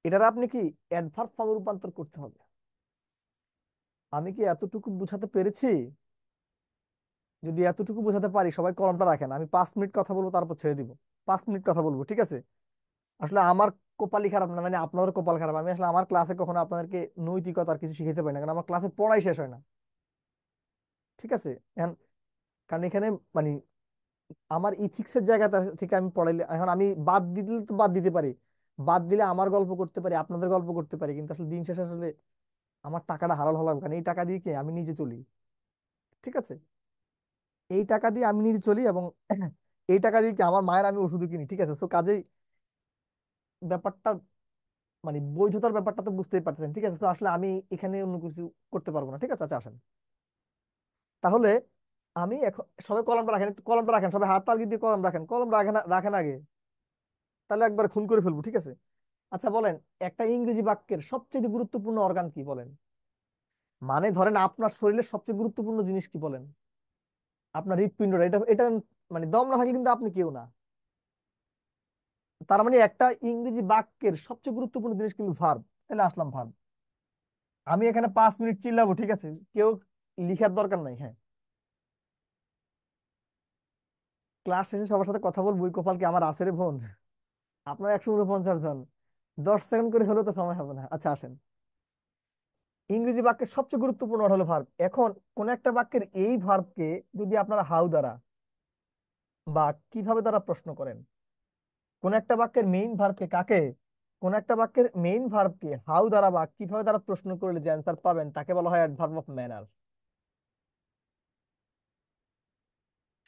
এটার আপনি কি অ্যাডভার্ব ফর্মে রূপান্তর করতে হবে। আমি কি এতটুকু বুঝাতে পেরেছি? যদি এতটুকু বোঝাতে পারি, সবাই কলমটা রাখেন, আমি 5 মিনিট কথা বলবো, তারপর ছেড়ে দিব। 5 মিনিট কথা বলবো, ঠিক আছে? আসলে আমার কপালই খারাপ না, মানে আপনাদের কপাল খারাপ। আমি আসলে আমার ক্লাসে কখনো আপনাদেরকে নৈতিকতার কিছু শিখাতে পারি না, কারণ আমার ক্লাসে পড়াই শেষ হয় না, ঠিক আছে? এখন কারণ এখানে মানে আমার ইথিক্সের জায়গাটা থেকে আমি পড়াইলে, এখন আমি বাদ দিলে তো বাদ দিতে পারি, বাদ দিলে আমার গল্প করতে পারি, আপনাদের গল্প করতে পারি, কিন্তু আসলে দিন শেষে আসলে আমার টাকাটা হালাল হলাম, কারণ এই টাকা দিয়ে কি আমি নিজে চলি, ঠিক আছে? এই টাকা দিয়ে আমি নিজে চলি, এবং এই টাকা দিয়ে কি আমার মায়ের আমি ওষুধ কিনি, ঠিক আছে? সো কাজেই ব্যাপারটা মানে বৈধতার ব্যাপারটা তো বুঝতেই পারতেছেন, ঠিক আছে? তো আসলে আমি এখানে অন্য কিছু করতে পারবো না, ঠিক আছে? আচ্ছা, আসেন তাহলে আমি এখন সবাই কলমটা রাখেন, একটু কলমটা রাখেন, সবাই হাত তালি দিয়ে কলম রাখেন, কলম রাখেন, রাখেন আগে, তাহলে একবার খুন করে ফেলবো, ঠিক আছে? আচ্ছা বলেন, একটা ইংরেজি বাক্যের সবচেয়ে গুরুত্বপূর্ণ অর্গান কি বলেন? মানে ধরেন আপনার শরীরের সবচেয়ে গুরুত্বপূর্ণ জিনিস কি বলেন? আপনার হৃৎপিণ্ডটা, এটা এটা মানে দম না থাকলে কিন্তু আপনি কেউ না। তার মানে একটা ইংরেজি বাক্যের সবচেয়ে গুরুত্বপূর্ণ জিনিস কিন্তু ভার্ব। তাহলে আসলাম ভার্ব। আমি এখানে 5 মিনিট চিল্লাবো, ঠিক আছে? কেউ লিখার দরকার নাই, হ্যাঁ। ক্লাস শেষে সবার সাথে কথা বলবো, ওই কপাল কি আমার আছে রে বোন? আপনার 149 জন, 10 সেকেন্ড করে হলেও তো সময় হবে না। আচ্ছা আসেন, ইংরেজি বাক্যের সবচেয়ে গুরুত্বপূর্ণ হলো ভার্ব। এখন কোন একটা বাক্যের এই ভার্বকে যদি আপনারা হাউ দ্বারা বা কিভাবে দ্বারা প্রশ্ন করেন, কোন একটা বাক্যের মেইন ভার্বকে কাকে, কোন একটা বাক্যের মেইন ভার্বকে হাউ দ্বারা বা কিভাবে দ্বারা প্রশ্ন করলে যে অ্যান্সার পাবেন তাকে বলা হয় অ্যাডভার্ব অফ ম্যানার।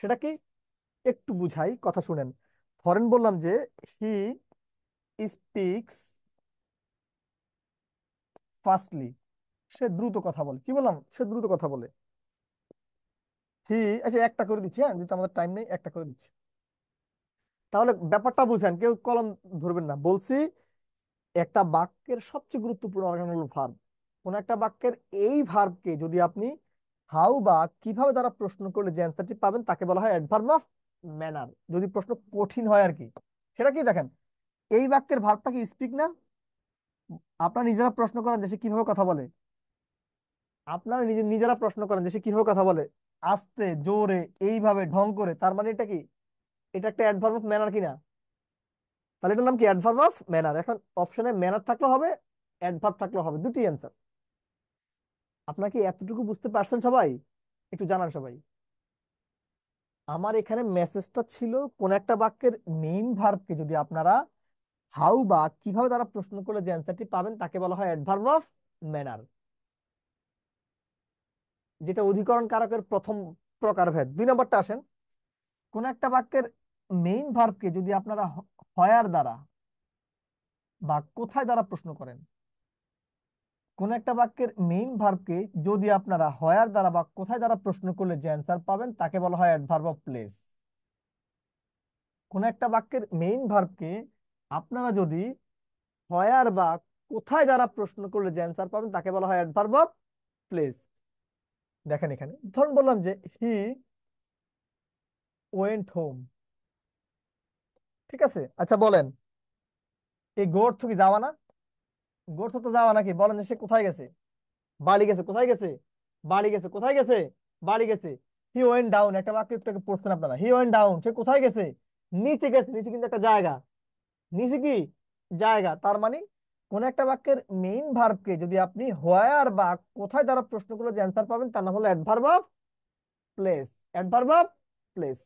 সেটা কি একটু বুঝাই, কথা শুনেন। ধরেন বললাম যে হি স্পিক্স ফাস্টলি, সে দ্রুত কথা বলে। কি বললাম? সে দ্রুত কথা বলে। হি, আচ্ছা একটা করে দিচ্ছি, হ্যাঁ যেহেতু আমাদের টাইম নেই, একটা করে দিচ্ছি। তাহলে ব্যাপারটা বুঝেন, কেউ কলম ধরবেন না। বলছি একটা বাক্যের সবচেয়ে গুরুত্বপূর্ণ অর্গান হলো ভার্ব। কোন একটা বাক্যের এই ভার্বকে যদি আপনি হাউ বা কিভাবে দ্বারা প্রশ্ন করলে যে অ্যান্সারটি পাবেন তাকে বলা হয় অ্যাডভার্ব অফ ম্যানার। যদি প্রশ্ন কঠিন হয় আর কি। সেটা কি দেখেন, এই বাক্যের ভার্বটা কি স্পিক না? আপনারা নিজেরা প্রশ্ন করেন যে সে কিভাবে কথা বলে। আপনারা নিজেরা প্রশ্ন করেন যে সে কিভাবে কথা বলে, আস্তে, জোরে, এইভাবে, ঢং করে। তার মানে এটা কি, এটা একটা অ্যাডভার্ব অফ ম্যানার কিনা? তাহলে এটার নাম কি? Adverb of manner. এখন অপশনে ম্যানার থাকলে হবে, অ্যাডভার্ব থাকলে হবে, দুটি অ্যান্সার। আপনাকে এতটুকু বুঝতে পারছেন সবাই? একটু জানান সবাই। আমার এখানে মেসেজটা ছিল কোন একটা বাক্যের মেইন ভার্বকে যদি আপনারা হাউ বা কিভাবে তারা প্রশ্ন করলে যে অ্যান্সারটি পাবেন তাকে বলা হয় অ্যাডভার্ব অফ ম্যানার, যেটা অধিকরণ কারকের প্রথম প্রকারভেদ। 2 নম্বরটা আসেন, কোন একটা বাক্যের মেইন ভার্বকে যদি আপনারা হয়ার দ্বারা বা কোথায় দ্বারা প্রশ্ন করেন, কোন একটা বাক্যের মেইন ভার্বকে যদি আপনারা হয়ার দ্বারা বা কোথায় দ্বারা প্রশ্ন করলে যে অ্যান্সার পাবেন তাকে বলা হয় অ্যাডভার্ব অফ প্লেস। কোন একটা বাক্যের মেইন ভার্বকে আপনারা যদি হয়ার বা কোথায় দ্বারা প্রশ্ন করলে যে অ্যান্সার পাবেন তাকে বলা হয় অ্যাডভার্ব অফ প্লেস। দেখেন এখানে ধরুন বললাম যে হি ওয়েন্ট হোম, ঠিক আছে? আচ্ছা বলেন, এই গো অর্থ কি যাওয়া না? গো অর্থ তো যাওয়া নাকি? বলেন যে সে কোথায় গেছে? বাড়ি গেছে। কোথায় গেছে? বাড়ি গেছে। কোথায় গেছে? বাড়ি গেছে। হি ওয়েন্ট ডাউন, একটা বাক্য একটু আগে পড়ছেন আপনারা, হি ওয়েন্ট ডাউন, সে কোথায় গেছে? নিচে গেছে। নিচে কিন্তু একটা জায়গা, নিচে কি জায়গা। তার মানে কোন একটা বাক্যের মেইন ভার্বকে যদি আপনি হোয়ার বা কোথায় দ্বারা প্রশ্ন করলে যে অ্যান্সার পাবেন তার নাম হলো adverb of place. Adverb of place.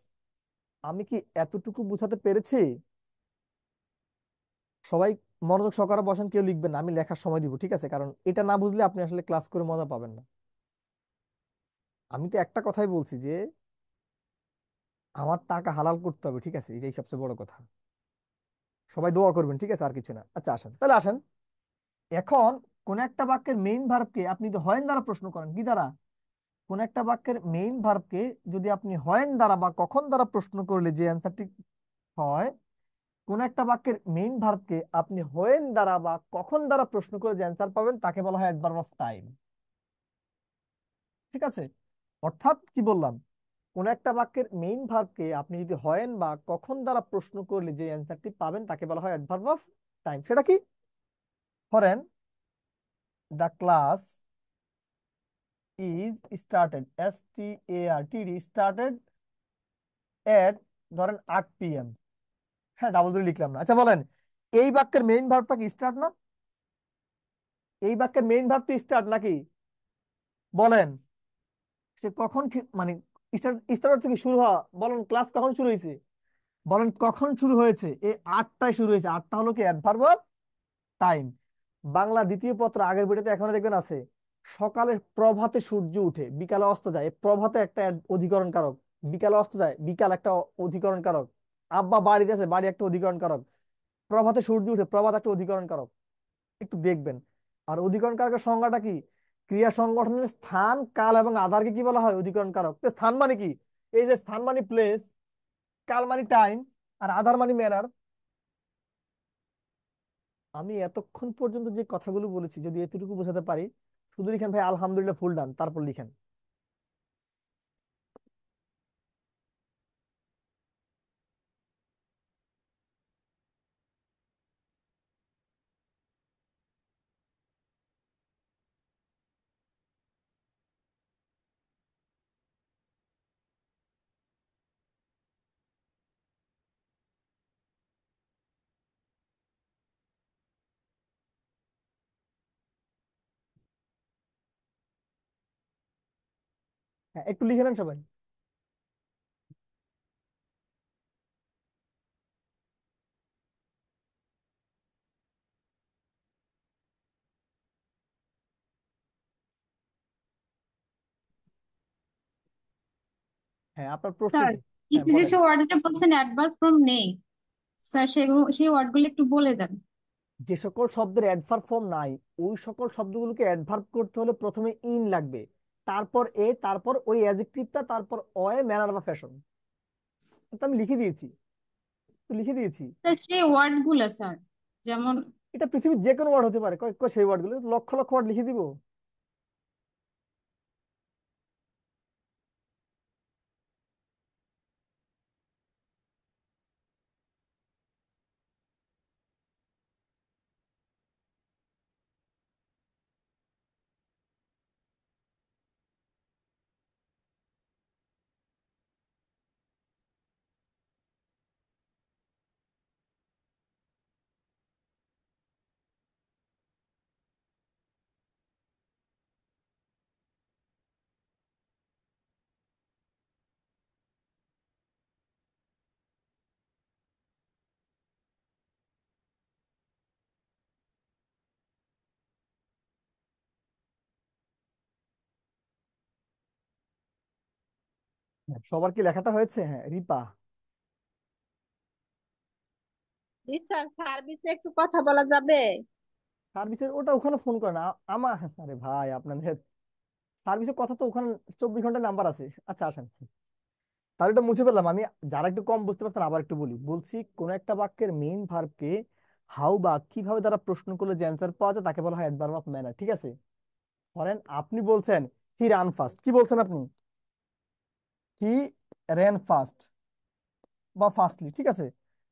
আমি কি এতটুকু বুঝাতে পেরেছি? সবাই মনোযোগ সহকারে বসেন, কেউ লিখবেন না, আমি লেখার সময় দিব, ঠিক আছে? কারণ এটা না বুঝলে আপনি আসলে ক্লাস করে মজা পাবেন না। আমি তো একটা কথাই বলছি যে আমার টাকা হালাল করতে হবে, ঠিক আছে? এটাই সবচেয়ে বড় কথা। সবাই দোয়া করবেন, ঠিক আছে? আর কিছু না। আচ্ছা আসেন, তাহলে আসেন এখন কোন একটা বাক্যের মেইন ভার্বকে আপনি যদি হয়েন দ্বারা প্রশ্ন করেন, কি দ্বারা? কোন একটা বাক্যের মেইন ভার্বকে যদি আপনি হয়েন দ্বারা বা কখন দ্বারা প্রশ্ন করলে যে অ্যান্সারটি হয়, কোন একটা বাক্যের মেইন ভার্বকে আপনি হয়েন দ্বারা বা কখন দ্বারা প্রশ্ন করে যে অ্যান্সার পাবেন তাকে বলা হয় অ্যাডভার্ব অফ টাইম, ঠিক আছে? অর্থাৎ কি বললাম, কোন একটা বাক্যের মেইন ভার্বকে আপনি যদি হয়েন বা কখন দ্বারা প্রশ্ন করলে যে অ্যান্সারটি পাবেন তাকে বলা হয় অ্যাডভার্ব অফ টাইম। সেটা কি? ধরেন the class is started, STARTED, started at ধরেন 8 PM। হ্যাঁ ডাবল ধরে লিখলাম না। আচ্ছা বলেন, এই বাক্যের মেইন ভার্বটা কি স্টার্ট না? এই বাক্যের মেইন ভার্ব তো স্টার্ট নাকি? বলেন সে কখন মানে স্টার্ট, স্টার্ট হচ্ছে কি শুরু হওয়া। বলেন ক্লাস কখন শুরু হয়েছে? বলেন কখন শুরু হয়েছে? এই 8টায় শুরু হয়েছে। 8টা হলো কি অ্যাডভার্ব অফ টাইম। বাংলা দ্বিতীয় পত্র আগের বইটাতে এখনো দেখবেন আছে, সকালে প্রভাতে সূর্য উঠে বিকালে অস্ত যায়। প্রভাতে একটা অধিকরণ কারক, বিকালে অস্ত যায় বিকাল একটা অধিকরণ কারক। আব্বা বাড়িতে আছে, বাড়ি একটা অধিকরণ কারক। প্রভাতে সূর্য উঠে, প্রভাত একটা অধিকরণ কারক। একটু দেখবেন। আর অধিকরণ কারকের সংজ্ঞাটা কি? ক্রিয়া সংগঠনের স্থান, কাল এবং আধারকে কি বলা হয়? অধিকরণ কারক। তো স্থান মানে কি? এই যে স্থান মানে প্লেস, কাল মানে টাইম, আর আধার মানে ম্যানার। আমি এতক্ষণ পর্যন্ত যে কথাগুলো বলেছি যদি এতটুকু বোঝাতে পারি, শুধু লিখেন ভাই আলহামদুলিল্লাহ ফুল ডান, তারপর লিখেন। হ্যাঁ, একটু লিখে নেন সবাই। হ্যাঁ, আপনার প্রশ্ন স্যার, কি? হ্যাঁ একটু যে বলেন। সে ওয়ার্ডটা বলছেন অ্যাডভার্ব ফ্রম নেই, স্যার সেগুলো সেই ওয়ার্ডগুলো একটু বলে দেন। যে সকল শব্দের অ্যাডভার্ব ফর্ম নাই, ওই সকল শব্দগুলোকে অ্যাডভার্ব করতে হলে প্রথমে ইন লাগবে, তারপর এ, তারপর ওই অ্যাডজেক্টিভটা, তারপর অয়ে, ম্যানার বা ফ্যাশন। এটা আমি লিখে দিয়েছি, তো লিখে দিয়েছি। স্যার সেই ওয়ার্ডগুলো স্যার, যেমন এটা পৃথিবীর যে কোনো ওয়ার্ড হতে পারে, কয় কয় সেই ওয়ার্ডগুলো লক্ষ লক্ষ ওয়ার্ড লিখে দিব। হ্যাঁ, সবার কি লেখাটা হয়েছে? হ্যাঁ রিপা। জি স্যার, সার্ভিসে একটু কথা বলা যাবে? সার্ভিসের ওটা ওখানে ফোন করে না আমার। আরে ভাই আপনাদের সার্ভিসের কথা তো ওখানে 24 ঘন্টা নাম্বার আছে। আচ্ছা আসেন, তাহলে এটা মুছে ফেললাম আমি। যারা একটু কম বুঝতে পারছেন আবার একটু বলি। বলছি কোন একটা বাক্যের মেইন ভার্বকে হাউ বা কিভাবে দ্বারা প্রশ্ন করলে যে অ্যান্সার পাওয়া যায় তাকে বলা হয় অ্যাডভার্ব অফ ম্যানার। ঠিক আছে? ধরেন আপনি বলছেন হি রান ফাস্ট, কি বলছেন আপনি? হি র্যান ফাস্ট বা ফাস্টলি। ঠিক আছে?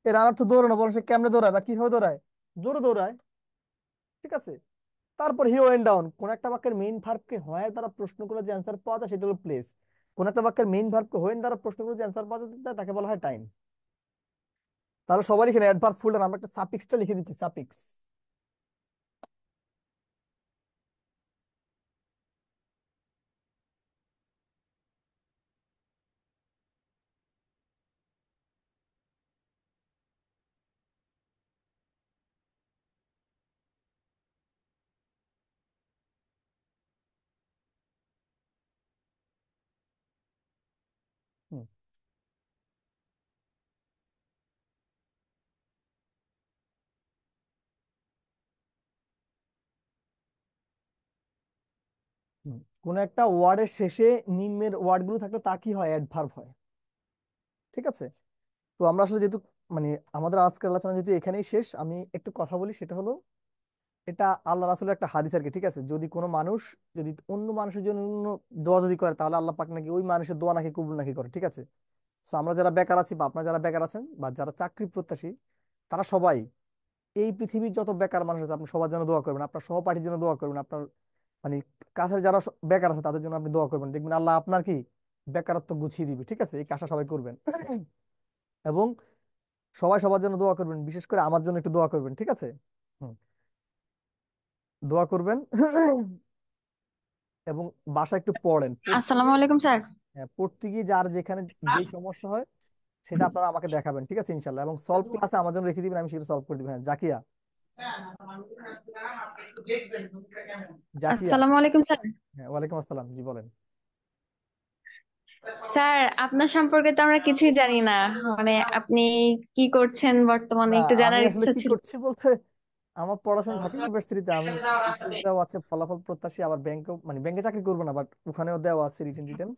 এর রানার তো দৌড়ানো, বলেন সে কেমনে দৌড়ায় বা কিভাবে দৌড়ায়? জোরে দৌড়ায়। ঠিক আছে? তারপর হি ওয়েন্ট ডাউন, কোন একটা বাক্যের মেইন ভার্বকে হয় দ্বারা প্রশ্ন করলে যে অ্যান্সার পাওয়া যায় সেটা হলো প্লেস। কোন একটা বাক্যের মেইন ভার্বকে হোয়েন দ্বারা প্রশ্ন করলে যে অ্যান্সার পাওয়া যায় তাকে বলা হয় টাইম। তাহলে সবাই এখানে অ্যাডভার্ব ফুলটা আমরা একটা সাফিক্সটা লিখে দিচ্ছি, সাফিক্স। হুম, হুম। কোন একটা ওয়ার্ডের শেষে নিম্নের ওয়ার্ডগুলো থাকলে তা কি হয়? অ্যাডভার্ব হয়। ঠিক আছে? তো আমরা আসলে যেহেতু মানে আমাদের আজকের আলোচনা যেহেতু এখানেই শেষ, আমি একটু কথা বলি। সেটা হলো এটা আল্লাহ রাসূলের একটা হাদিস আর কি। ঠিক আছে? যদি কোনো মানুষ যদি অন্য মানুষের জন্য দোয়া যদি করে তাহলে আল্লাহ পাক নাকি ওই মানুষের দোয়া নাকি কবুল নাকি করে। ঠিক আছে? তো আমরা যারা বেকার আছি বা আপনারা যারা বেকার আছেন বা যারা চাকরি প্রত্যাশী, তারা সবাই এই পৃথিবীর যত বেকার মানুষ আছে আপনি সবার জন্য দোয়া করবেন, আপনার সহপাঠীর জন্য দোয়া করবেন, আপনার মানে কাছের যারা বেকার আছে তাদের জন্য আপনি দোয়া করবেন। দেখবেন আল্লাহ আপনার কি বেকারত্ব গুছিয়ে দিবে। ঠিক আছে? এই কাজটা সবাই করবেন। এবং সবাই সবার জন্য দোয়া করবেন, বিশেষ করে আমার জন্য একটু দোয়া করবেন। ঠিক আছে? হুম, দোয়া করবেন। এবং বাসা একটু পড়েন। আসসালামু আলাইকুম স্যার। হ্যাঁ, পড়তে গিয়ে যার যেখানে যে সমস্যা হয় সেটা আপনারা আমাকে দেখাবেন। ঠিক আছে? ইনশাল্লাহ। এবং সলভ ক্লাসে আমার জন্য রেখে দিবেন, আমি সেটা সলভ করে দিবেন। হ্যাঁ জাকিয়া, জাকিয়া। আসসালামু আলাইকুম স্যার। হ্যাঁ ওয়ালাইকুম আসসালাম, জি বলেন। স্যার আপনার সম্পর্কে তো আমরা কিছুই জানি না, মানে আপনি কি করছেন বর্তমানে না একটু আমি জানার আসলে ইচ্ছা কি ছিল। করছি বলতে আমার পড়াশোনা ঢাকা ইউনিভার্সিটিতে, আমি রিসার্চ দেওয়া আছে, ফলাফল প্রত্যাশী, আবার ব্যাংকেও, মানে ব্যাংকে চাকরি করবো না বাট ওখানেও দেওয়া আছে রিটেন টিটেন,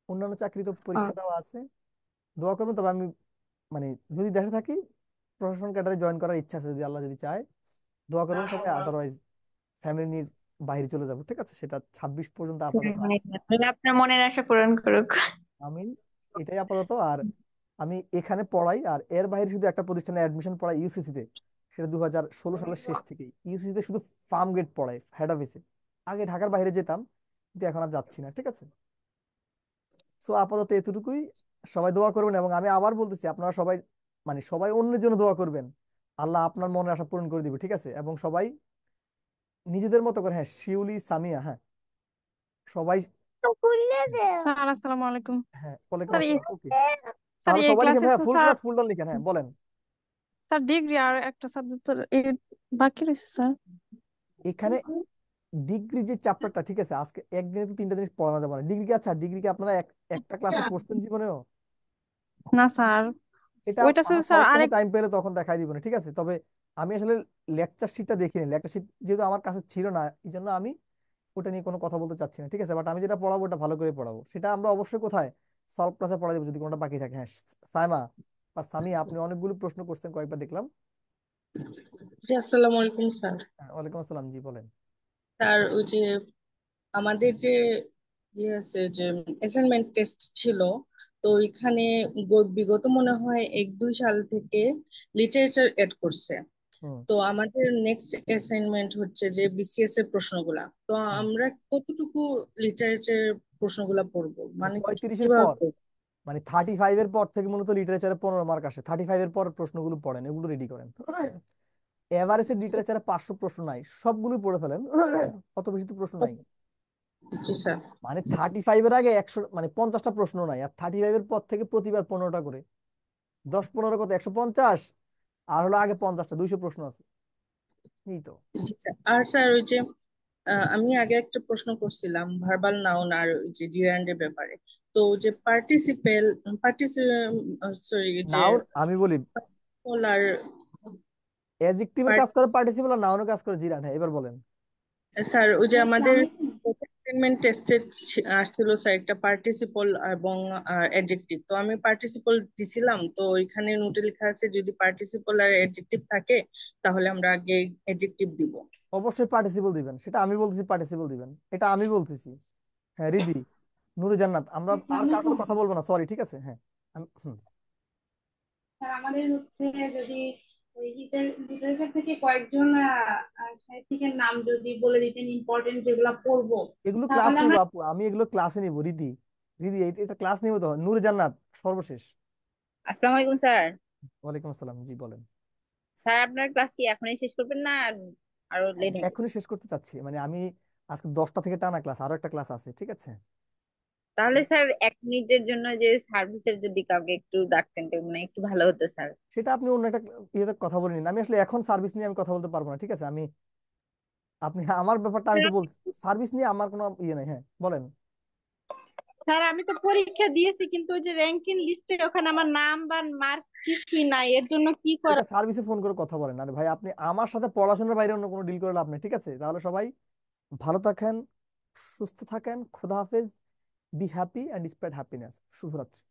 অন্যান্য চাকরি তো পরীক্ষা দেওয়া আছে। দোয়া করবেন। তবে আমি মানে যদি দেশে থাকি প্রশাসন ক্যাডারে জয়েন করার ইচ্ছা আছে, যদি আল্লাহ যদি চায়। দোয়া করবেন সবাই, আদারওয়াইজ ফ্যামিলি নিয়ে বাইরে চলে যাবো, ঠিক আছে? সেটা 26 পর্যন্ত আপাতত আছে। আল্লাহ আপনার মনের আশা পূরণ করুক। আমিন। এটাই আপাতত। আর আমি এখানে পড়াই, আর এর বাইরে শুধু একটা প্রতিষ্ঠানে অ্যাডমিশন পড়াই ইউসিসি তে। সেটা 2016 সালের শেষ থেকেই ইউসিসি তে শুধু ফার্ম গেট পড়াই, হেড অফিসে। আগে ঢাকার বাইরে যেতাম, কিন্তু এখন আর যাচ্ছি না, ঠিক আছে? সো আপাতত এতটুকুই। সবাই দোয়া করবেন, এবং আমি আবার বলতেছি আপনারা সবাই, মানে সবাই অন্যের জন্য দোয়া করবেন। আল্লাহ আপনার মনের আশা পূরণ করে দিবে, ঠিক আছে? এবং সবাই নিজেদের মতো করে, হ্যাঁ শিউলি, সামিয়া, হ্যাঁ সবাই। স্যার আসসালামু আলাইকুম। হ্যাঁ ওয়ালাইকুম স্যার আসসালাম। ওকে, স্যার তাহলে এই সবাই লিখেন ক্লাসে ভাইয়া, তো ফুল স্যার, ক্লাস ফুল ডন লিখেন, হ্যাঁ বলেন। স্যার ডিগ্রি আর একটা সাবজেক্ট বাকি রয়েছে স্যার। এখানে ডিগ্রি যে চ্যাপ্টারটা, ঠিক আছে, আজকে একদিনে তো 3টা জিনিস পড়ানো যাবে না। ডিগ্রি কি, আচ্ছা ডিগ্রি কি আপনারা একটা ক্লাসে পড়ছেন জীবনেও? না স্যার, এটা ওইটা আমার শুধু স্যার সলভ ক্লাসে আরেক। টাইম পেলে তখন দেখাই দিব না, ঠিক আছে? তবে আমি আসলে লেকচার শিটটা দেখিনি, লেকচার শিট যেহেতু আমার কাছে ছিল না, এই জন্য আমি ওটা নিয়ে কোনো কথা বলতে চাচ্ছি না, ঠিক আছে? বাট আমি যেটা পড়াবো ওটা ভালো করে পড়াবো। সেটা আমরা অবশ্যই কোথায়, সলভ ক্লাসে পড়া যাবে যদি কোনোটা বাকি থাকে। হ্যাঁ সাইমা বা সামিয়া, আপনি অনেকগুলো প্রশ্ন করছেন, কয়েকবার দেখলাম। জি, আসসালামু আলাইকুম স্যার। হ্যাঁ, ওয়ালাইকুম আসসালাম, জি বলেন। স্যার ওই যে আমাদের যে ইয়ে আছে যে অ্যাসাইনমেন্ট টেস্ট ছিল, তো এখানে বিগত মনে হয় 1-2 সাল থেকে লিটারেচার এড করছে। হুম তো আমাদের নেক্সট অ্যাসাইনমেন্ট হচ্ছে যে বিসিএস এর প্রশ্নগুলা, তো হুম। আমরা কতটুকু লিটারেচার প্রশ্নগুলা পড়বো, মানে মানে 35-এর কিভাবে পর, পড়বো? মানে 35-এর পর থেকে মূলত লিটারেচারে 15 মার্ক আসে। 35-এর পর প্রশ্নগুলো পড়েন, এগুলো রেডি করেন। এভারেজের লিটারেচারে 500 প্রশ্ন নাই, সবগুলো পড়ে ফেলেন। অত বেশি তো প্রশ্ন নাই। জি স্যার। মানে 35-এর আগে 100, মানে 50টা প্রশ্ন নাই, আর 35-এর পর থেকে প্রতিবার 15টা করে, 10-15 কত, 150। আর হলো আগে 50টা, 200 প্রশ্ন আছে। এই তো। জি স্যার। আর স্যার ওই যে আমি আগে একটা প্রশ্ন করছিলাম ভার্বাল নাউন আর ওই যে জিরান্ডের ব্যাপারে। তো ওই যে সরি, যে নাউন আমি বলি, আর অ্যাডজেক্টিভে কাজ করে পার্টিসিপল, আর নাউনে কাজ করে জিরান। হ্যাঁ এবার বলেন। স্যার ওই যে আমাদের অ্যাসাইনমেন্ট টেস্টে আসছিল স্যার একটা পার্টিসিপল এবং অ্যাডজেক্টিভ, তো আমি পার্টিসিপল দিছিলাম, তো ওইখানে নোটে লেখা আছে যদি পার্টিসিপল আর অ্যাডজেক্টিভ থাকে তাহলে আমরা আগে অ্যাডজেক্টিভ দিব। অবশ্যই পার্টিসিপল দিবেন, সেটা আমি বলতেছি পার্টিসিপল দিবেন, এটা আমি বলতেছি। হ্যাঁ রিদি, নুরে জান্নাত, আমরা আর কার সাথে কথা বলবো না, সরি, ঠিক আছে? হ্যাঁ হুম। স্যার আমাদের হচ্ছে যদি ওই লিটারেচার থেকে কয়েকজন সাহিত্যিকের নাম যদি বলে দিতেন ইম্পর্টেন্ট যেগুলা পড়বো, এগুলো ক্লাস তাহলে নিব আমরা। আপু, আমি এগুলো ক্লাসে নিব রিদি। রিদি এটা ক্লাস নিব তো। নুরে জান্নাত সর্বশেষ। আসসালামু আলাইকুম স্যার। ওয়ালাইকুম আসসালাম, জি বলেন। স্যার আপনার ক্লাস কি এখনই শেষ করবেন না আরো লেট হবে? এখনই শেষ করতে চাচ্ছি, মানে আমি আজকে 10টা থেকে টানা ক্লাস, আরো একটা ক্লাস আছে, ঠিক আছে? তাহলে স্যার 1 মিনিটের জন্য যে সার্ভিসের যদি কাউকে একটু ডাকতেন তো মানে একটু ভালো হতো স্যার। সেটা আপনি অন্য একটা ইয়েতে কথা বলে নিন। আমি আসলে এখন সার্ভিস নিয়ে আমি কথা বলতে পারবো না, ঠিক আছে? আমি, আপনি আমার ব্যাপারটা আমি তো বলছি, সার্ভিস নিয়ে আমার কোনো ইয়ে নাই। হ্যাঁ বলেন। স্যার আমি তো পরীক্ষা দিয়েছি কিন্তু ওই যে র্যাঙ্কিং লিস্টে ওখানে আমার নাম বা মার্ক কিছুই নাই, এর জন্য কি করা? এটা সার্ভিসে ফোন করে কথা বলেন। আরে ভাই, আপনি আমার সাথে পড়াশোনার বাইরে অন্য কোনো ডিল করে লাভ নেই, ঠিক আছে? তাহলে সবাই ভালো থাকেন, সুস্থ থাকেন, খোদা হাফেজ, be happy and spread happiness. শুভরাত্রি।